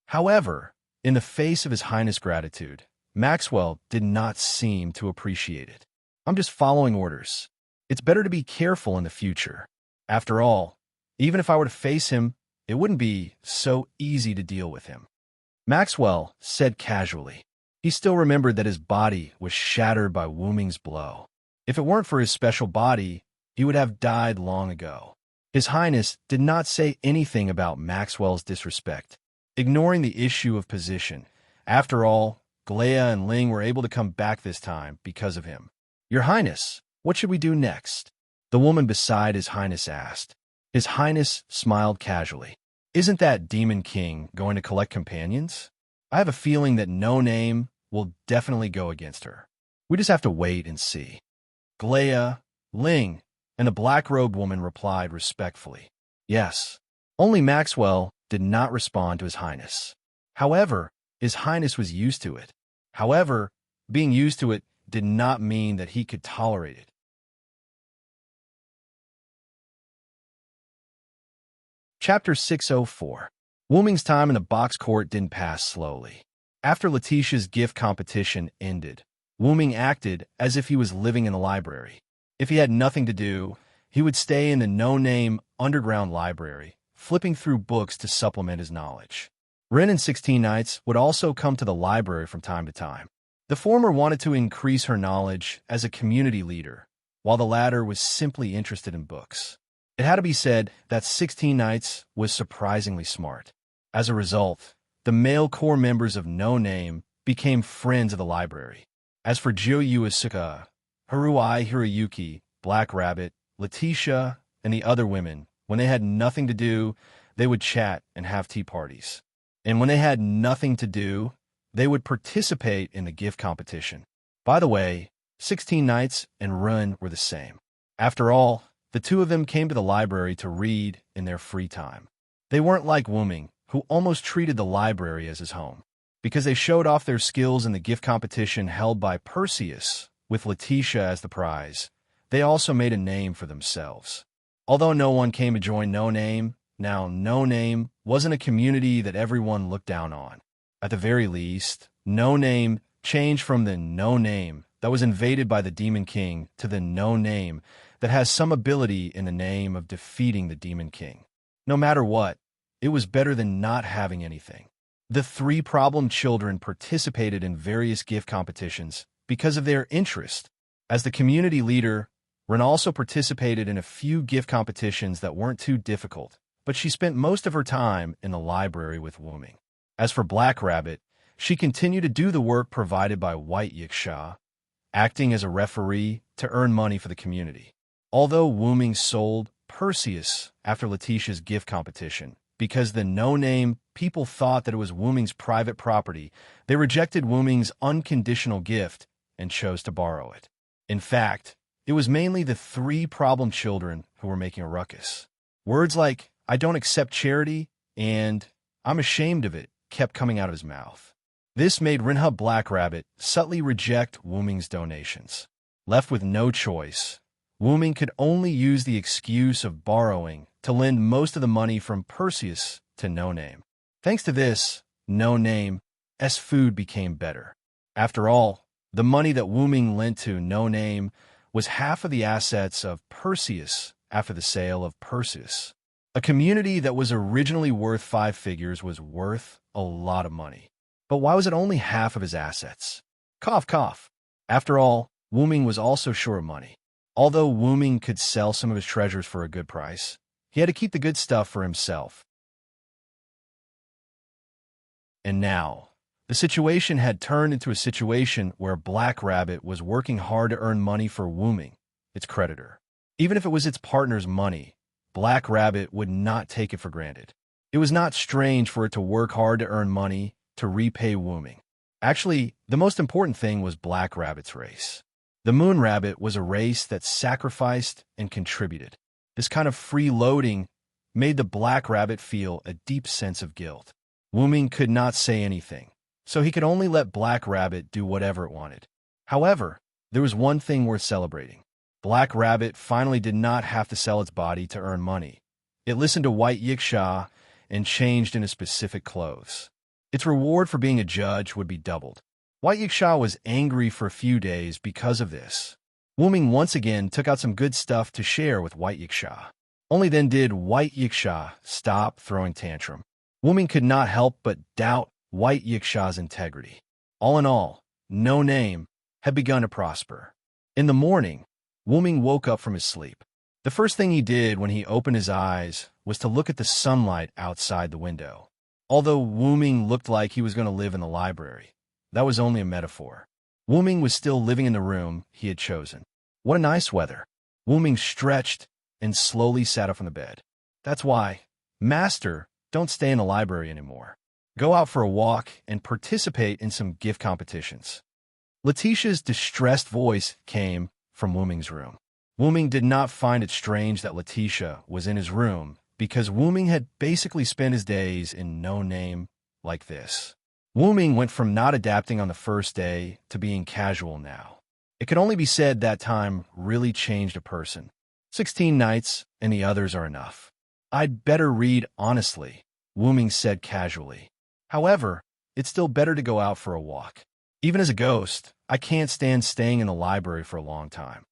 However, in the face of His Highness' gratitude, Maxwell did not seem to appreciate it. I'm just following orders. It's better to be careful in the future. After all, even if I were to face him, it wouldn't be so easy to deal with him. Maxwell said casually. He still remembered that his body was shattered by Wooming's blow. If it weren't for his special body, he would have died long ago. His Highness did not say anything about Maxwell's disrespect, ignoring the issue of position. After all, Glea and Ling were able to come back this time because of him. Your Highness, what should we do next? The woman beside His Highness asked. His Highness smiled casually. Isn't that Demon King going to collect companions? I have a feeling that No Name will definitely go against her. We just have to wait and see. Glea, Ling, and the black-robed woman replied respectfully. Yes. Only Maxwell did not respond to His Highness. However, His Highness was used to it. However, being used to it did not mean that he could tolerate it. Chapter 604. Wooming's time in the box court didn't pass slowly. After Letitia's gift competition ended, Wooming acted as if he was living in the library. If he had nothing to do, he would stay in the no-name underground library, flipping through books to supplement his knowledge. Ren and 16 Nights would also come to the library from time to time. The former wanted to increase her knowledge as a community leader, while the latter was simply interested in books. It had to be said that 16 Nights was surprisingly smart. As a result, the male core members of No Name became friends of the library. As for Joyu Asuka, Haruai Hiroyuki, Black Rabbit, Letitia, and the other women, when they had nothing to do, they would chat and have tea parties. And when they had nothing to do, they would participate in the gift competition. By the way, 16 Nights and Run were the same. After all, the two of them came to the library to read in their free time. They weren't like Wuming, who almost treated the library as his home. Because they showed off their skills in the gift competition held by Perseus, with Letitia as the prize, they also made a name for themselves. Although no one came to join No Name, now No Name wasn't a community that everyone looked down on. At the very least, No Name changed from the No Name that was invaded by the Demon King to the No Name that has some ability in the name of defeating the Demon King. No matter what, it was better than not having anything. The three problem children participated in various gift competitions because of their interest. As the community leader, Ren also participated in a few gift competitions that weren't too difficult, but she spent most of her time in the library with Wuming. As for Black Rabbit, she continued to do the work provided by White Yiksha, acting as a referee to earn money for the community. Although Wuming sold Perseus after Letitia's gift competition, because the No Name people thought that it was Wuming's private property, they rejected Wuming's unconditional gift and chose to borrow it. In fact, it was mainly the three problem children who were making a ruckus. Words like, "I don't accept charity," and "I'm ashamed of it," kept coming out of his mouth. This made Rinha Black Rabbit subtly reject Wuming's donations. Left with no choice, Wuming could only use the excuse of borrowing to lend most of the money from Perseus to No Name. Thanks to this, No Name's food became better. After all, the money that Wuming lent to No Name was half of the assets of Perseus after the sale of Perseus. A community that was originally worth 5 figures was worth a lot of money. But why was it only half of his assets? Cough, cough. After all, Wuming was also short of money. Although Wuming could sell some of his treasures for a good price, he had to keep the good stuff for himself. And now, the situation had turned into a situation where Black Rabbit was working hard to earn money for Wuming, its creditor. Even if it was its partner's money, Black Rabbit would not take it for granted. It was not strange for it to work hard to earn money to repay Wuming. Actually, the most important thing was Black Rabbit's race. The Moon Rabbit was a race that sacrificed and contributed. This kind of freeloading made the Black Rabbit feel a deep sense of guilt. Wuming could not say anything, so he could only let Black Rabbit do whatever it wanted. However, there was one thing worth celebrating. Black Rabbit finally did not have to sell its body to earn money. It listened to White Yiksha and changed into specific clothes. Its reward for being a judge would be doubled. White Yiksha was angry for a few days because of this. Wuming once again took out some good stuff to share with White Yiksha. Only then did White Yiksha stop throwing tantrum. Wuming could not help but doubt White Yiksha's integrity. All in all, No Name had begun to prosper. In the morning, Wuming woke up from his sleep. The first thing he did when he opened his eyes was to look at the sunlight outside the window. Although Wuming looked like he was going to live in the library, that was only a metaphor. Wuming was still living in the room he had chosen. What a nice weather. Wuming stretched and slowly sat up from the bed. That's why, Master, don't stay in the library anymore. Go out for a walk and participate in some gift competitions. Letitia's distressed voice came from Wuming's room. Wuming did not find it strange that Letitia was in his room because Wuming had basically spent his days in No Name like this. Wuming went from not adapting on the first day to being casual now. It could only be said that time really changed a person. 16 nights and the others are enough. I'd better read honestly, Wuming said casually. However, it's still better to go out for a walk. Even as a ghost, I can't stand staying in the library for a long time.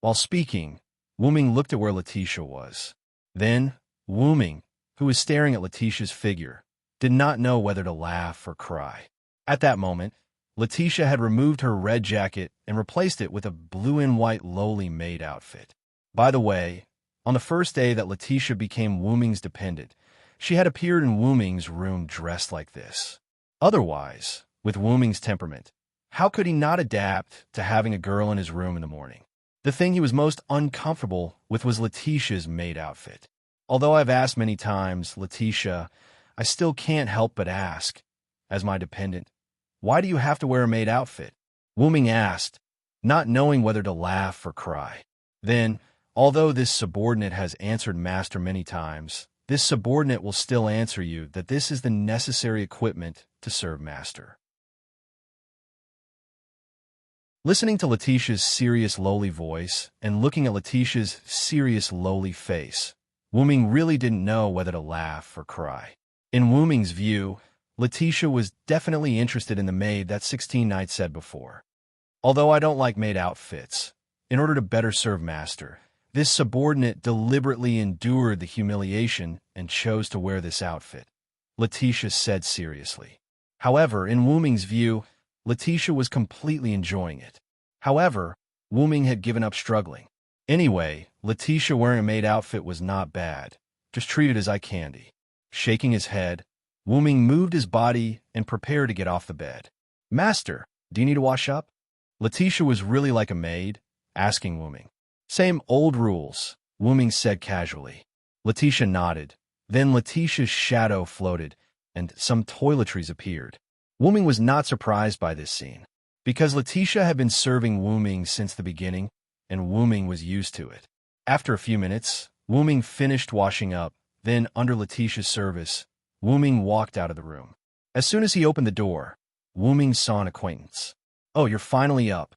While speaking, Wuming looked at where Letitia was. Then, Wuming, who was staring at Letitia's figure, did not know whether to laugh or cry. At that moment, Letitia had removed her red jacket and replaced it with a blue and white lowly maid outfit. By the way, on the first day that Letitia became Wuming's dependent, she had appeared in Wu Ming's room dressed like this. Otherwise, with Wu Ming's temperament, how could he not adapt to having a girl in his room in the morning? The thing he was most uncomfortable with was Letitia's maid outfit. Although I've asked many times, Letitia, I still can't help but ask, as my dependent, why do you have to wear a maid outfit? Wu Ming asked, not knowing whether to laugh or cry. Then, although this subordinate has answered master many times, this subordinate will still answer you that this is the necessary equipment to serve master. Listening to Letitia's serious, lowly voice and looking at Letitia's serious, lowly face, Wu Ming really didn't know whether to laugh or cry. In Wu Ming's view, Letitia was definitely interested in the maid that 16 Nights said before. Although I don't like maid outfits, in order to better serve master, this subordinate deliberately endured the humiliation and chose to wear this outfit, Letitia said seriously. However, in Wu Ming's view, Letitia was completely enjoying it. However, Wu Ming had given up struggling. Anyway, Letitia wearing a maid outfit was not bad. Just treat it as eye candy. Shaking his head, Wu Ming moved his body and prepared to get off the bed. Master, do you need to wash up? Letitia was really like a maid, asking Wu Ming. Same old rules, Wu Ming said casually. Letitia nodded. Then Letitia's shadow floated, and some toiletries appeared. Wu Ming was not surprised by this scene, because Letitia had been serving Wu Ming since the beginning, and Wu Ming was used to it. After a few minutes, Wu Ming finished washing up, then, under Letitia's service, Wu Ming walked out of the room. As soon as he opened the door, Wu Ming saw an acquaintance. Oh, you're finally up.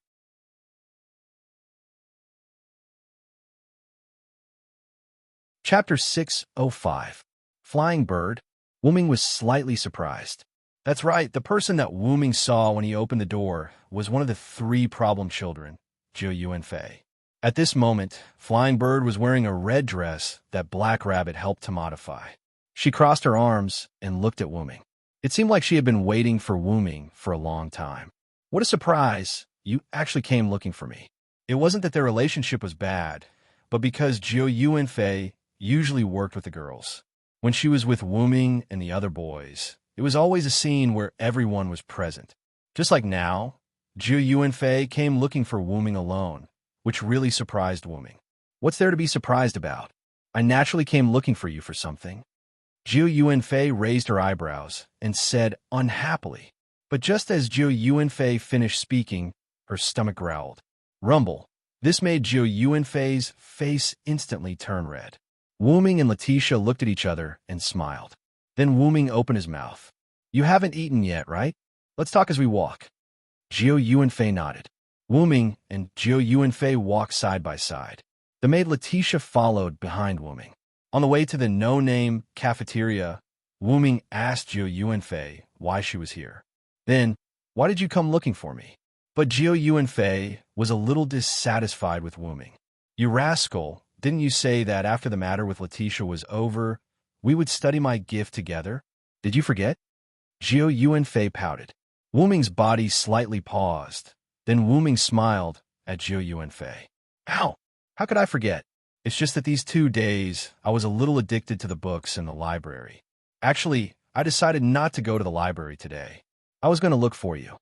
Chapter 605. Flying Bird. Wu Ming was slightly surprised. That's right, the person that Wu Ming saw when he opened the door was one of the 3 problem children, Jiu Yuan Fei. At this moment, Flying Bird was wearing a red dress that Black Rabbit helped to modify. She crossed her arms and looked at Wu Ming. It seemed like she had been waiting for Wu Ming for a long time. What a surprise, you actually came looking for me. It wasn't that their relationship was bad, but because Jiu Yuan Fei usually worked with the girls. When she was with Wu Ming and the other boys, it was always a scene where everyone was present. Just like now, Jiu Yuan Fei came looking for Wu Ming alone, which really surprised Wu Ming. What's there to be surprised about? I naturally came looking for you for something. Jiu Yuan Fei raised her eyebrows and said unhappily. But just as Jiu Yuan Fei finished speaking, her stomach growled. Rumble. This made Jiu Yuan Fei's face instantly turn red. Wu Ming and Letitia looked at each other and smiled. Then Wu Ming opened his mouth. You haven't eaten yet, right? Let's talk as we walk. Jiu Yuan Fei nodded. Wu Ming and Jiu Yuan Fei walked side by side. The maid Letitia followed behind Wu Ming. On the way to the no-name cafeteria, Wu Ming asked Jiu Yuan Fei why she was here. Then, why did you come looking for me? But Jiu Yuan Fei was a little dissatisfied with Wu Ming. You rascal, didn't you say that after the matter with Letitia was over, we would study my gift together? Did you forget? Jiu Yuan Fei pouted. Wu Ming's body slightly paused. Then Wu Ming smiled at Jiu Yuan Fei. Ow! How could I forget? It's just that these 2 days, I was a little addicted to the books in the library. Actually, I decided not to go to the library today. I was going to look for you.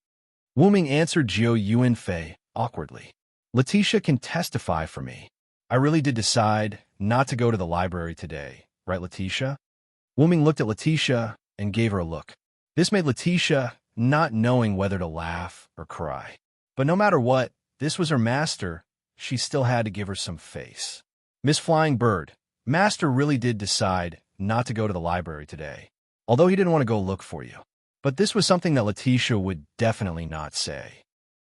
Wu Ming answered Jiu Yuan Fei awkwardly. Letitia can testify for me. I really did decide not to go to the library today, right, Letitia? Wu Ming looked at Letitia and gave her a look. This made Letitia not knowing whether to laugh or cry. But no matter what, this was her master. She still had to give her some face. Miss Flying Bird, master really did decide not to go to the library today, although he didn't want to go look for you. But this was something that Letitia would definitely not say.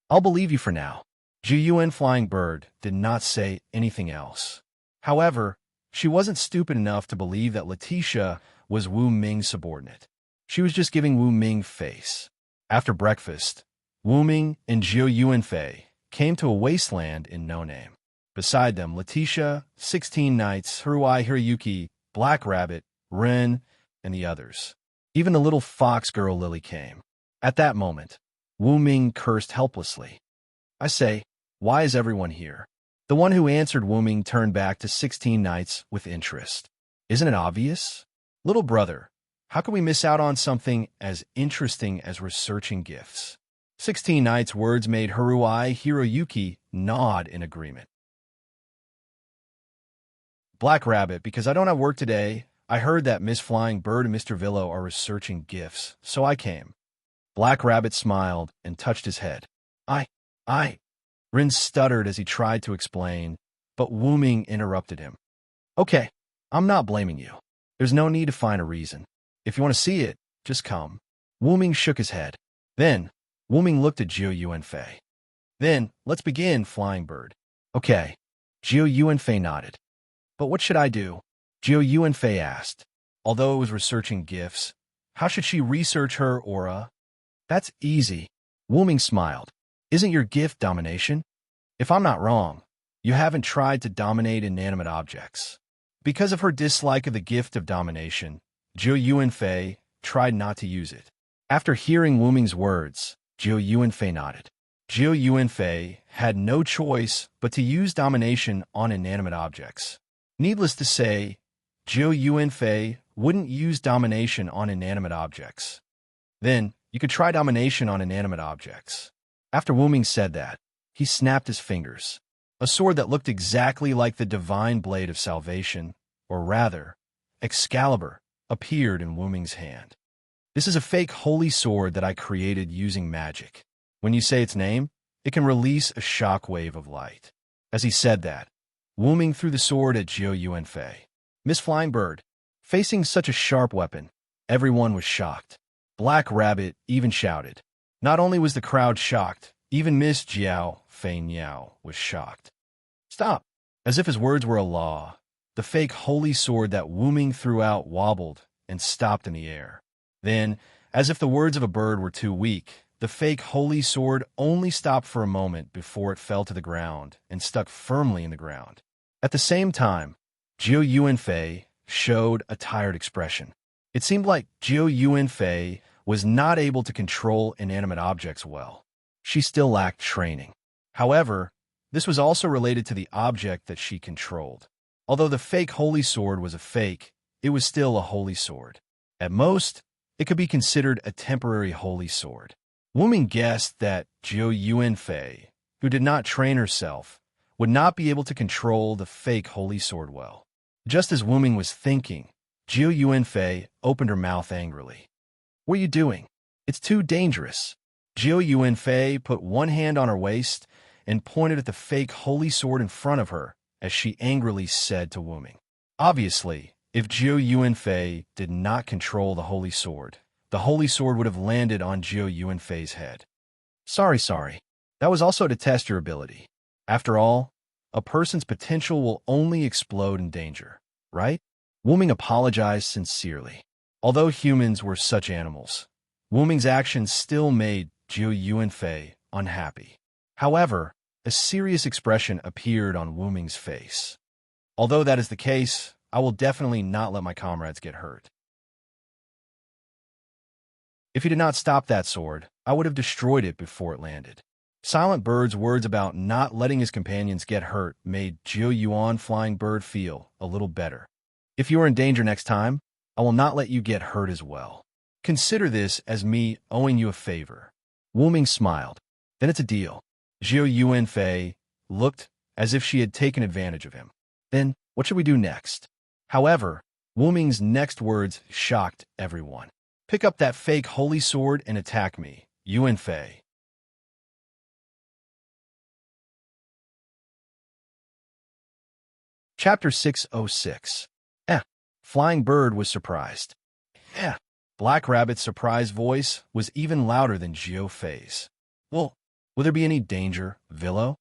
I'll believe you for now. Jiu Yuan Flying Bird did not say anything else. However, she wasn't stupid enough to believe that Letitia was Wu Ming's subordinate. She was just giving Wu Ming face. After breakfast, Wu Ming and Jiu Yuan Fei came to a wasteland in No Name. Beside them, Letitia, 16 Nights, Haruai Hiroyuki, Black Rabbit, Ren, and the others. Even the little fox girl Lily came. At that moment, Wu Ming cursed helplessly. I say, why is everyone here? The one who answered Wu Ming turned back to 16 Nights with interest. Isn't it obvious? Little brother, how can we miss out on something as interesting as researching gifts? 16 Nights' words made Haruai Hiroyuki nod in agreement. Black Rabbit, because I don't have work today, I heard that Miss Flying Bird and Mr. Villo are researching gifts, so I came. Black Rabbit smiled and touched his head. I. Rin stuttered as he tried to explain, but Wu Ming interrupted him. Okay, I'm not blaming you. There's no need to find a reason. If you want to see it, just come. Wu Ming shook his head. Then, Wu Ming looked at Jiu Yuanfei. Then, let's begin, Flying Bird. Okay. Jiu Yuanfei nodded. But what should I do? Jiu Yuanfei asked. Although it was researching gifts, how should she research her aura? That's easy. Wu Ming smiled. Isn't your gift domination? If I'm not wrong, you haven't tried to dominate inanimate objects. Because of her dislike of the gift of domination, Jiu Yuanfei tried not to use it. After hearing Wu Ming's words, Jiu Yuanfei nodded. Jiu Yuanfei had no choice but to use domination on inanimate objects. Needless to say, Jiu Yuanfei wouldn't use domination on inanimate objects. Then, you could try domination on inanimate objects. After Wu Ming said that, he snapped his fingers. A sword that looked exactly like the divine blade of salvation, or rather, Excalibur, appeared in Wu Ming's hand. This is a fake holy sword that I created using magic. When you say its name, it can release a shockwave of light. As he said that, Wu Ming threw the sword at Jiu Yuanfei. Miss Flying Bird, facing such a sharp weapon, everyone was shocked. Black Rabbit even shouted. Not only was the crowd shocked, even Miss Jiao Fei Niao was shocked. Stop! As if his words were a law, the fake holy sword that Wu Ming threw out wobbled and stopped in the air. Then, as if the words of a bird were too weak, the fake holy sword only stopped for a moment before it fell to the ground and stuck firmly in the ground. At the same time, Jiu Yuanfei showed a tired expression. It seemed like Jiu Yuanfei was not able to control inanimate objects well. She still lacked training. However, this was also related to the object that she controlled. Although the fake holy sword was a fake, it was still a holy sword. At most, it could be considered a temporary holy sword. Wu Ming guessed that Jiu Yuanfei, who did not train herself, would not be able to control the fake holy sword well. Just as Wu Ming was thinking, Jiu Yuanfei opened her mouth angrily. What are you doing? It's too dangerous. Jiu Yuanfei put one hand on her waist and pointed at the fake holy sword in front of her as she angrily said to Wu Ming. Obviously, if Jiu Yuanfei did not control the holy sword would have landed on Jiu Yuanfei's head. Sorry. That was also to test your ability. After all, a person's potential will only explode in danger, right? Wu Ming apologized sincerely. Although humans were such animals, Wu Ming's actions still made Jiu Yuanfei unhappy. However, a serious expression appeared on Wu Ming's face. Although that is the case, I will definitely not let my comrades get hurt. If you did not stop that sword, I would have destroyed it before it landed. Silent Bird's words about not letting his companions get hurt made Jiu Yuan Flying Bird feel a little better. If you are in danger next time, I will not let you get hurt as well. Consider this as me owing you a favor. Wu Ming smiled. Then it's a deal. Jiu Yuanfei looked as if she had taken advantage of him. Then, what should we do next? However, Wu Ming's next words shocked everyone. Pick up that fake holy sword and attack me, Yuanfei. Chapter 606. Flying Bird was surprised. Black Rabbit's surprised voice was even louder than Jiu Fei's. Will there be any danger, Villo?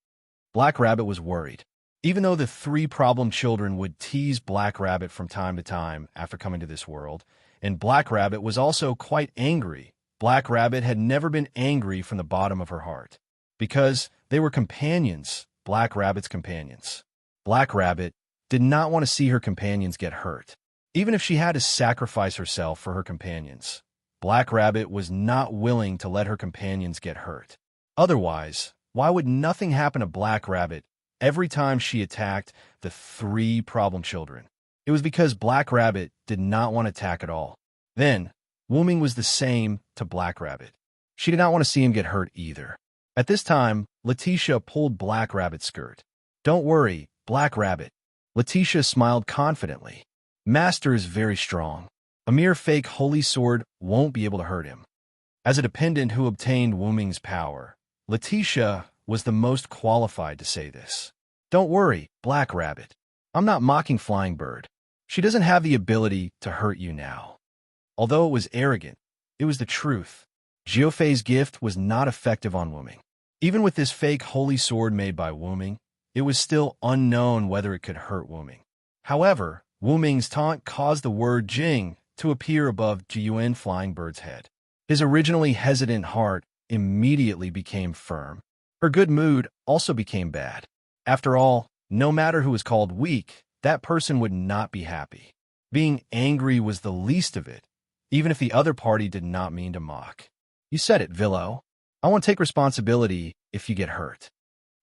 Black Rabbit was worried. Even though the three problem children would tease Black Rabbit from time to time after coming to this world, and Black Rabbit was also quite angry, Black Rabbit had never been angry from the bottom of her heart. Because they were companions, Black Rabbit's companions. Black Rabbit did not want to see her companions get hurt. Even if she had to sacrifice herself for her companions, Black Rabbit was not willing to let her companions get hurt. Otherwise, why would nothing happen to Black Rabbit every time she attacked the three problem children? It was because Black Rabbit did not want to attack at all. Then, Wu Ming was the same to Black Rabbit. She did not want to see him get hurt either. At this time, Letitia pulled Black Rabbit's skirt. "Don't worry, Black Rabbit." Letitia smiled confidently. "Master is very strong. A mere fake holy sword won't be able to hurt him." As a dependent who obtained Wu Ming's power, Letitia was the most qualified to say this. "Don't worry, Black Rabbit. I'm not mocking Flying Bird. She doesn't have the ability to hurt you now." Although it was arrogant, it was the truth. Jiufei's gift was not effective on Wu Ming. Even with this fake holy sword made by Wu Ming, it was still unknown whether it could hurt Wu Ming. However, Wu Ming's taunt caused the word Jing to appear above Jiyuan Flying Bird's head. His originally hesitant heart immediately became firm. Her good mood also became bad. After all, no matter who was called weak, that person would not be happy. Being angry was the least of it, even if the other party did not mean to mock. "You said it, Villo. I won't take responsibility if you get hurt."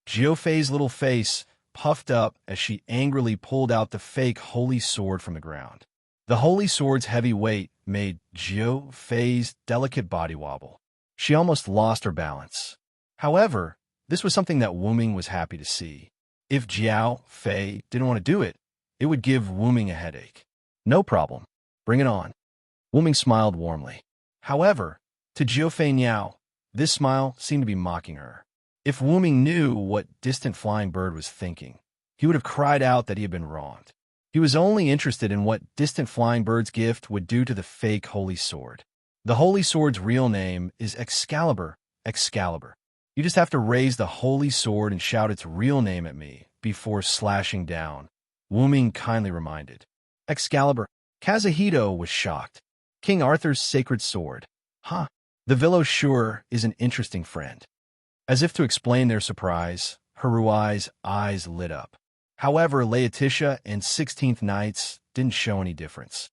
Jiufei's little face puffed up as she angrily pulled out the fake holy sword from the ground. The holy sword's heavy weight made Jiufei's delicate body wobble. She almost lost her balance. However, this was something that Wu Ming was happy to see. If Jiao Fei didn't want to do it, it would give Wu Ming a headache. "No problem. Bring it on." Wu Ming smiled warmly. However, to Jiufei Niao, this smile seemed to be mocking her. If Wu Ming knew what Distant Flying Bird was thinking, he would have cried out that he had been wronged. He was only interested in what Distant Flying Bird's gift would do to the fake holy sword. The holy sword's real name is Excalibur. Excalibur. You just have to raise the holy sword and shout its real name at me before slashing down, Wu Ming kindly reminded. "Excalibur." Kazuhito was shocked. "King Arthur's sacred sword." "Huh. The Villo sure is an interesting friend." As if to explain their surprise, Haruai's eyes lit up. However, Laetitia and 16th Knights didn't show any difference.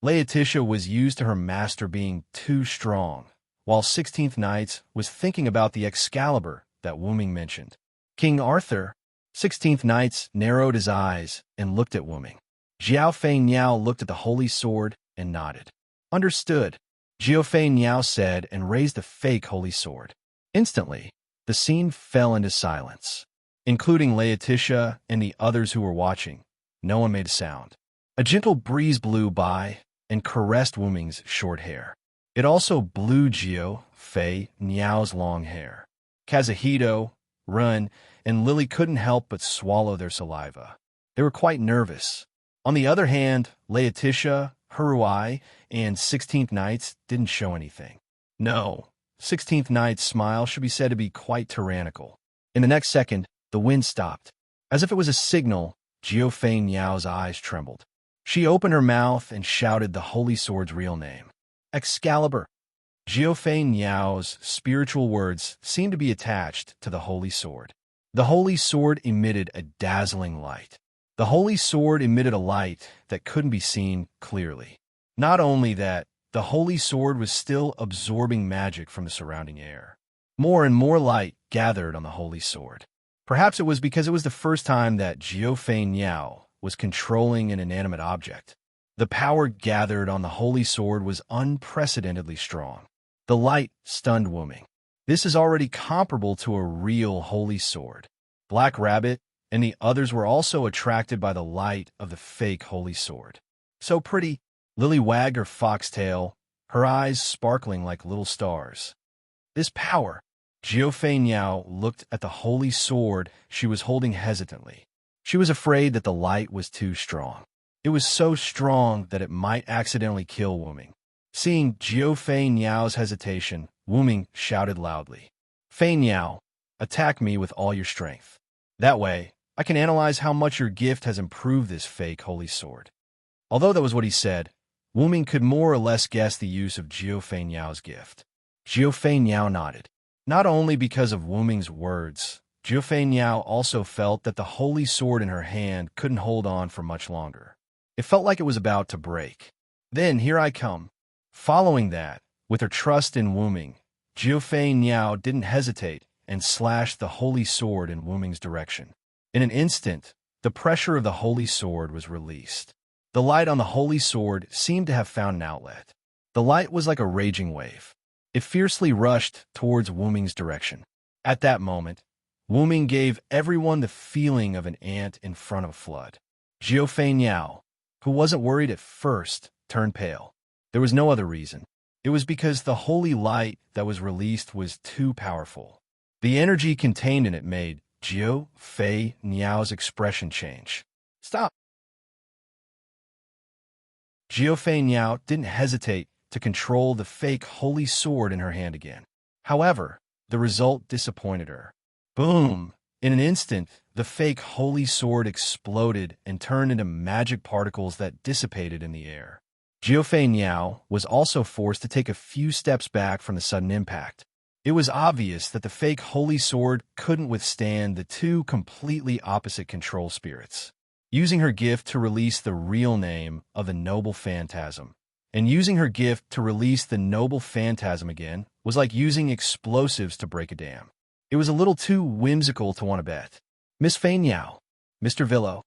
Laetitia was used to her master being too strong, while 16th Knights was thinking about the Excalibur that Wu Ming mentioned. "King Arthur?" 16th Knights narrowed his eyes and looked at Wu Ming. Jiao Fei Niao looked at the holy sword and nodded. "Understood," Jiufei Niao said and raised the fake holy sword. Instantly, the scene fell into silence. Including Laetitia and the others who were watching, no one made a sound. A gentle breeze blew by and caressed Wu Ming's short hair. It also blew Jiufei Niao's long hair. Kazuhito, Run, and Lily couldn't help but swallow their saliva. They were quite nervous. On the other hand, Laetitia, Haruai, and 16th Knights didn't show anything. No, 16th Knight's smile should be said to be quite tyrannical. In the next second, the wind stopped. As if it was a signal, Jiufei Niao's eyes trembled. She opened her mouth and shouted the holy sword's real name. "Excalibur." Jiufei Niao's spiritual words seemed to be attached to the holy sword. The holy sword emitted a dazzling light. The holy sword emitted a light that couldn't be seen clearly. Not only that, the holy sword was still absorbing magic from the surrounding air. More and more light gathered on the holy sword. Perhaps it was because it was the first time that Jiufei Niao was controlling an inanimate object. The power gathered on the holy sword was unprecedentedly strong. The light stunned Wu Ming. This is already comparable to a real holy sword. Black Rabbit and the others were also attracted by the light of the fake holy sword. "So pretty." Lily wagged her foxtail, her eyes sparkling like little stars. "This power." Jiufei Niao looked at the holy sword she was holding hesitantly. She was afraid that the light was too strong. It was so strong that it might accidentally kill Wu Ming. Seeing Jiufei Niao's hesitation, Wu Ming shouted loudly, "Fei Niao, attack me with all your strength. That way, I can analyze how much your gift has improved this fake holy sword." Although that was what he said, Wu Ming could more or less guess the use of Jiufei Niao's gift. Jiufei Niao nodded. Not only because of Wu Ming's words, Jiufei Niao also felt that the holy sword in her hand couldn't hold on for much longer. It felt like it was about to break. "Then here I come." Following that, with her trust in Wu Ming, Jiufei Niao didn't hesitate and slashed the holy sword in Wu Ming's direction. In an instant, the pressure of the holy sword was released. The light on the holy sword seemed to have found an outlet. The light was like a raging wave. It fiercely rushed towards Wu Ming's direction. At that moment, Wu Ming gave everyone the feeling of an ant in front of a flood. Jiu Fei Niao, who wasn't worried at first, turned pale. There was no other reason. It was because the holy light that was released was too powerful. The energy contained in it made Jiu Fei Niao's expression change. Stop! Jiu Fei Niao didn't hesitate to control the fake holy sword in her hand again. However, the result disappointed her. Boom! In an instant, the fake holy sword exploded and turned into magic particles that dissipated in the air. Jiu Fei Niao was also forced to take a few steps back from the sudden impact. It was obvious that the fake holy sword couldn't withstand the two completely opposite control spirits. Using her gift to release the real name of the noble phantasm, and using her gift to release the noble phantasm again was like using explosives to break a dam. It was a little too whimsical to want to bet. Miss Fei Niao, Mr. Villo.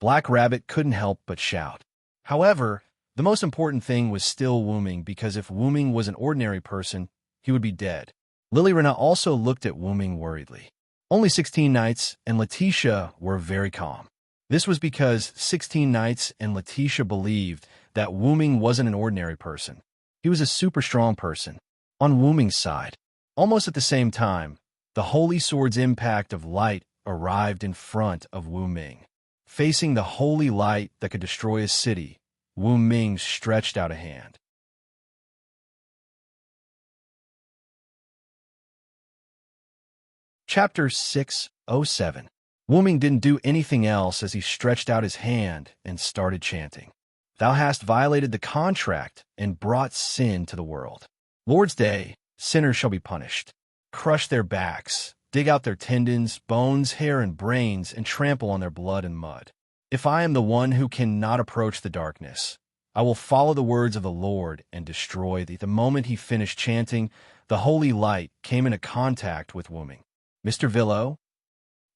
Black Rabbit couldn't help but shout. However, the most important thing was still Wu Ming, because if Wu Ming was an ordinary person, he would be dead. Lily Rena also looked at Wu Ming worriedly. Only 16 Knights and Letitia were very calm. This was because 16 Knights and Letitia believed that Wu Ming wasn't an ordinary person. He was a super strong person. On Wu Ming's side, almost at the same time, the holy sword's impact of light arrived in front of Wu Ming. Facing the holy light that could destroy a city, Wu Ming stretched out a hand. Chapter 607. Wu Ming didn't do anything else as he stretched out his hand and started chanting. Thou hast violated the contract and brought sin to the world. Lord's Day, sinners shall be punished. Crush their backs, dig out their tendons, bones, hair, and brains, and trample on their blood and mud. If I am the one who cannot approach the darkness, I will follow the words of the Lord and destroy thee. The moment he finished chanting, the holy light came into contact with Wu Ming. Mr. Villo,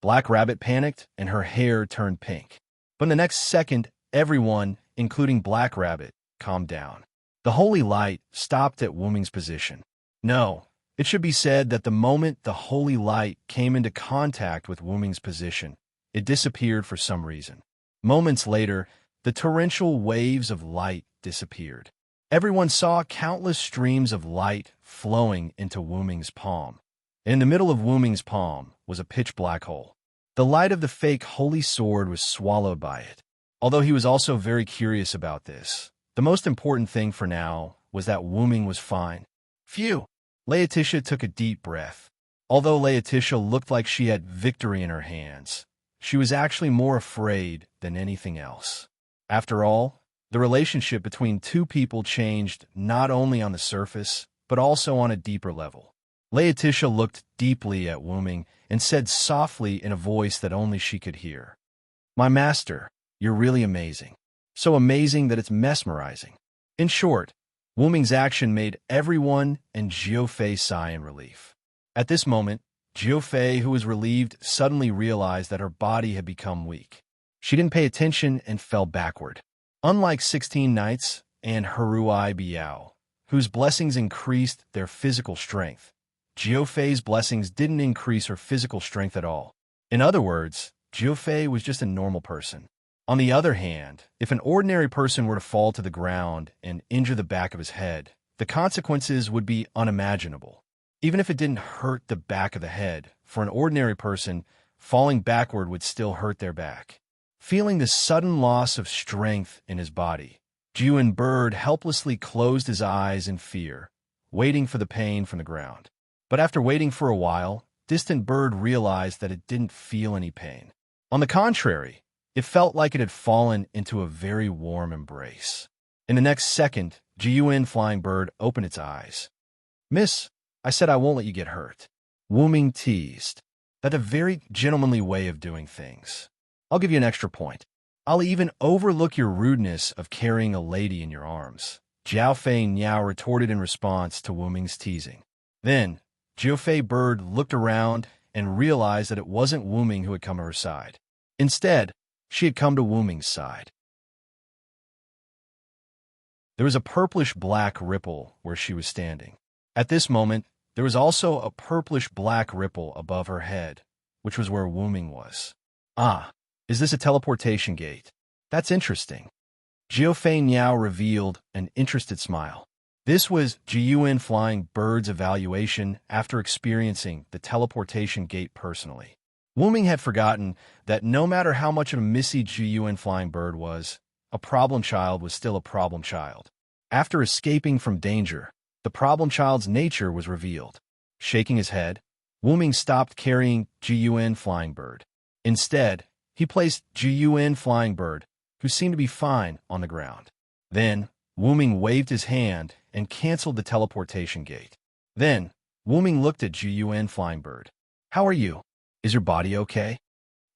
Black Rabbit panicked and her hair turned pink. But in the next second, everyone, including Black Rabbit, calmed down. The holy light stopped at Wu Ming's position. No, it should be said that the moment the holy light came into contact with Wu Ming's position, it disappeared for some reason. Moments later, the torrential waves of light disappeared. Everyone saw countless streams of light flowing into Wu Ming's palm. In the middle of Wu Ming's palm was a pitch black hole. The light of the fake holy sword was swallowed by it. Although he was also very curious about this, the most important thing for now was that Wu Ming was fine. Phew! Laetitia took a deep breath. Although Laetitia looked like she had victory in her hands, she was actually more afraid than anything else. After all, the relationship between two people changed not only on the surface, but also on a deeper level. Laetitia looked deeply at Wu Ming and said softly in a voice that only she could hear, "My master, you're really amazing. So amazing that it's mesmerizing." In short, Wu Ming's action made everyone and Jiu Fei sigh in relief. At this moment, Jiu Fei, who was relieved, suddenly realized that her body had become weak. She didn't pay attention and fell backward. Unlike 16 Knights and Haruai Biao, whose blessings increased their physical strength, Jiu Fei's blessings didn't increase her physical strength at all. In other words, Jiu Fei was just a normal person. On the other hand, if an ordinary person were to fall to the ground and injure the back of his head, the consequences would be unimaginable. Even if it didn't hurt the back of the head, for an ordinary person, falling backward would still hurt their back. Feeling the sudden loss of strength in his body, Jiu Bird helplessly closed his eyes in fear, waiting for the pain from the ground. But after waiting for a while, Distant Bird realized that it didn't feel any pain. On the contrary, it felt like it had fallen into a very warm embrace. In the next second, Jiu Flying Bird opened its eyes. "Miss, I said I won't let you get hurt." Wu Ming teased. "That's a very gentlemanly way of doing things. I'll give you an extra point. I'll even overlook your rudeness of carrying a lady in your arms." Jiao Fei Niao retorted in response to Wu Ming's teasing. Then, Jiu Fei Bird looked around and realized that it wasn't Wu Ming who had come to her side. Instead, She had come to Wu Ming's side. There was a purplish-black ripple where she was standing. At this moment, there was also a purplish-black ripple above her head, which was where Wu Ming was. Ah, is this a teleportation gate? That's interesting. Jiufei Niao revealed an interested smile. This was Jiyuan Flying Bird's evaluation after experiencing the teleportation gate personally. Wu Ming had forgotten that no matter how much of a missy Jiyuan Flying Bird was, a problem child was still a problem child. After escaping from danger, the problem child's nature was revealed. Shaking his head, Wu Ming stopped carrying Jiyuan Flying Bird. Instead, he placed Jiyuan Flying Bird, who seemed to be fine, on the ground. Then, Wu Ming waved his hand and canceled the teleportation gate. Then, Wu Ming looked at Jiyuan Flying Bird. "How are you? Is your body okay?"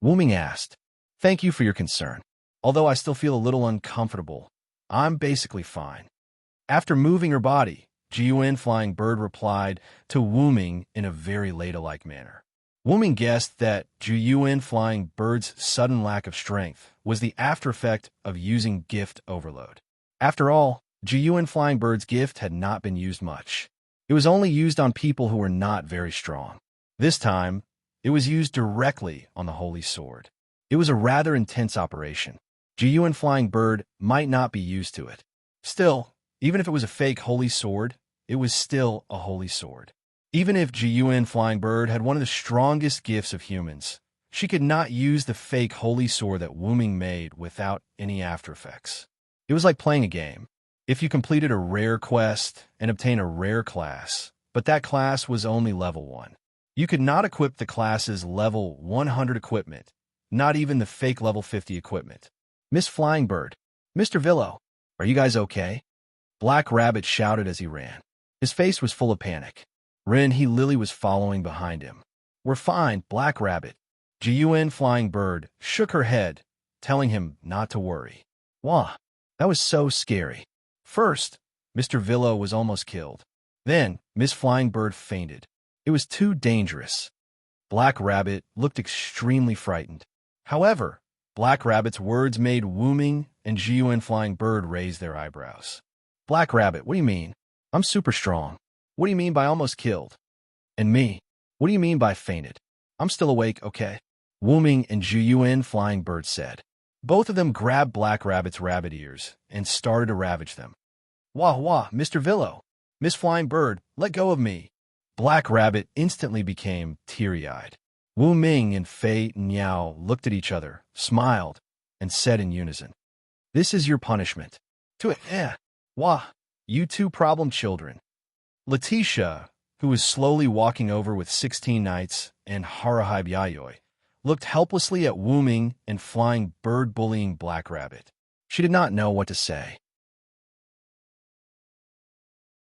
Wu Ming asked. "Thank you for your concern. Although I still feel a little uncomfortable, I'm basically fine." After moving her body, Jiyuan Flying Bird replied to Wu Ming in a very ladylike manner. Wu Ming guessed that Jiyuan Flying Bird's sudden lack of strength was the aftereffect of using gift overload. After all, Jiyuan Flying Bird's gift had not been used much. It was only used on people who were not very strong. This time, it was used directly on the Holy Sword. It was a rather intense operation. Jiyuan Flying Bird might not be used to it. Still, even if it was a fake Holy Sword, it was still a Holy Sword. Even if Jiyuan Flying Bird had one of the strongest gifts of humans, she could not use the fake Holy Sword that Wu Ming made without any after effects. It was like playing a game. If you completed a rare quest and obtained a rare class, but that class was only level 1, you could not equip the class's level 100 equipment, not even the fake level 50 equipment. "Miss Flying Bird, Mr. Villo, are you guys okay?" Black Rabbit shouted as he ran. His face was full of panic. Ren He Lily was following behind him. "We're fine, Black Rabbit." Jiyuan Flying Bird shook her head, telling him not to worry. Wah, that was so scary. First, Mr. Villo was almost killed. Then, Miss Flying Bird fainted. It was too dangerous. Black Rabbit looked extremely frightened. However, Black Rabbit's words made Wu Ming and Jiyuan Flying Bird raise their eyebrows. "Black Rabbit, what do you mean? I'm super strong. What do you mean by almost killed? And me, what do you mean by fainted? I'm still awake, okay?" Wu Ming and Jiyuan Flying Bird said. Both of them grabbed Black Rabbit's rabbit ears and started to ravage them. "Wah wah, Mr. Villo! Miss Flying Bird, let go of me!" Black Rabbit instantly became teary-eyed. Wu Ming and Fei Niao looked at each other, smiled, and said in unison, "This is your punishment. Wah, you two problem children." Letitia, who was slowly walking over with 16 knights and Harahaib Yayoi, looked helplessly at Wu Ming and Flying Bird bullying Black Rabbit. She did not know what to say.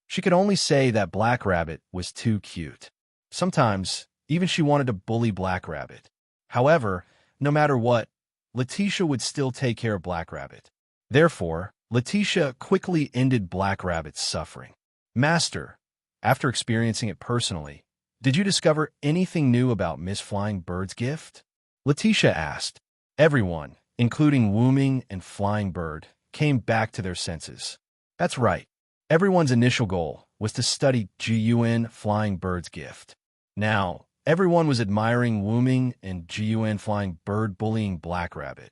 She could only say that Black Rabbit was too cute. Sometimes, even she wanted to bully Black Rabbit. However, no matter what, Letitia would still take care of Black Rabbit. Therefore, Letitia quickly ended Black Rabbit's suffering. "Master, after experiencing it personally, did you discover anything new about Miss Flying Bird's gift?" Letitia asked. Everyone, including Wu Ming and Flying Bird, came back to their senses. That's right. Everyone's initial goal was to study Jiyuan Flying Bird's gift. Now, everyone was admiring Wu Ming and Jiyuan Flying Bird bullying Black Rabbit.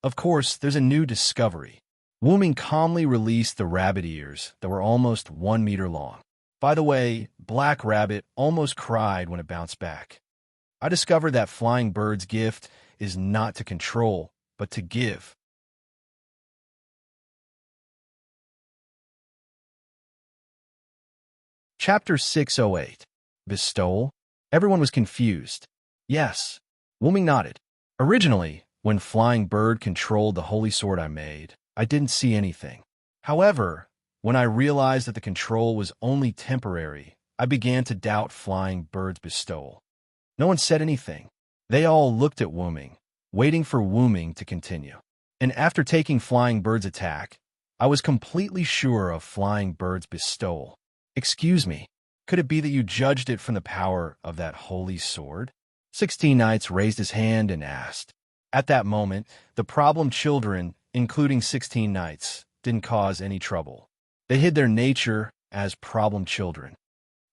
Of course, there's a new discovery. Wu Ming calmly released the rabbit ears that were almost 1 meter long. By the way, Black Rabbit almost cried when it bounced back. I discovered that Flying Bird's gift is not to control, but to give. Chapter 608. Bestowal? Everyone was confused. Yes. Wu Ming nodded. Originally, when Flying Bird controlled the holy sword I made, I didn't see anything. However, when I realized that the control was only temporary, I began to doubt Flying Bird's bestowal. No one said anything. They all looked at Wu Ming, waiting for Wu Ming to continue. And after taking Flying Bird's attack, I was completely sure of Flying Bird's bestowal. Excuse me, could it be that you judged it from the power of that holy sword? 16 Knights raised his hand and asked. At that moment, the problem children, including 16 knights, didn't cause any trouble. They hid their nature as problem children.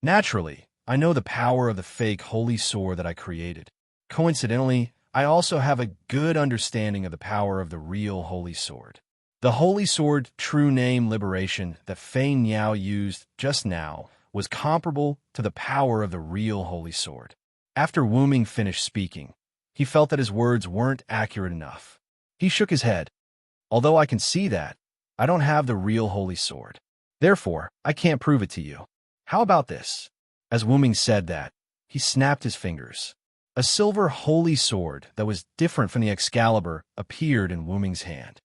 Naturally, I know the power of the fake holy sword that I created. Coincidentally, I also have a good understanding of the power of the real holy sword. The holy sword true name liberation that Fei Niao used just now was comparable to the power of the real holy sword. After Wu Ming finished speaking, he felt that his words weren't accurate enough. He shook his head. Although I can see that, I don't have the real holy sword. Therefore, I can't prove it to you. How about this? As Wu Ming said that, he snapped his fingers. A silver holy sword that was different from the Excalibur appeared in Wu Ming's hand.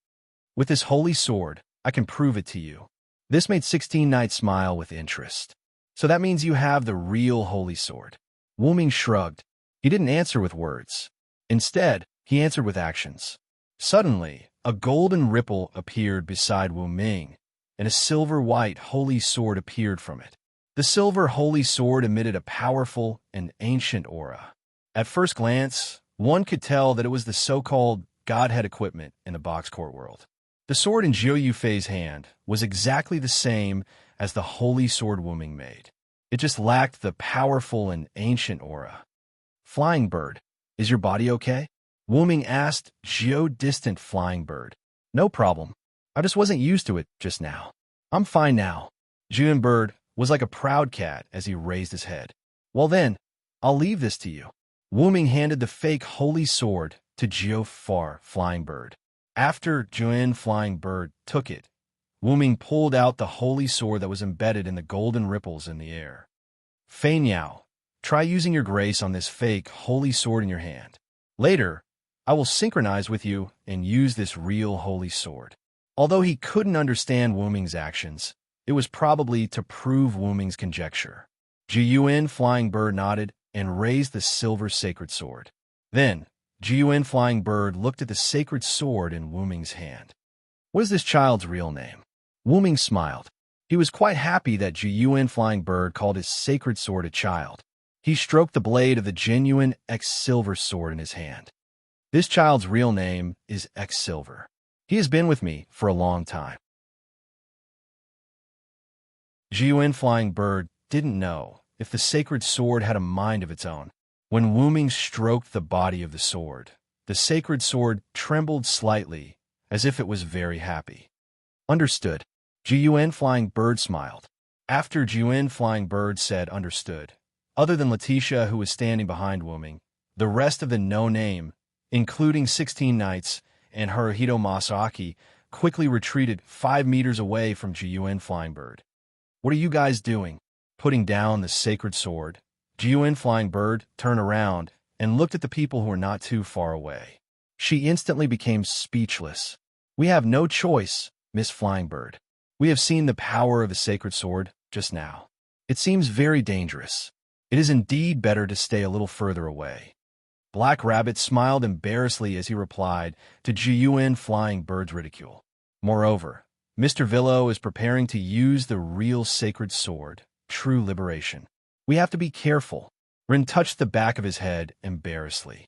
With this holy sword, I can prove it to you. This made 16 Knights smile with interest. So that means you have the real holy sword. Wu Ming shrugged. He didn't answer with words. Instead, he answered with actions. Suddenly, a golden ripple appeared beside Wu Ming, and a silver-white holy sword appeared from it. The silver holy sword emitted a powerful and ancient aura. At first glance, one could tell that it was the so-called Godhead equipment in the box court world. The sword in Zhou Yufei's hand was exactly the same as the holy sword Wu Ming made. It just lacked the powerful and ancient aura. Flying bird, is your body okay? Wu Ming asked Zhou distant flying bird. No problem. I just wasn't used to it just now. I'm fine now. Zhou bird was like a proud cat as he raised his head. Well then, I'll leave this to you. Wu Ming handed the fake holy sword to Zhou Far flying bird. After Zhou flying bird took it, Wu Ming pulled out the holy sword that was embedded in the golden ripples in the air. Fei Niao, try using your grace on this fake holy sword in your hand. Later, I will synchronize with you and use this real holy sword. Although he couldn't understand Wu Ming's actions, it was probably to prove Wu Ming's conjecture. Zhi Yuan flying bird nodded and raised the silver sacred sword. Then, Zhi Yuan flying bird looked at the sacred sword in Wu Ming's hand. What is this child's real name? Wu Ming smiled. He was quite happy that Zhi Yuan flying bird called his sacred sword a child. He stroked the blade of the genuine X-Silver sword in his hand. This child's real name is X-Silver. He has been with me for a long time. Zhi Yuan flying bird didn't know if the sacred sword had a mind of its own. When Wu Ming stroked the body of the sacred sword trembled slightly, as if it was very happy. Understood. Zhi Yuan flying bird smiled. After Zhi Yuan flying bird said understood, other than Letitia who was standing behind Wu Ming, the rest of the no-name, including 16 Knights and Haruhito Masaki, quickly retreated 5 meters away from Zhi Yuan flying bird. What are you guys doing? Putting down the sacred sword, Zhi Yuan flying bird turned around and looked at the people who were not too far away. She instantly became speechless. We have no choice, Miss Flying Bird. We have seen the power of the sacred sword just now. It seems very dangerous. It is indeed better to stay a little further away. Black Rabbit smiled embarrassedly as he replied to Zhi Yuan flying bird's ridicule. Moreover, Mr. Villo is preparing to use the real sacred sword, true liberation. We have to be careful. Rin touched the back of his head embarrassedly.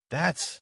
That's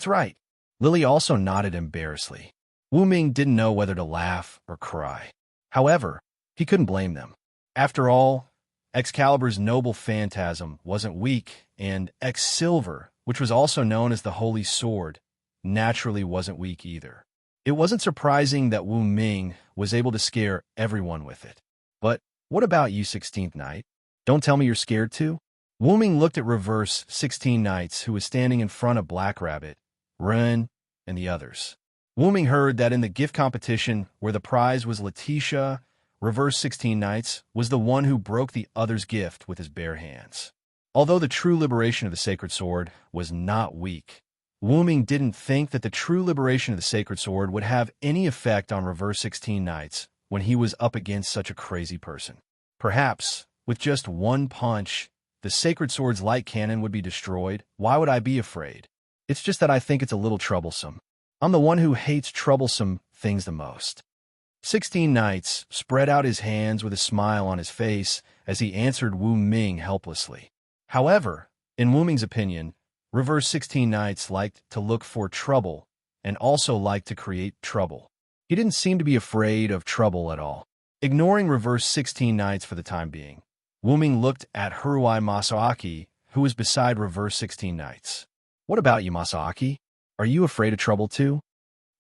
right. Lily also nodded embarrassedly. Wu Ming didn't know whether to laugh or cry. However, he couldn't blame them. After all, Excalibur's noble phantasm wasn't weak, and X-Silver, which was also known as the Holy Sword, naturally wasn't weak either. It wasn't surprising that Wu Ming was able to scare everyone with it. But what about you, 16th Knight? Don't tell me you're scared too? Wu Ming looked at Reverse 16 Knights who was standing in front of Black Rabbit, Ren, and the others. Wu Ming heard that in the gift competition where the prize was Letitia, Reverse 16 Knights was the one who broke the other's gift with his bare hands. Although the true liberation of the sacred sword was not weak, Wu Ming didn't think that the true liberation of the sacred sword would have any effect on Reverse 16 Knights when he was up against such a crazy person. Perhaps, with just one punch, the sacred sword's light cannon would be destroyed. Why would I be afraid? It's just that I think it's a little troublesome. I'm the one who hates troublesome things the most. 16 Knights spread out his hands with a smile on his face as he answered Wu Ming helplessly. However, in Wu Ming's opinion, Reverse 16 Knights liked to look for trouble and also liked to create trouble. He didn't seem to be afraid of trouble at all. Ignoring Reverse 16 Knights for the time being, Wuming looked at Haruai Masaaki, who was beside Reverse 16 Knights. What about you, Masaaki? Are you afraid of trouble too?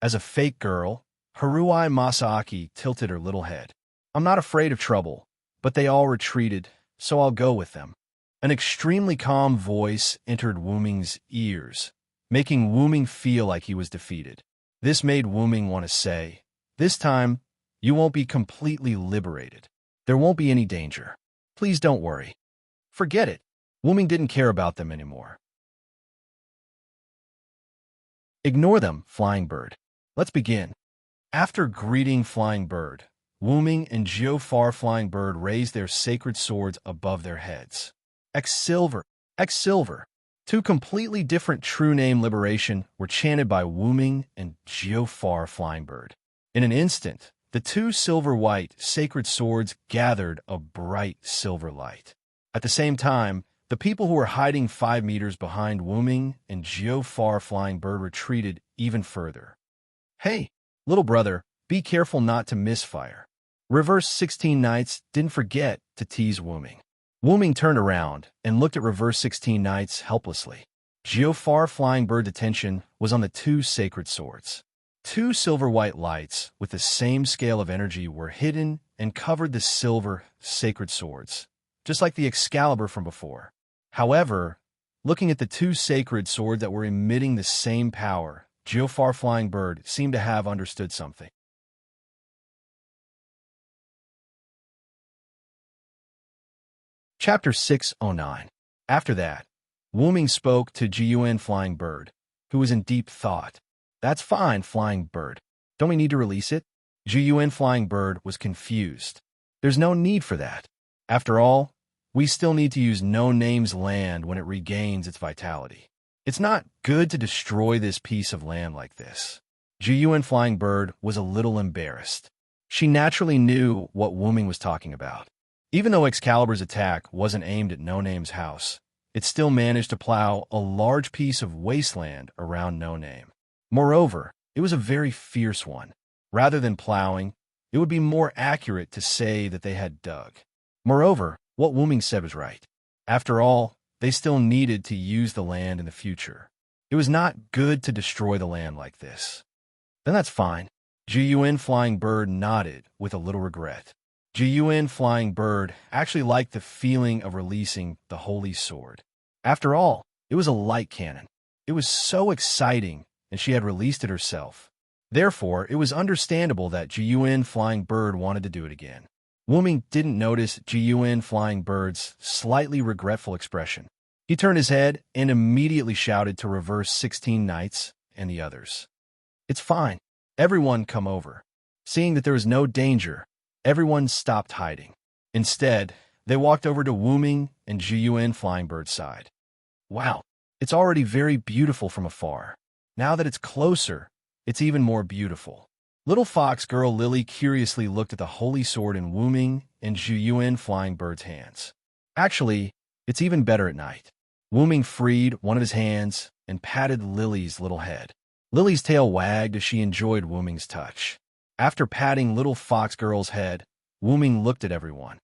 As a fake girl, Haruai Masaaki tilted her little head. I'm not afraid of trouble, but they all retreated, so I'll go with them. An extremely calm voice entered Wuming's ears, making Wuming feel like he was defeated. This made Wuming want to say, "This time, you won't be completely liberated. There won't be any danger. Please don't worry." Forget it. Wuming didn't care about them anymore. Ignore them, Flying Bird. Let's begin. After greeting Flying Bird, Wuming and Geofar Flying Bird raised their sacred swords above their heads. X-Silver, X-Silver. Two completely different true name liberation were chanted by Wuming and Geofar Flying Bird. In an instant, the two silver-white sacred swords gathered a bright silver light. At the same time, the people who were hiding 5 meters behind Wuming and Geofar Flying Bird retreated even further. Hey, little brother, be careful not to misfire. Reverse 16 Knights didn't forget to tease Wuming. Wuming turned around and looked at Reverse 16 Knights helplessly. Geofar Flying Bird's attention was on the two sacred swords. Two silver-white lights with the same scale of energy were hidden and covered the silver sacred swords, just like the Excalibur from before. However, looking at the two sacred swords that were emitting the same power, Geofar Flying Bird seemed to have understood something. Chapter 609. After that, Wuming spoke to Jiyuan Flying Bird, who was in deep thought. That's fine, Flying Bird. Don't we need to release it? Jiyuan Flying Bird was confused. There's no need for that. After all, we still need to use No Name's land when it regains its vitality. It's not good to destroy this piece of land like this. Jiyuan Flying Bird was a little embarrassed. She naturally knew what Wuming was talking about. Even though Excalibur's attack wasn't aimed at No Name's house, it still managed to plow a large piece of wasteland around No Name. Moreover, it was a very fierce one. Rather than plowing, it would be more accurate to say that they had dug. Moreover, what Wuming said was right. After all, they still needed to use the land in the future. It was not good to destroy the land like this. Then that's fine. Jiyuan Flying Bird nodded with a little regret. Jiyuan Flying Bird actually liked the feeling of releasing the Holy Sword. After all, it was a light cannon. It was so exciting, and she had released it herself. Therefore, it was understandable that Jiyuan Flying Bird wanted to do it again. Wuming didn't notice Jiyuan Flying Bird's slightly regretful expression. He turned his head and immediately shouted to Reverse 16 Knights and the others. It's fine. Everyone come over. Seeing that there was no danger, everyone stopped hiding. Instead, they walked over to Wuming and Jiyuan Flying Bird's side. Wow, it's already very beautiful from afar. Now that it's closer, it's even more beautiful. Little fox girl Lily curiously looked at the holy sword in Wuming and Jiyuan Flying Bird's hands. Actually, it's even better at night. Wuming freed one of his hands and patted Lily's little head. Lily's tail wagged as she enjoyed Wuming's touch. After patting little fox girl's head, Wuming looked at everyone.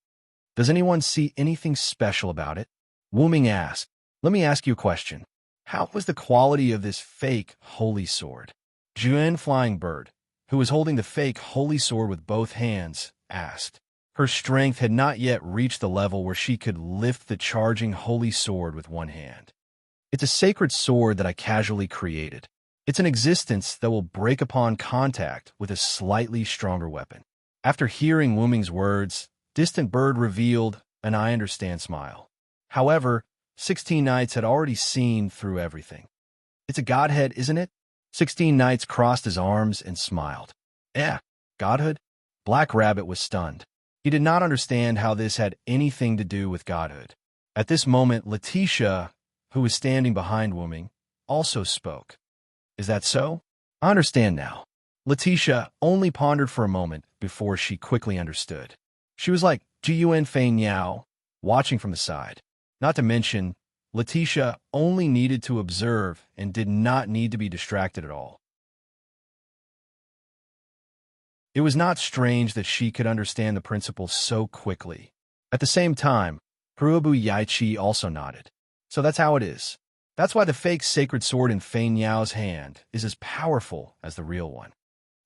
Does anyone see anything special about it? Wuming asked. Let me ask you a question. How was the quality of this fake holy sword? Jiyuan Flying Bird, who was holding the fake holy sword with both hands, asked. Her strength had not yet reached the level where she could lift the charging holy sword with one hand. It's a sacred sword that I casually created. It's an existence that will break upon contact with a slightly stronger weapon. After hearing Wuming's words, Distant Bird revealed an I understand smile. However, 16 Knights had already seen through everything. It's a godhead, isn't it? 16 Knights crossed his arms and smiled. Yeah, godhood? Black Rabbit was stunned. He did not understand how this had anything to do with godhood. At this moment, Letitia, who was standing behind Wuming, also spoke. Is that so? I understand now. Letitia only pondered for a moment before she quickly understood. She was like Jiyuan Fei Niao, watching from the side. Not to mention, Letitia only needed to observe and did not need to be distracted at all. It was not strange that she could understand the principle so quickly. At the same time, Haruobu Yaichi also nodded. So that's how it is. That's why the fake sacred sword in Fei Niao's hand is as powerful as the real one.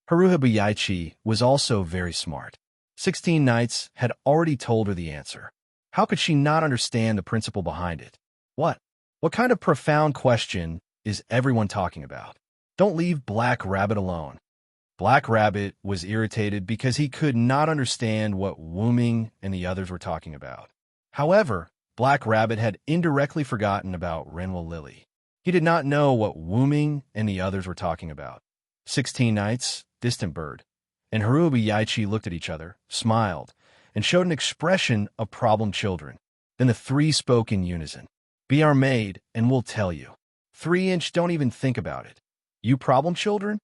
Haruobu Yaichi was also very smart. 16 Knights had already told her the answer. How could she not understand the principle behind it? What? What kind of profound question is everyone talking about? Don't leave Black Rabbit alone. Black Rabbit was irritated because he could not understand what Wu Ming and the others were talking about. However, Black Rabbit had indirectly forgotten about Renwell Lily. He did not know what Wu Ming and the others were talking about. 16 Knights, Distant Bird, and Haruobu Yaichi looked at each other, smiled, and showed an expression of problem children. Then the three spoke in unison. Be our maid, and we'll tell you. 3-inch, don't even think about it. You problem children?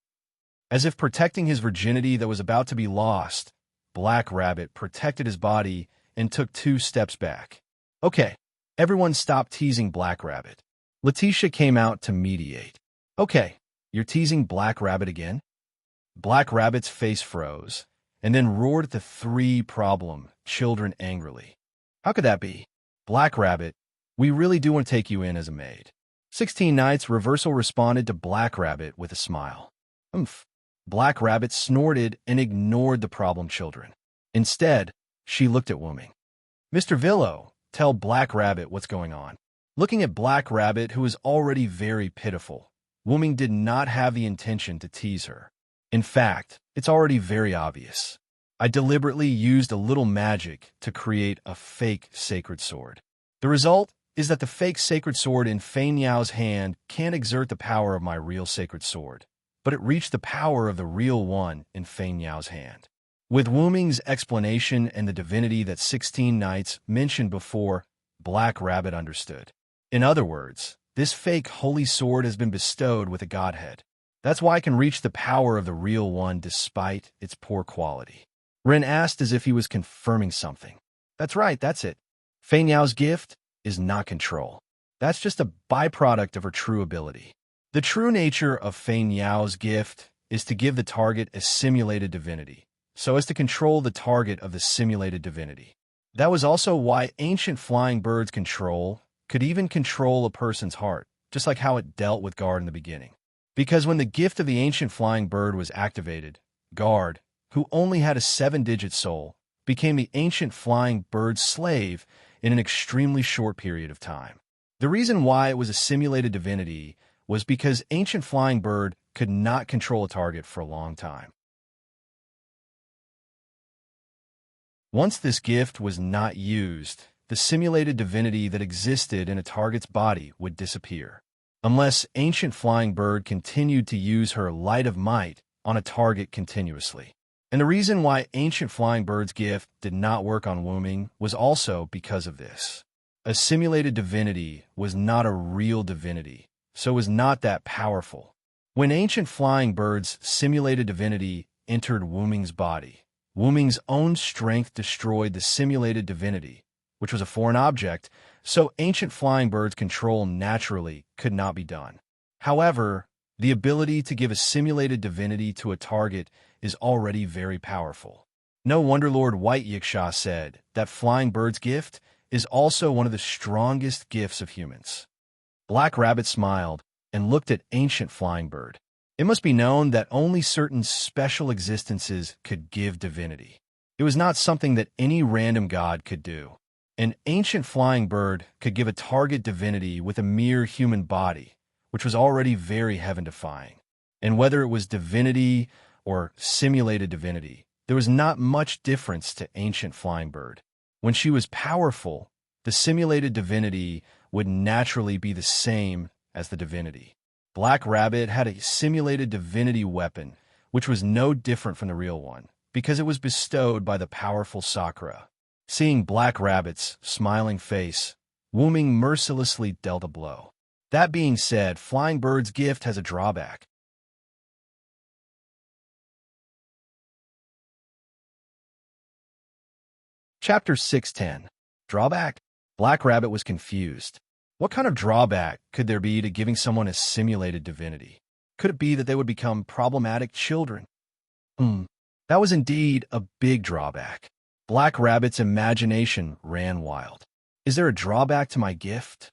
As if protecting his virginity that was about to be lost, Black Rabbit protected his body and took 2 steps back. Okay, everyone stop teasing Black Rabbit. Letitia came out to mediate. Okay, you're teasing Black Rabbit again? Black Rabbit's face froze, and then roared at the 3 problem children angrily. How could that be? Black Rabbit, we really do want to take you in as a maid. 16 Knights Reversal responded to Black Rabbit with a smile. Oomph. Black Rabbit snorted and ignored the problem children. Instead, she looked at Wu Ming. Mr. Villo, tell Black Rabbit what's going on. Looking at Black Rabbit, who was already very pitiful, Wu Ming did not have the intention to tease her. In fact, it's already very obvious. I deliberately used a little magic to create a fake sacred sword. The result is that the fake sacred sword in Fei Niao's hand can't exert the power of my real sacred sword, but it reached the power of the real one in Fei Niao's hand. With Wu Ming's explanation and the divinity that 16 Knights mentioned before, Black Rabbit understood. In other words, this fake holy sword has been bestowed with a godhead. That's why I can reach the power of the real one despite its poor quality. Ren asked as if he was confirming something. That's right, that's it. Fei Niao's gift is not control. That's just a byproduct of her true ability. The true nature of Fei Niao's gift is to give the target a simulated divinity, so as to control the target of the simulated divinity. That was also why ancient flying birds control could even control a person's heart, just like how it dealt with Guard in the beginning. Because when the gift of the ancient flying bird was activated, Guard, who only had a 7-digit soul, became the ancient flying bird's slave in an extremely short period of time. The reason why it was a simulated divinity was because ancient flying bird could not control a target for a long time. Once this gift was not used, the simulated divinity that existed in a target's body would disappear, unless ancient flying bird continued to use her light of might on a target continuously. And the reason why ancient flying bird's gift did not work on Wu Ming was also because of this. A simulated divinity was not a real divinity, so was not that powerful. When ancient flying bird's simulated divinity entered Wu Ming's body, Wu Ming's own strength destroyed the simulated divinity, which was a foreign object, so ancient flying bird's control naturally could not be done. However, the ability to give a simulated divinity to a target is already very powerful. No wonder Lord White Yiksha said that flying bird's gift is also one of the strongest gifts of humans. Black Rabbit smiled and looked at ancient flying bird. It must be known that only certain special existences could give divinity. It was not something that any random god could do. An ancient flying bird could give a target divinity with a mere human body, which was already very heaven-defying. And whether it was divinity or simulated divinity, there was not much difference to ancient flying bird. When she was powerful, the simulated divinity would naturally be the same as the divinity. Black Rabbit had a simulated divinity weapon, which was no different from the real one, because it was bestowed by the powerful Sakura. Seeing Black Rabbit's smiling face, Wu Ming mercilessly dealt a blow. That being said, flying bird's gift has a drawback. Chapter 610. Drawback? Black Rabbit was confused. What kind of drawback could there be to giving someone a simulated divinity? Could it be that they would become problematic children? That was indeed a big drawback. Black Rabbit's imagination ran wild. Is there a drawback to my gift?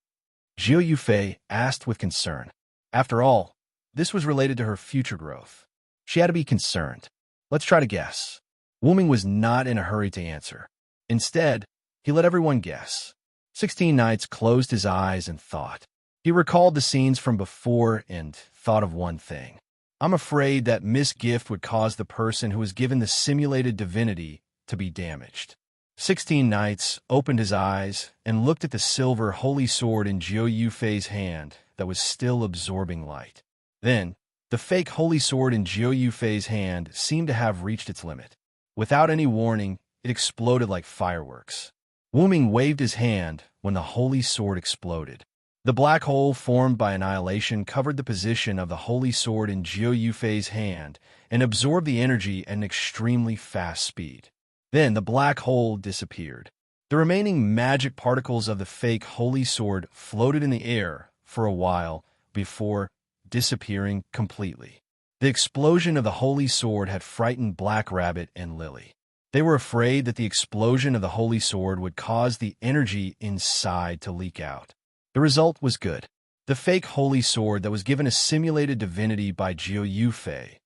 Jiu Yufei asked with concern. After all, this was related to her future growth. She had to be concerned. Let's try to guess. Wu Ming was not in a hurry to answer. Instead, he let everyone guess. 16 Nights closed his eyes and thought. He recalled the scenes from before and thought of one thing. I'm afraid that Miss Gift would cause the person who was given the simulated divinity to be damaged. 16 Nights opened his eyes and looked at the silver holy sword in Jiu Yufei's hand that was still absorbing light. Then, the fake holy sword in Jiu Yufei's hand seemed to have reached its limit. Without any warning, it exploded like fireworks. Wu Ming waved his hand when the holy sword exploded. The black hole formed by annihilation covered the position of the holy sword in Jiu Yufei's hand and absorbed the energy at an extremely fast speed. Then the black hole disappeared. The remaining magic particles of the fake holy sword floated in the air for a while before disappearing completely. The explosion of the holy sword had frightened Black Rabbit and Lily. They were afraid that the explosion of the holy sword would cause the energy inside to leak out. The result was good. The fake holy sword that was given a simulated divinity by Jiu Yufei,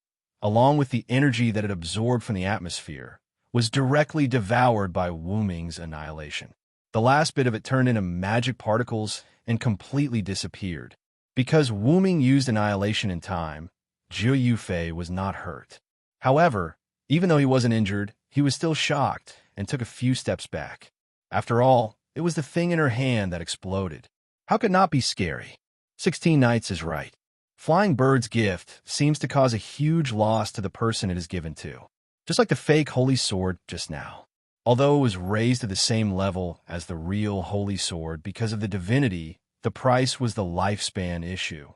along with the energy that it absorbed from the atmosphere, was directly devoured by Wu Ming's annihilation. The last bit of it turned into magic particles and completely disappeared. Because Wu Ming used annihilation in time, Jiu Yufei was not hurt. However, even though he wasn't injured, he was still shocked and took a few steps back. After all, it was the thing in her hand that exploded. How could it not be scary? 16 Nights is right. Flying Bird's gift seems to cause a huge loss to the person it is given to. Just like the fake holy sword just now. Although it was raised to the same level as the real holy sword because of the divinity, the price was the lifespan issue.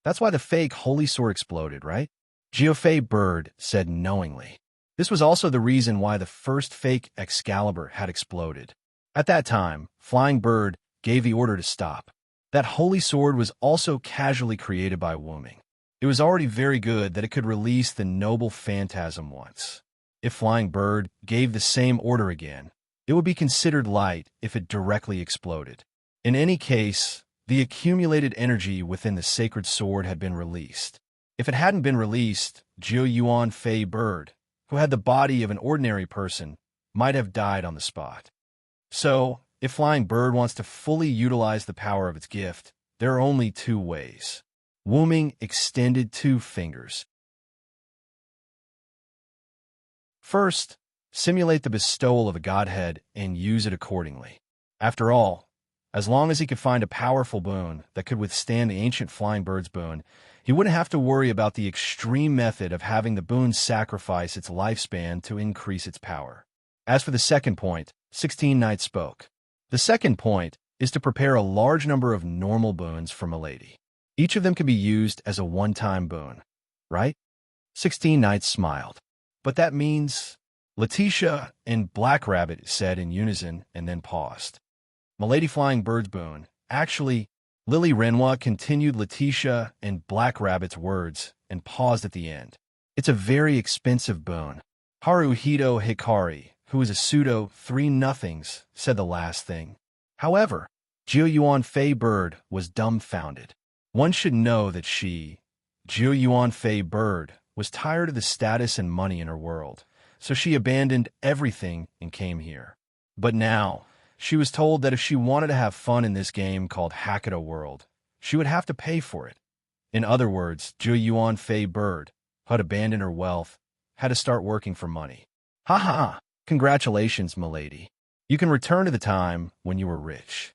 That's why the fake holy sword exploded, right? Jiufei Bird said knowingly. This was also the reason why the first fake Excalibur had exploded. At that time, Flying Bird gave the order to stop. That holy sword was also casually created by Wu Ming. It was already very good that it could release the noble phantasm once. If Flying Bird gave the same order again, it would be considered light if it directly exploded. In any case, the accumulated energy within the sacred sword had been released. If it hadn't been released, Jiu Yuan Fei Bird, who had the body of an ordinary person, might have died on the spot. So, if Flying Bird wants to fully utilize the power of its gift, there are only two ways. Wu Ming extended 2 fingers. First, simulate the bestowal of a godhead and use it accordingly. After all, as long as he could find a powerful boon that could withstand the ancient Flying Bird's boon, he wouldn't have to worry about the extreme method of having the boon sacrifice its lifespan to increase its power. As for the second point, 16 Nights spoke. The second point is to prepare a large number of normal boons for Milady. Each of them can be used as a one-time boon, right? 16 Nights smiled. But that means... Letitia and Black Rabbit said in unison and then paused. Milady Flying Bird's boon. Actually, Lily Renoir continued Letitia and Black Rabbit's words and paused at the end. It's a very expensive boon. Haruhito Hikari, who is a pseudo 3-nothings, said the last thing. However, Jiu Yuan Fei Bird was dumbfounded. One should know that she, Jiu Yuan Fei Bird, was tired of the status and money in her world, so she abandoned everything and came here. But now, she was told that if she wanted to have fun in this game called Hackett World, she would have to pay for it. In other words, Jiu Yuan Fei Bird, who had abandoned her wealth, had to start working for money. Ha ha! Congratulations, milady. You can return to the time when you were rich.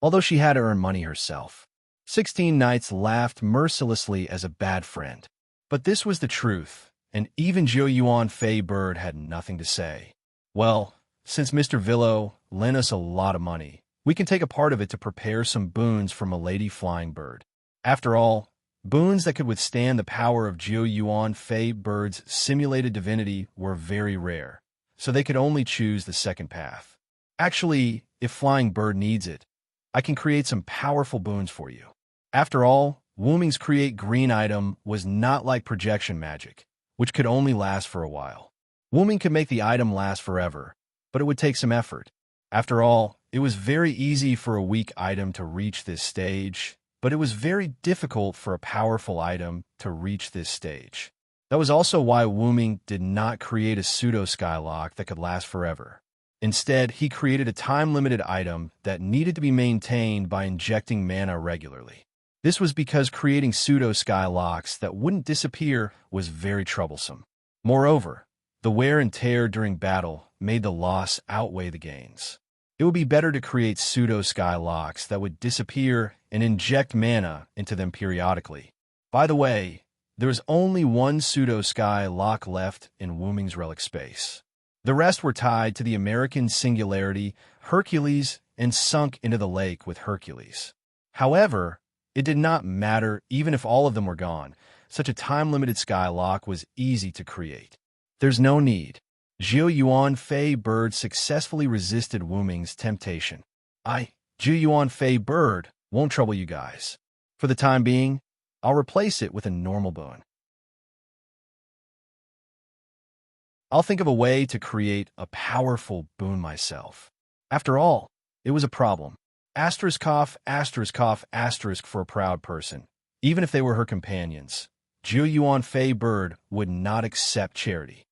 Although she had to earn money herself. 16 Nights laughed mercilessly as a bad friend. But this was the truth, and even Jiu Yuan Fei Bird had nothing to say. Well, since Mr. Villo lent us a lot of money, we can take a part of it to prepare some boons for Milady Flying Bird. After all, boons that could withstand the power of Jiu Yuan Fei Bird's simulated divinity were very rare, so they could only choose the second path. Actually, if Flying Bird needs it, I can create some powerful boons for you. After all, Wooming's create green item was not like projection magic, which could only last for a while. Wooming could make the item last forever, but it would take some effort. After all, it was very easy for a weak item to reach this stage, but it was very difficult for a powerful item to reach this stage. That was also why Wooming did not create a pseudo-skylock that could last forever. Instead, he created a time-limited item that needed to be maintained by injecting mana regularly. This was because creating pseudo-skylocks that wouldn't disappear was very troublesome. Moreover, the wear and tear during battle made the loss outweigh the gains. It would be better to create pseudo-skylocks that would disappear and inject mana into them periodically. By the way, there is only one pseudo-sky lock left in Wooming's relic space. The rest were tied to the American Singularity, Hercules, and sunk into the lake with Hercules. However, it did not matter even if all of them were gone. Such a time-limited sky lock was easy to create. There's no need. Jiu Yuan Fei Bird successfully resisted Wooming's temptation. Jiu Yuan Fei Bird won't trouble you guys. For the time being, I'll replace it with a normal boon. I'll think of a way to create a powerful boon myself. After all, it was a problem. Asterisk for a proud person. Even if they were her companions, Jiu Yuan Fei Bird would not accept charity.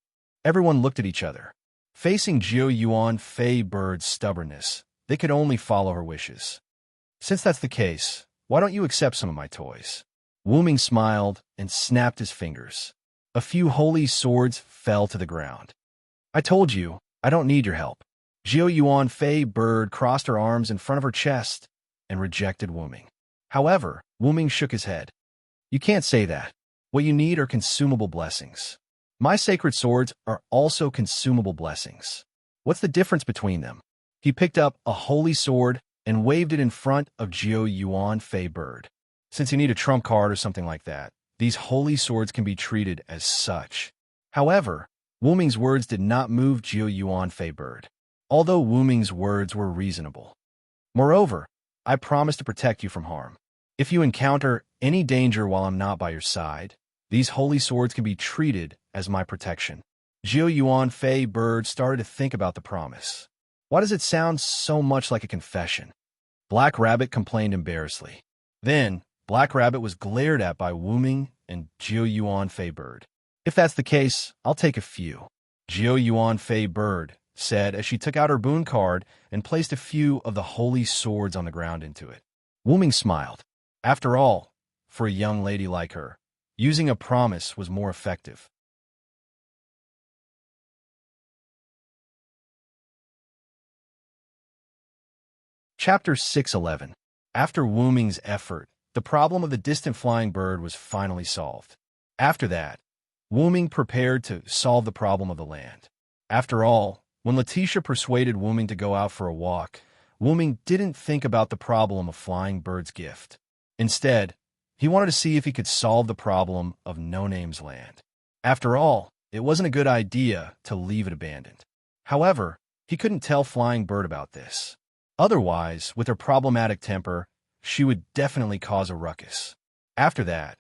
Everyone looked at each other. Facing Jiu Yuan Fei Bird's stubbornness, they could only follow her wishes. Since that's the case, why don't you accept some of my toys? Wooming smiled and snapped his fingers. A few holy swords fell to the ground. I told you, I don't need your help. Jiu Yuan Fei Bird crossed her arms in front of her chest and rejected Wooming. However, Wooming shook his head. You can't say that. What you need are consumable blessings. My sacred swords are also consumable blessings. What's the difference between them? He picked up a holy sword and waved it in front of Jiu Yuan Fei Bird. Since you need a trump card or something like that, these holy swords can be treated as such. However, Wooming's words did not move Jiu Yuan Fei Bird, although Wooming's words were reasonable. Moreover, I promise to protect you from harm. If you encounter any danger while I'm not by your side, these holy swords can be treated as my protection. Jiu Yuan Fei Bird started to think about the promise. Why does it sound so much like a confession? Black Rabbit complained embarrassedly. Then, Black Rabbit was glared at by Wooming and Jiu Yuan Fei Bird. If that's the case, I'll take a few. Jiu Yuan Fei Bird said as she took out her boon card and placed a few of the holy swords on the ground into it. Wooming smiled. After all, for a young lady like her, using a promise was more effective. Chapter 611. After Wooming's effort, the problem of the distant flying bird was finally solved. After that, Wooming prepared to solve the problem of the land. After all, when Letitia persuaded Wooming to go out for a walk, Wooming didn't think about the problem of Flying Bird's gift. Instead, he wanted to see if he could solve the problem of No Name's land. After all, it wasn't a good idea to leave it abandoned. However, he couldn't tell Flying Bird about this. Otherwise, with her problematic temper, she would definitely cause a ruckus. After that,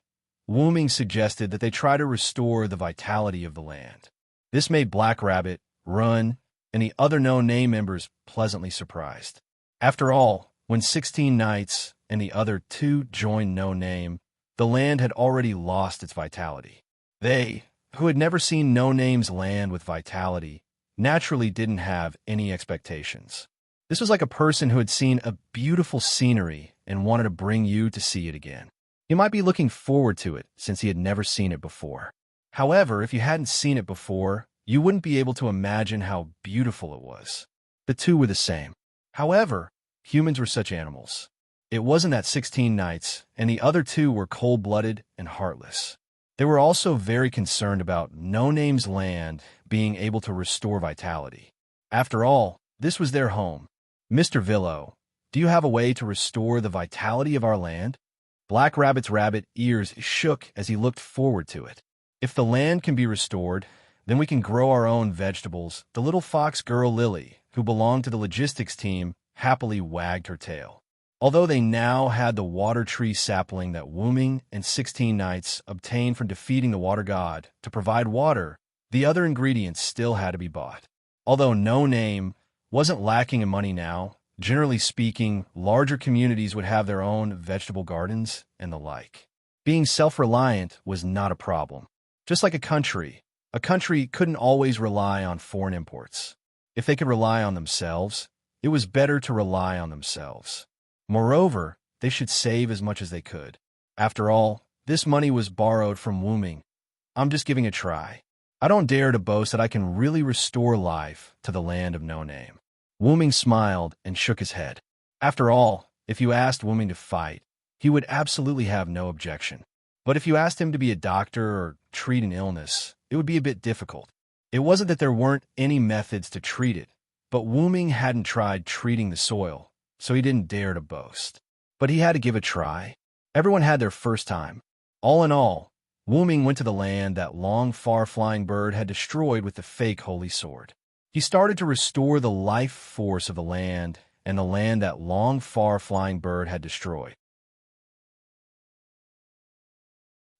Wooming suggested that they try to restore the vitality of the land. This made Black Rabbit, Run, and the other No Name members pleasantly surprised. After all, when 16 Knights and the other 2 joined No Name, the land had already lost its vitality. They, who had never seen No Name's land with vitality, naturally didn't have any expectations. This was like a person who had seen a beautiful scenery and wanted to bring you to see it again. You might be looking forward to it since he had never seen it before. However, if you hadn't seen it before, you wouldn't be able to imagine how beautiful it was. The two were the same. However, humans were such animals. It wasn't that 16 Knights and the other 2 were cold-blooded and heartless. They were also very concerned about No Name's land being able to restore vitality. After all, this was their home. Mr. Villo, do you have a way to restore the vitality of our land? Black Rabbit's rabbit ears shook as he looked forward to it. If the land can be restored, then we can grow our own vegetables. The little fox girl Lily, who belonged to the logistics team, happily wagged her tail. Although they now had the water tree sapling that Wu-Ming and 16 knights obtained from defeating the water god to provide water, the other ingredients still had to be bought. Although No Name wasn't lacking in money now, generally speaking, larger communities would have their own vegetable gardens and the like. Being self-reliant was not a problem. Just like a country couldn't always rely on foreign imports. If they could rely on themselves, it was better to rely on themselves. Moreover, they should save as much as they could. After all, this money was borrowed from Wu-Ming. I'm just giving a try. I don't dare to boast that I can really restore life to the land of No Name. Wu-Ming smiled and shook his head. After all, if you asked Wu-Ming to fight, he would absolutely have no objection. But if you asked him to be a doctor or treat an illness, it would be a bit difficult. It wasn't that there weren't any methods to treat it, but Wu-Ming hadn't tried treating the soil, so he didn't dare to boast. But he had to give a try. Everyone had their first time. All in all, Wu-Ming went to the land that long, far-flying bird had destroyed with the fake holy sword. He started to restore the life force of the land and the land that long, far-flying bird had destroyed.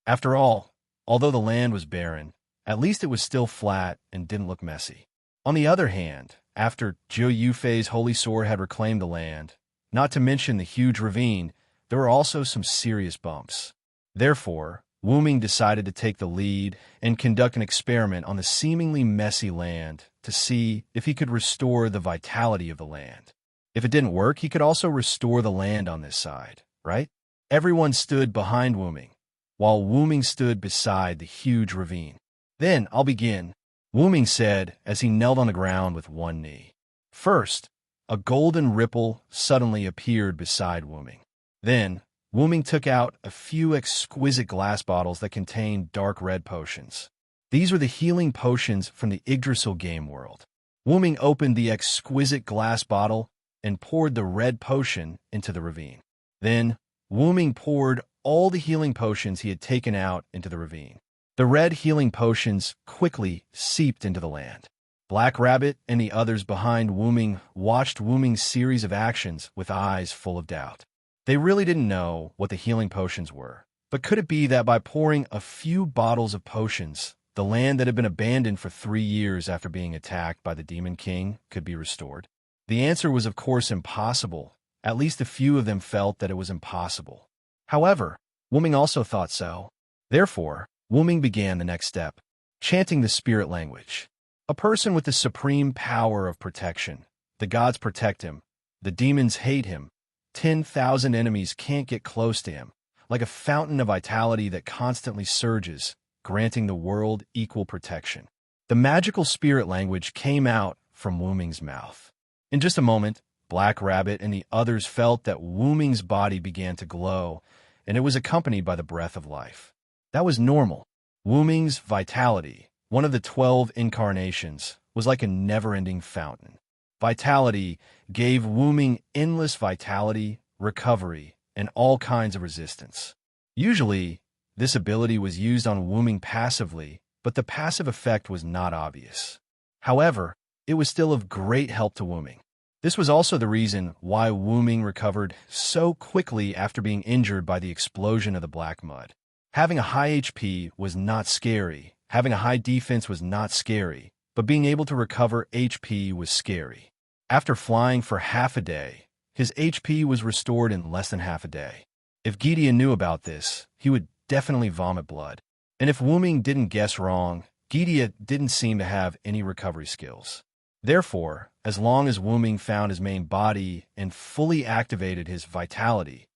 After all, although the land was barren, at least it was still flat and didn't look messy. On the other hand, after Zhou Yufei's holy sword had reclaimed the land, not to mention the huge ravine, there were also some serious bumps. Therefore, Wu-Ming decided to take the lead and conduct an experiment on the seemingly messy land to see if he could restore the vitality of the land. If it didn't work, he could also restore the land on this side, right? Everyone stood behind Wu-Ming, while Wu-Ming stood beside the huge ravine. "Then I'll begin," Wu-Ming said as he knelt on the ground with one knee. First, a golden ripple suddenly appeared beside Wu-Ming. Then, Wu-Ming took out a few exquisite glass bottles that contained dark red potions. These were the healing potions from the Yggdrasil game world. Wu-Ming opened the exquisite glass bottle and poured the red potion into the ravine. Then, Wu-Ming poured all the healing potions he had taken out into the ravine. The red healing potions quickly seeped into the land. Black Rabbit and the others behind Wu-Ming watched Wu-Ming's series of actions with eyes full of doubt. They really didn't know what the healing potions were. But could it be that by pouring a few bottles of potions, the land that had been abandoned for 3 years after being attacked by the Demon King could be restored? The answer was of course impossible. At least a few of them felt that it was impossible. However, Wu-Ming also thought so. Therefore, Wu-Ming began the next step, chanting the spirit language. A person with the supreme power of protection. The gods protect him. The demons hate him. 10,000 enemies can't get close to him, like a fountain of vitality that constantly surges, granting the world equal protection. The magical spirit language came out from Wu-Ming's mouth. In just a moment, Black Rabbit and the others felt that Wu-Ming's body began to glow, and it was accompanied by the breath of life. That was normal. Wu-Ming's vitality, one of the 12 incarnations, was like a never-ending fountain. Vitality gave Wu-Ming endless vitality, recovery, and all kinds of resistance. Usually, this ability was used on Wu-Ming passively, but the passive effect was not obvious. However, it was still of great help to Wu-Ming. This was also the reason why Wu-Ming recovered so quickly after being injured by the explosion of the black mud. Having a high HP was not scary, having a high defense was not scary, but being able to recover HP was scary. After flying for half a day, his HP was restored in less than half a day. If Gideon knew about this, he would definitely vomit blood. And if Wu-Ming didn't guess wrong, Gideon didn't seem to have any recovery skills. Therefore, as long as Wu-Ming found his main body and fully activated his vitality,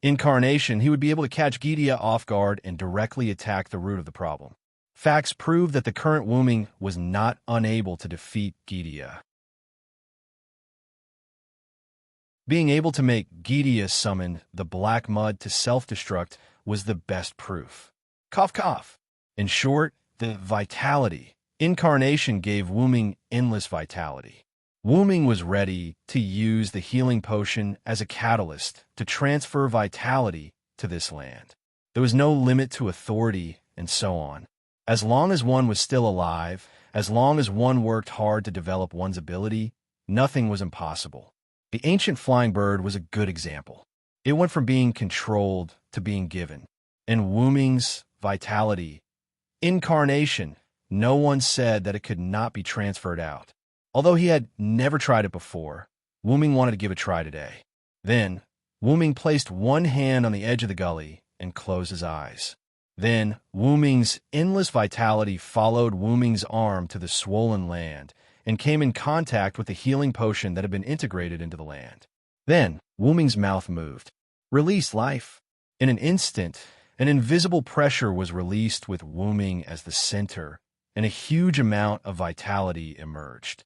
incarnation, he would be able to catch Gideon off guard and directly attack the root of the problem. Facts prove that the current Wu-Ming was not unable to defeat Gideon. Being able to make Gideon summon the black mud to self-destruct was the best proof. Cough, cough. In short, the vitality. Incarnation gave Wu-Ming endless vitality. Wu-Ming was ready to use the healing potion as a catalyst to transfer vitality to this land. There was no limit to authority and so on. As long as one was still alive, as long as one worked hard to develop one's ability, nothing was impossible. The ancient flying bird was a good example. It went from being controlled to being given. And Wu Ming's vitality, incarnation, no one said that it could not be transferred out. Although he had never tried it before, Wu Ming wanted to give it a try today. Then, Wu Ming placed one hand on the edge of the gully and closed his eyes. Then, Wu Ming's endless vitality followed Wu Ming's arm to the swollen land and came in contact with the healing potion that had been integrated into the land. Then, Wu Ming's mouth moved. Release life. In an instant, an invisible pressure was released with Wu Ming as the center, and a huge amount of vitality emerged.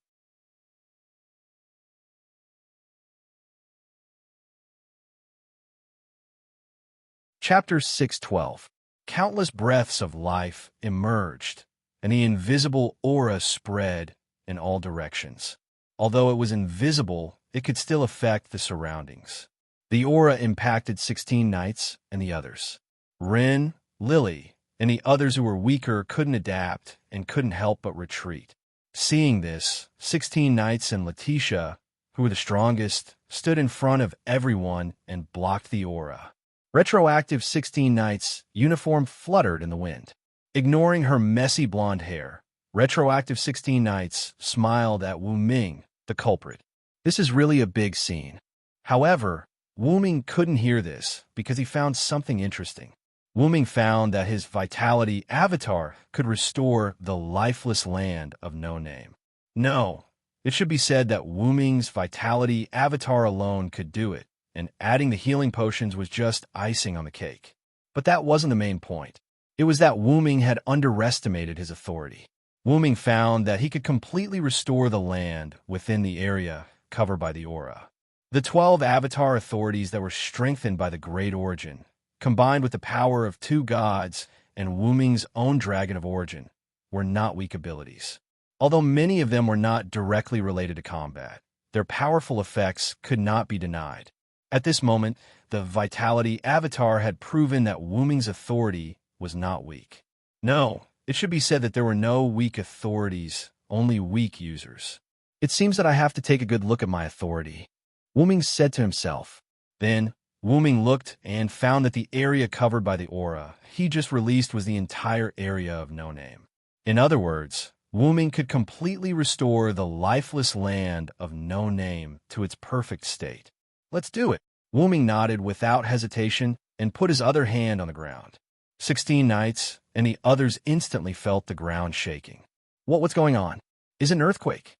Chapter 612. Countless breaths of life emerged, and the invisible aura spread in all directions. Although it was invisible, it could still affect the surroundings. The aura impacted 16 knights and the others. Ren, Lily, and the others who were weaker couldn't adapt and couldn't help but retreat. Seeing this, 16 knights and Letitia, who were the strongest, stood in front of everyone and blocked the aura. Retroactive 16 Knights' uniform fluttered in the wind. Ignoring her messy blonde hair, Retroactive 16 Knights smiled at Wu Ming, the culprit. This is really a big scene. However, Wu Ming couldn't hear this because he found something interesting. Wu Ming found that his vitality avatar could restore the lifeless land of no name. No, it should be said that Wu Ming's vitality avatar alone could do it, and adding the healing potions was just icing on the cake. But that wasn't the main point. It was that Wu Ming had underestimated his authority. Wu Ming found that he could completely restore the land within the area covered by the aura. The 12 avatar authorities that were strengthened by the Great Origin, combined with the power of 2 gods and Wu Ming's own dragon of origin, were not weak abilities. Although many of them were not directly related to combat, their powerful effects could not be denied. At this moment, the Vitality Avatar had proven that Wu Ming's authority was not weak. No, it should be said that there were no weak authorities, only weak users. It seems that I have to take a good look at my authority, Wu Ming said to himself. Then, Wu Ming looked and found that the area covered by the aura he just released was the entire area of No Name. In other words, Wu Ming could completely restore the lifeless land of No Name to its perfect state. Let's do it. Wu Ming nodded without hesitation and put his other hand on the ground. 16 knights and the others instantly felt the ground shaking. What's going on? Is it an earthquake?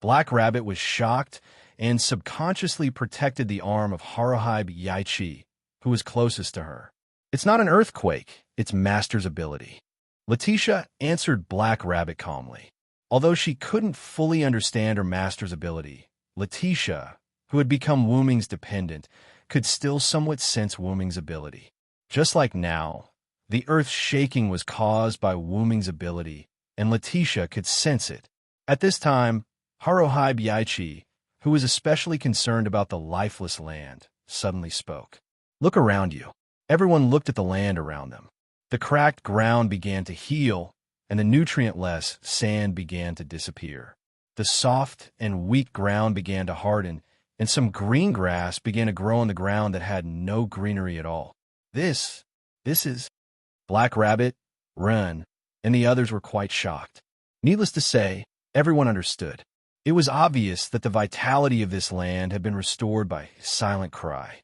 Black Rabbit was shocked and subconsciously protected the arm of Haruhibe Yaichi, who was closest to her. It's not an earthquake, it's Master's ability. Letitia answered Black Rabbit calmly. Although she couldn't fully understand her master's ability, Letitia, who had become Wu Ming's dependent, could still somewhat sense Wu Ming's ability. Just like now, the earth shaking was caused by Wu Ming's ability, and Letitia could sense it. At this time, Haruhibe Yaichi, who was especially concerned about the lifeless land, suddenly spoke. Look around you. Everyone looked at the land around them. The cracked ground began to heal, and the nutrient-less sand began to disappear. The soft and weak ground began to harden, and some green grass began to grow on the ground that had no greenery at all. This is... Black Rabbit, Ren, and the others were quite shocked. Needless to say, everyone understood. It was obvious that the vitality of this land had been restored by silent cry.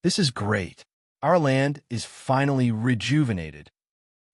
This is great. Our land is finally rejuvenated.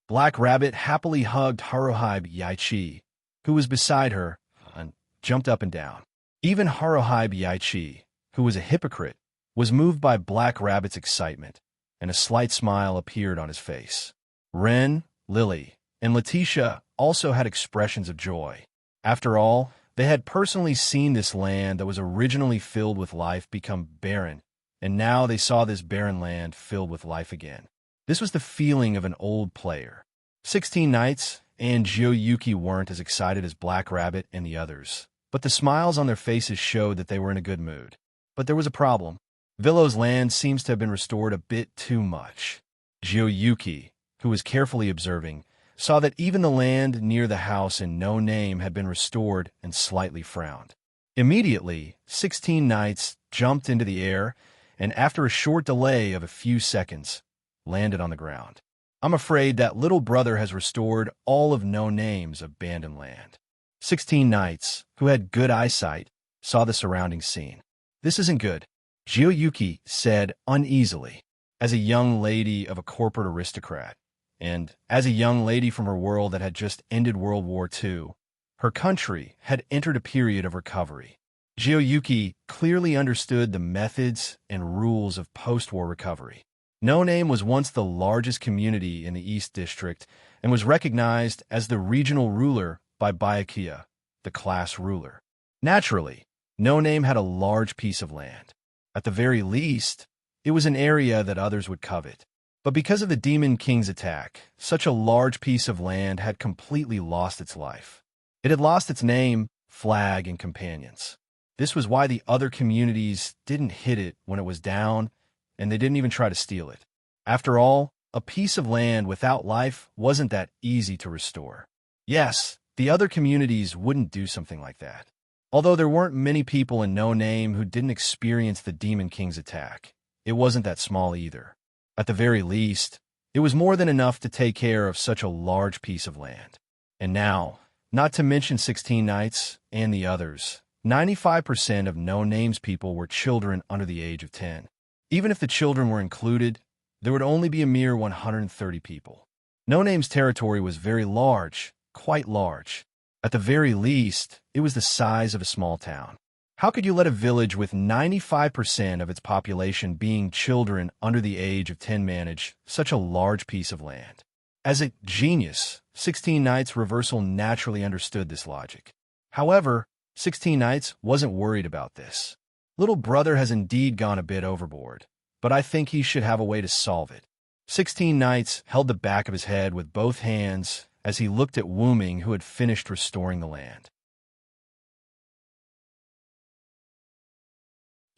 Black Rabbit happily hugged Haruhibe Yaichi, who was beside her, and jumped up and down. Even Haruhibe Yaichi, who was a hypocrite, was moved by Black Rabbit's excitement, and a slight smile appeared on his face. Ren, Lily, and Letitia also had expressions of joy. After all, they had personally seen this land that was originally filled with life become barren, and now they saw this barren land filled with life again. This was the feeling of an old player. 16 Knights and Jiuyuki weren't as excited as Black Rabbit and the others, but the smiles on their faces showed that they were in a good mood. But there was a problem. Villo's land seems to have been restored a bit too much. Jiuyuki, who was carefully observing, saw that even the land near the house in No Name had been restored and slightly frowned. Immediately, 16 knights jumped into the air, and after a short delay of a few seconds, landed on the ground. I'm afraid that little brother has restored all of No Name's abandoned land. 16 knights, who had good eyesight, saw the surrounding scene. This isn't good, Jioyuki said uneasily, as a young lady of a corporate aristocrat, and as a young lady from her world that had just ended World War II. Her country had entered a period of recovery. Jioyuki clearly understood the methods and rules of post-war recovery. No Name was once the largest community in the East District and was recognized as the regional ruler by Byakuya, the class ruler. Naturally, No Name had a large piece of land. At the very least, it was an area that others would covet. But because of the Demon King's attack, such a large piece of land had completely lost its life. It had lost its name, flag, and companions. This was why the other communities didn't hit it when it was down, and they didn't even try to steal it. After all, a piece of land without life wasn't that easy to restore. Yes, the other communities wouldn't do something like that. Although there weren't many people in No Name who didn't experience the Demon King's attack, it wasn't that small either. At the very least, it was more than enough to take care of such a large piece of land. And now, not to mention 16 knights and the others, 95% of No Name's people were children under the age of 10. Even if the children were included, there would only be a mere 130 people. No Name's territory was very large, quite large. At the very least, it was the size of a small town. How could you let a village with 95% of its population being children under the age of 10 manage such a large piece of land? As a genius, 16 Knights Reversal naturally understood this logic. However, 16 Knights wasn't worried about this. Little brother has indeed gone a bit overboard, but I think he should have a way to solve it. 16 Knights held the back of his head with both hands as he looked at Wu Ming, who had finished restoring the land.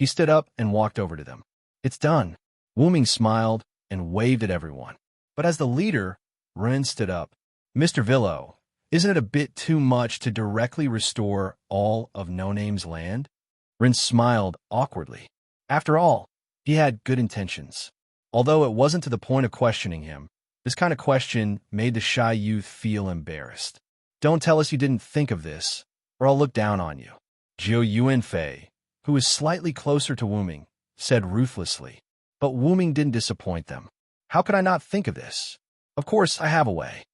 He stood up and walked over to them. "It's done." Wu Ming smiled and waved at everyone. But as the leader, Ren stood up. "Mr. Villo, isn't it a bit too much to directly restore all of No Name's land?" Ren smiled awkwardly. After all, he had good intentions. Although it wasn't to the point of questioning him, this kind of question made the shy youth feel embarrassed. "Don't tell us you didn't think of this, or I'll look down on you," Jiu Yuanfei, who was slightly closer to Wu Ming, said ruthlessly. But Wu Ming didn't disappoint them. "How could I not think of this? Of course, I have a way."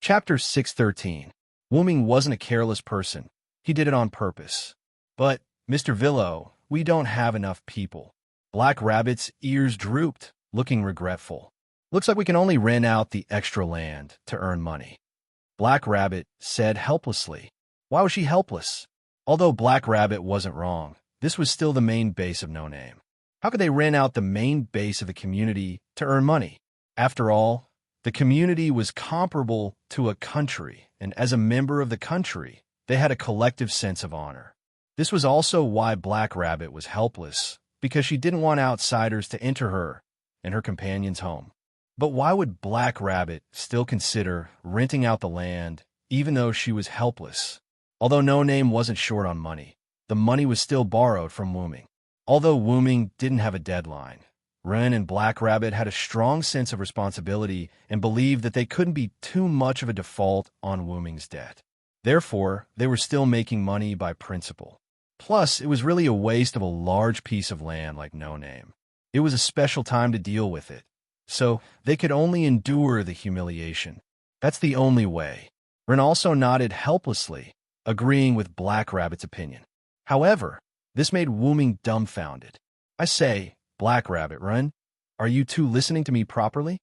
Chapter 613. Wu Ming wasn't a careless person. He did it on purpose. "But, Mr. Villo, we don't have enough people." Black Rabbit's ears drooped, looking regretful. "Looks like we can only rent out the extra land to earn money." Black Rabbit said helplessly. Why was she helpless? Although Black Rabbit wasn't wrong, this was still the main base of No Name. How could they rent out the main base of the community to earn money? After all, the community was comparable to a country, and as a member of the country, they had a collective sense of honor. This was also why Black Rabbit was helpless, because she didn't want outsiders to enter her and her companion's home. But why would Black Rabbit still consider renting out the land, even though she was helpless? Although No Name wasn't short on money, the money was still borrowed from Wu Ming. Although Wu Ming didn't have a deadline, Ren and Black Rabbit had a strong sense of responsibility and believed that they couldn't be too much of a default on Wu Ming's debt. Therefore, they were still making money by principle. Plus, it was really a waste of a large piece of land like No Name. It was a special time to deal with it, so they could only endure the humiliation. That's the only way. Ren also nodded helplessly, agreeing with Black Rabbit's opinion. However, this made Wu Ming dumbfounded. "I say, Black Rabbit, Ren, are you two listening to me properly?"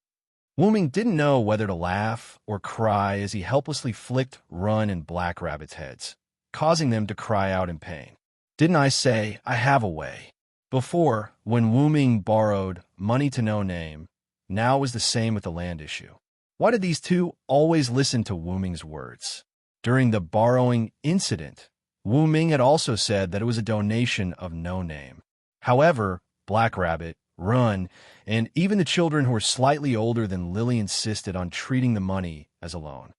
Wu Ming didn't know whether to laugh or cry as he helplessly flicked Ren and Black Rabbit's heads, causing them to cry out in pain. "Didn't I say I have a way?" Before, when Wu Ming borrowed money to No Name, now it was the same with the land issue. Why did these two always listen to Wu Ming's words? During the borrowing incident, Wu Ming had also said that it was a donation of No Name. However, Black Rabbit, run, and even the children who were slightly older than Lily insisted on treating the money as a loan.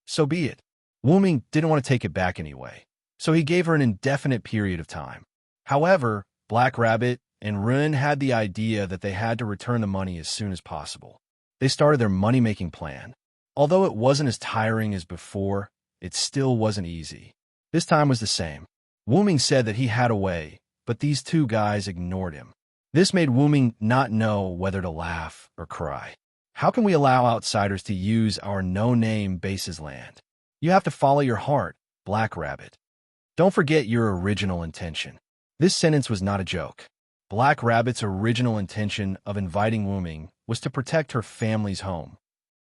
So be it. Wu-ming didn't want to take it back anyway, so he gave her an indefinite period of time. However, Black Rabbit and Ren had the idea that they had to return the money as soon as possible. They started their money-making plan. Although it wasn't as tiring as before, it still wasn't easy. This time was the same. Wu-ming said that he had a way, but these two guys ignored him. This made Wu-ming not know whether to laugh or cry. How can we allow outsiders to use our no-name base's land? You have to follow your heart, Black Rabbit. Don't forget your original intention. This sentence was not a joke. Black Rabbit's original intention of inviting Wu-ming was to protect her family's home.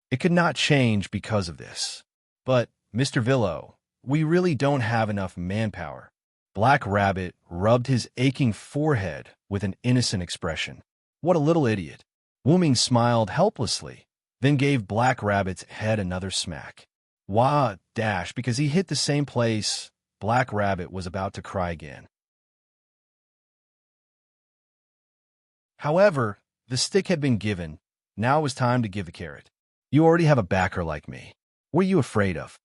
It could not change because of this. But, Mr. Villo, we really don't have enough manpower. Black Rabbit rubbed his aching forehead with an innocent expression. What a little idiot. Wu-ming smiled helplessly, then gave Black Rabbit's head another smack. Wah, dash, because he hit the same place. Black Rabbit was about to cry again. However, the stick had been given. Now it was time to give the carrot. You already have a backer like me. What are you afraid of?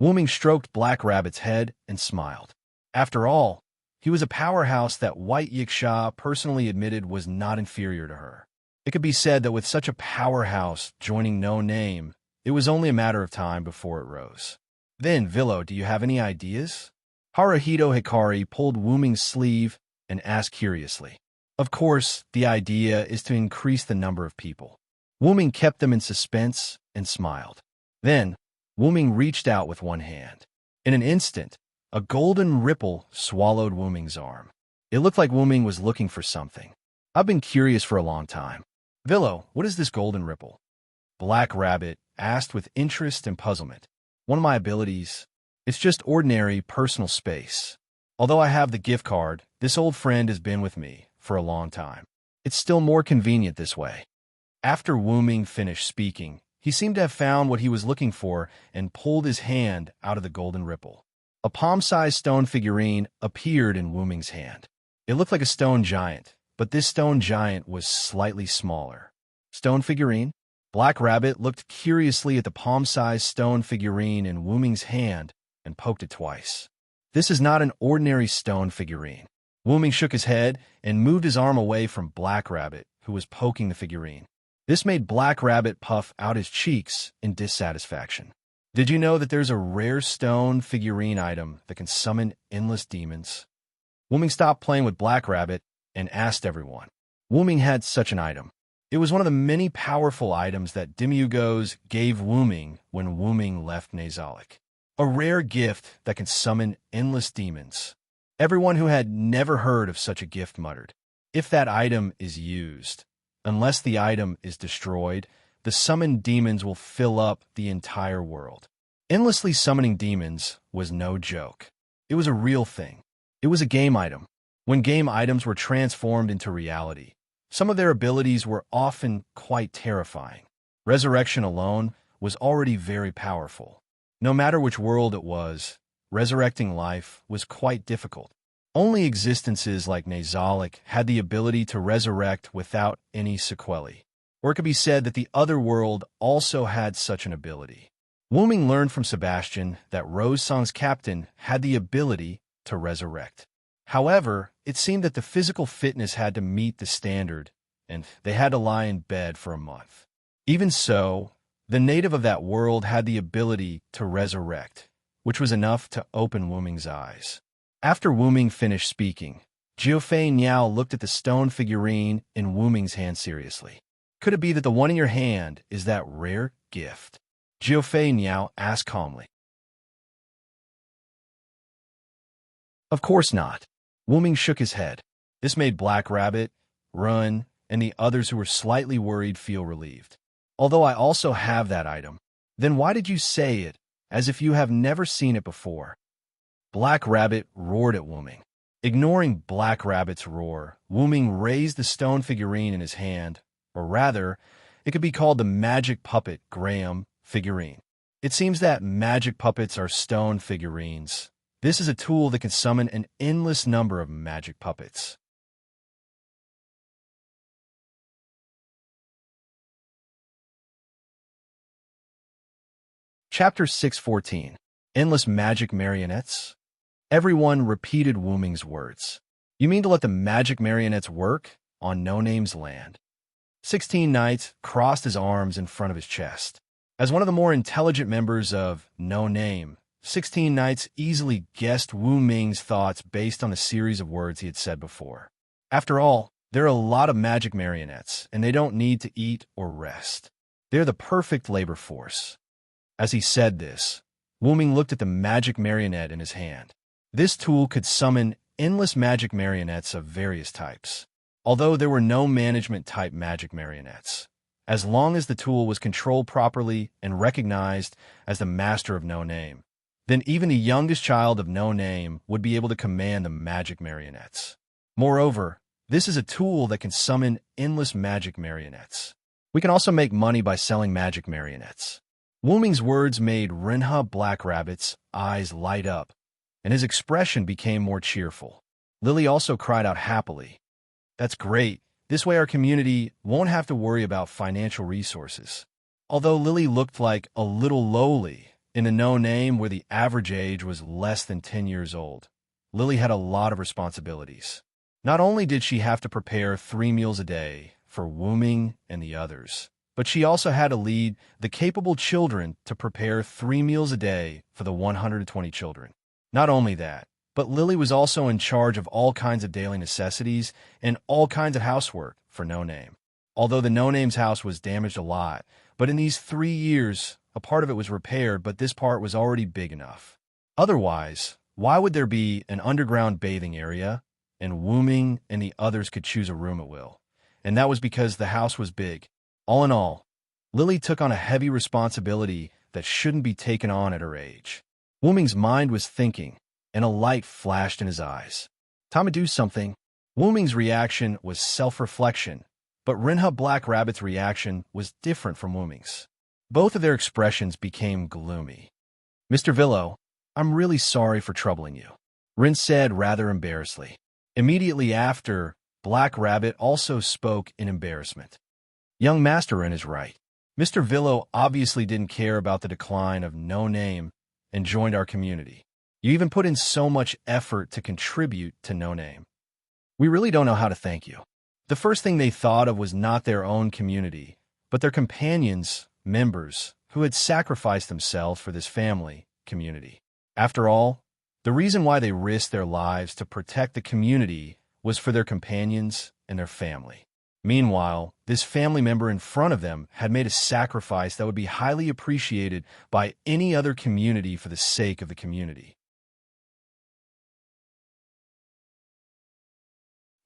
Wu-ming stroked Black Rabbit's head and smiled. After all, he was a powerhouse that White Yiksha personally admitted was not inferior to her. It could be said that with such a powerhouse joining No Name, it was only a matter of time before it rose. Then, Villo, do you have any ideas? Haruhito Hikari pulled Wu-ming's sleeve and asked curiously. Of course, the idea is to increase the number of people. Wu-ming kept them in suspense and smiled. Then, Wu-ming reached out with one hand. In an instant, a golden ripple swallowed Wu-ming's arm. It looked like Wu-ming was looking for something. I've been curious for a long time. Villo, what is this golden ripple? Black Rabbit asked with interest and puzzlement. One of my abilities. It's just ordinary personal space. Although I have the gift card, this old friend has been with me for a long time. It's still more convenient this way. After Wu-ming finished speaking, he seemed to have found what he was looking for and pulled his hand out of the golden ripple. A palm-sized stone figurine appeared in Wu-ming's hand. It looked like a stone giant, but this stone giant was slightly smaller. Stone figurine? Black Rabbit looked curiously at the palm-sized stone figurine in Wu-ming's hand and poked it twice. This is not an ordinary stone figurine. Wu-ming shook his head and moved his arm away from Black Rabbit, who was poking the figurine. This made Black Rabbit puff out his cheeks in dissatisfaction. Did you know that there's a rare stone figurine item that can summon endless demons? Wu-ming stopped playing with Black Rabbit and asked everyone. Wu-ming had such an item. It was one of the many powerful items that Demigos gave Wu-ming when Wu-ming left Nazalik. A rare gift that can summon endless demons. Everyone who had never heard of such a gift muttered, if that item is used, unless the item is destroyed, the summoned demons will fill up the entire world. Endlessly summoning demons was no joke. It was a real thing. It was a game item. When game items were transformed into reality, some of their abilities were often quite terrifying. Resurrection alone was already very powerful. No matter which world it was, resurrecting life was quite difficult. Only existences like Nazalik had the ability to resurrect without any sequelae. Or it could be said that the other world also had such an ability. Wu-ming learned from Sebastian that Rose Song's captain had the ability to resurrect. However, it seemed that the physical fitness had to meet the standard, and they had to lie in bed for a month. Even so, the native of that world had the ability to resurrect, which was enough to open Wu-ming's eyes. After Wu-ming finished speaking, Jiufei Niao looked at the stone figurine in Wu-ming's hand seriously. Could it be that the one in your hand is that rare gift? Jiufei Niao asked calmly. Of course not. Wu-ming shook his head. This made Black Rabbit, Run, and the others who were slightly worried feel relieved. Although I also have that item, then why did you say it as if you have never seen it before? Black Rabbit roared at Wu-ming. Ignoring Black Rabbit's roar, Wu-ming raised the stone figurine in his hand, or rather, it could be called the magic puppet Graham figurine. It seems that magic puppets are stone figurines. This is a tool that can summon an endless number of magic puppets. Chapter 614. Endless Magic Marionettes. Everyone repeated Wu Ming's words. You mean to let the magic marionettes work on No Name's land? 16 Knights crossed his arms in front of his chest. As one of the more intelligent members of No Name, 16 Knights easily guessed Wu Ming's thoughts based on a series of words he had said before. After all, there are a lot of magic marionettes, and they don't need to eat or rest. They're the perfect labor force. As he said this, Wu Ming looked at the magic marionette in his hand. This tool could summon endless magic marionettes of various types, although there were no management-type magic marionettes. As long as the tool was controlled properly and recognized as the master of No Name, then even the youngest child of No Name would be able to command the magic marionettes. Moreover, this is a tool that can summon endless magic marionettes. We can also make money by selling magic marionettes. Wu Ming's words made Renha Black Rabbit's eyes light up, and his expression became more cheerful. Lily also cried out happily. That's great. This way our community won't have to worry about financial resources. Although Lily looked like a little lowly in a No Name where the average age was less than 10 years old, Lily had a lot of responsibilities. Not only did she have to prepare 3 meals a day for Wu Ming and the others, but she also had to lead the capable children to prepare 3 meals a day for the 120 children. Not only that, but Lily was also in charge of all kinds of daily necessities and all kinds of housework for No Name. Although the No Name's house was damaged a lot, but in these 3 years, a part of it was repaired, but this part was already big enough. Otherwise, why would there be an underground bathing area, and Wu Ming and the others could choose a room at will? And that was because the house was big. All in all, Lily took on a heavy responsibility that shouldn't be taken on at her age. Wu Ming's mind was thinking, and a light flashed in his eyes. Time to do something. Wu Ming's reaction was self-reflection, but Renha Black Rabbit's reaction was different from Wu Ming's. Both of their expressions became gloomy. Mr. Villo, I'm really sorry for troubling you, Rin said rather embarrassedly. Immediately after, Black Rabbit also spoke in embarrassment. Young Master Rin is right. Mr. Villo obviously didn't care about the decline of No Name and joined our community. You even put in so much effort to contribute to No Name. We really don't know how to thank you. The first thing they thought of was not their own community, but their companions, members, who had sacrificed themselves for this family, community. After all, the reason why they risked their lives to protect the community was for their companions and their family. Meanwhile, this family member in front of them had made a sacrifice that would be highly appreciated by any other community for the sake of the community.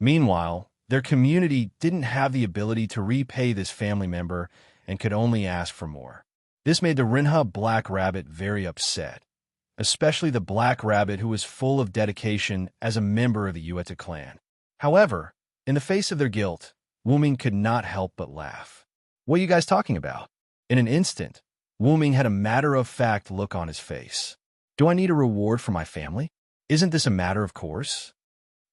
Meanwhile, their community didn't have the ability to repay this family member and could only ask for more. This made the Renha Black Rabbit very upset, especially the Black Rabbit who was full of dedication as a member of the Yueta clan. However, in the face of their guilt, Wu Ming could not help but laugh. What are you guys talking about? In an instant, Wu Ming had a matter-of-fact look on his face. Do I need a reward for my family? Isn't this a matter of course?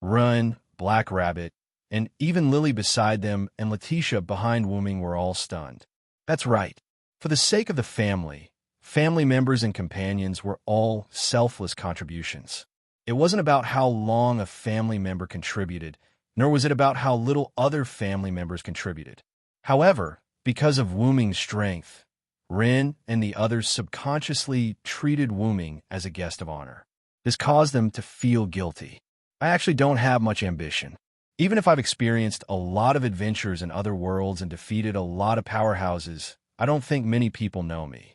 Run, Black Rabbit, and even Lily beside them and Letitia behind Wu Ming were all stunned. That's right. For the sake of the family, family members and companions were all selfless contributions. It wasn't about how long a family member contributed, nor was it about how little other family members contributed. However, because of Wu Ming's strength, Rin and the others subconsciously treated Wu Ming as a guest of honor. This caused them to feel guilty. I actually don't have much ambition. Even if I've experienced a lot of adventures in other worlds and defeated a lot of powerhouses, I don't think many people know me.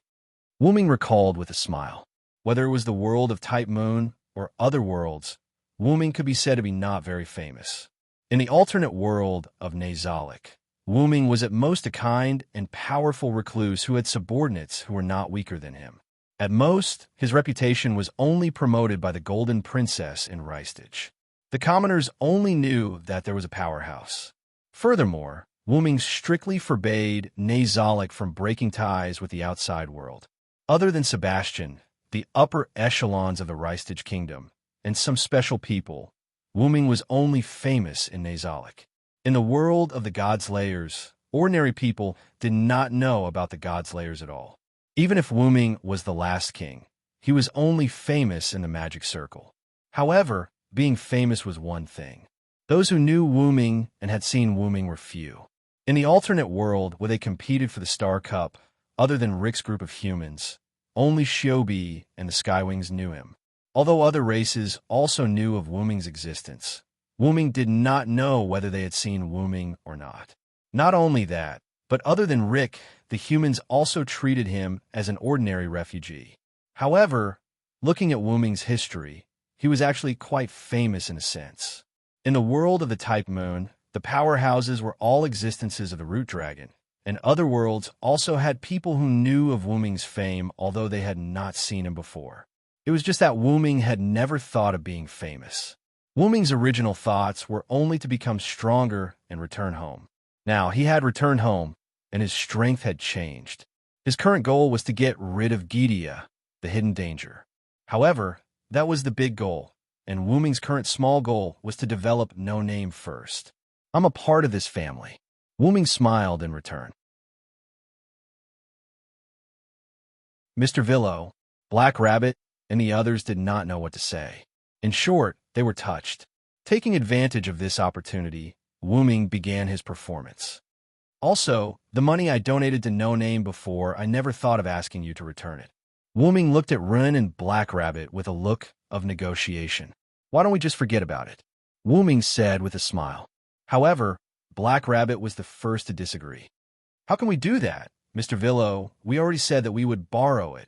Wu Ming recalled with a smile. Whether it was the world of Type Moon or other worlds, Wu Ming could be said to be not very famous. In the alternate world of Nazalik, Wu Ming was at most a kind and powerful recluse who had subordinates who were not weaker than him. At most, his reputation was only promoted by the Golden Princess in Ristage. The commoners only knew that there was a powerhouse. Furthermore, Wu Ming strictly forbade Nazalik from breaking ties with the outside world. Other than Sebastian, the upper echelons of the Ristage Kingdom, and some special people, Wu Ming was only famous in Nazalik. In the world of the Godslayers, ordinary people did not know about the Godslayers at all. Even if Wu-Ming was the last king, he was only famous in the magic circle. However, being famous was one thing. Those who knew Wu-Ming and had seen Wu-Ming were few. In the alternate world where they competed for the Star Cup, other than Rick's group of humans, only Shiobi and the Skywings knew him. Although other races also knew of Wu-Ming's existence, Wu-Ming did not know whether they had seen Wu-Ming or not. Not only that, but other than Rick, the humans also treated him as an ordinary refugee. However, looking at Wu-Ming's history, he was actually quite famous in a sense. In the world of the Type Moon, the powerhouses were all existences of the Root Dragon, and other worlds also had people who knew of Wu-Ming's fame although they had not seen him before. It was just that Wu-Ming had never thought of being famous. Wu-Ming's original thoughts were only to become stronger and return home. Now, he had returned home, and his strength had changed. His current goal was to get rid of Gidia, the hidden danger. However, that was the big goal, and Wu-Ming's current small goal was to develop No Name first. I'm a part of this family. Wu-Ming smiled in return. Mr. Villo, Black Rabbit, and the others did not know what to say. In short, they were touched. Taking advantage of this opportunity, Wu-Ming began his performance. Also, the money I donated to No Name before, I never thought of asking you to return it. Wu-Ming looked at Ren and Black Rabbit with a look of negotiation. Why don't we just forget about it? Wu-Ming said with a smile. However, Black Rabbit was the first to disagree. How can we do that? Mr. Villo, we already said that we would borrow it.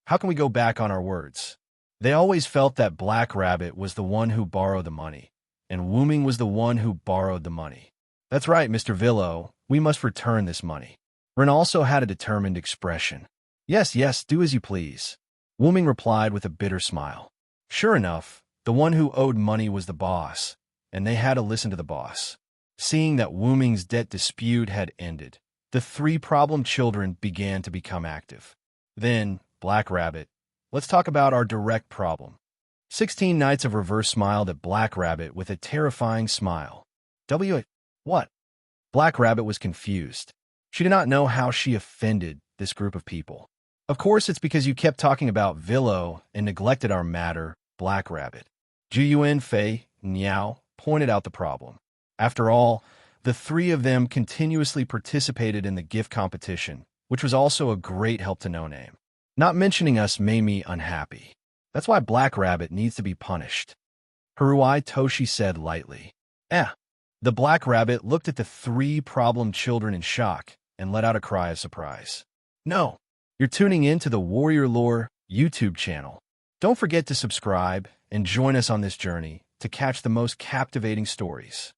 How can we go back on our words? They always felt that Black Rabbit was the one who borrowed the money, and Wu-Ming was the one who borrowed the money. That's right, Mr. Villo, we must return this money. Ren also had a determined expression. Yes, yes, do as you please. Wu-Ming replied with a bitter smile. Sure enough, the one who owed money was the boss, and they had to listen to the boss. Seeing that Wu-Ming's debt dispute had ended, the three problem children began to become active. Then, Black Rabbit, let's talk about our direct problem. 16 Knights of Reverse smiled at Black Rabbit with a terrifying smile. What? Black Rabbit was confused. She did not know how she offended this group of people. Of course, it's because you kept talking about Villo and neglected our matter, Black Rabbit. Juyuan, Fei, Niao pointed out the problem. After all, the three of them continuously participated in the gift competition, which was also a great help to No Name. Not mentioning us made me unhappy. That's why Black Rabbit needs to be punished. Haruai Toshi said lightly. The Black Rabbit looked at the three problem children in shock and let out a cry of surprise. No, you're tuning in to the Warrior Lore YouTube channel. Don't forget to subscribe and join us on this journey to catch the most captivating stories.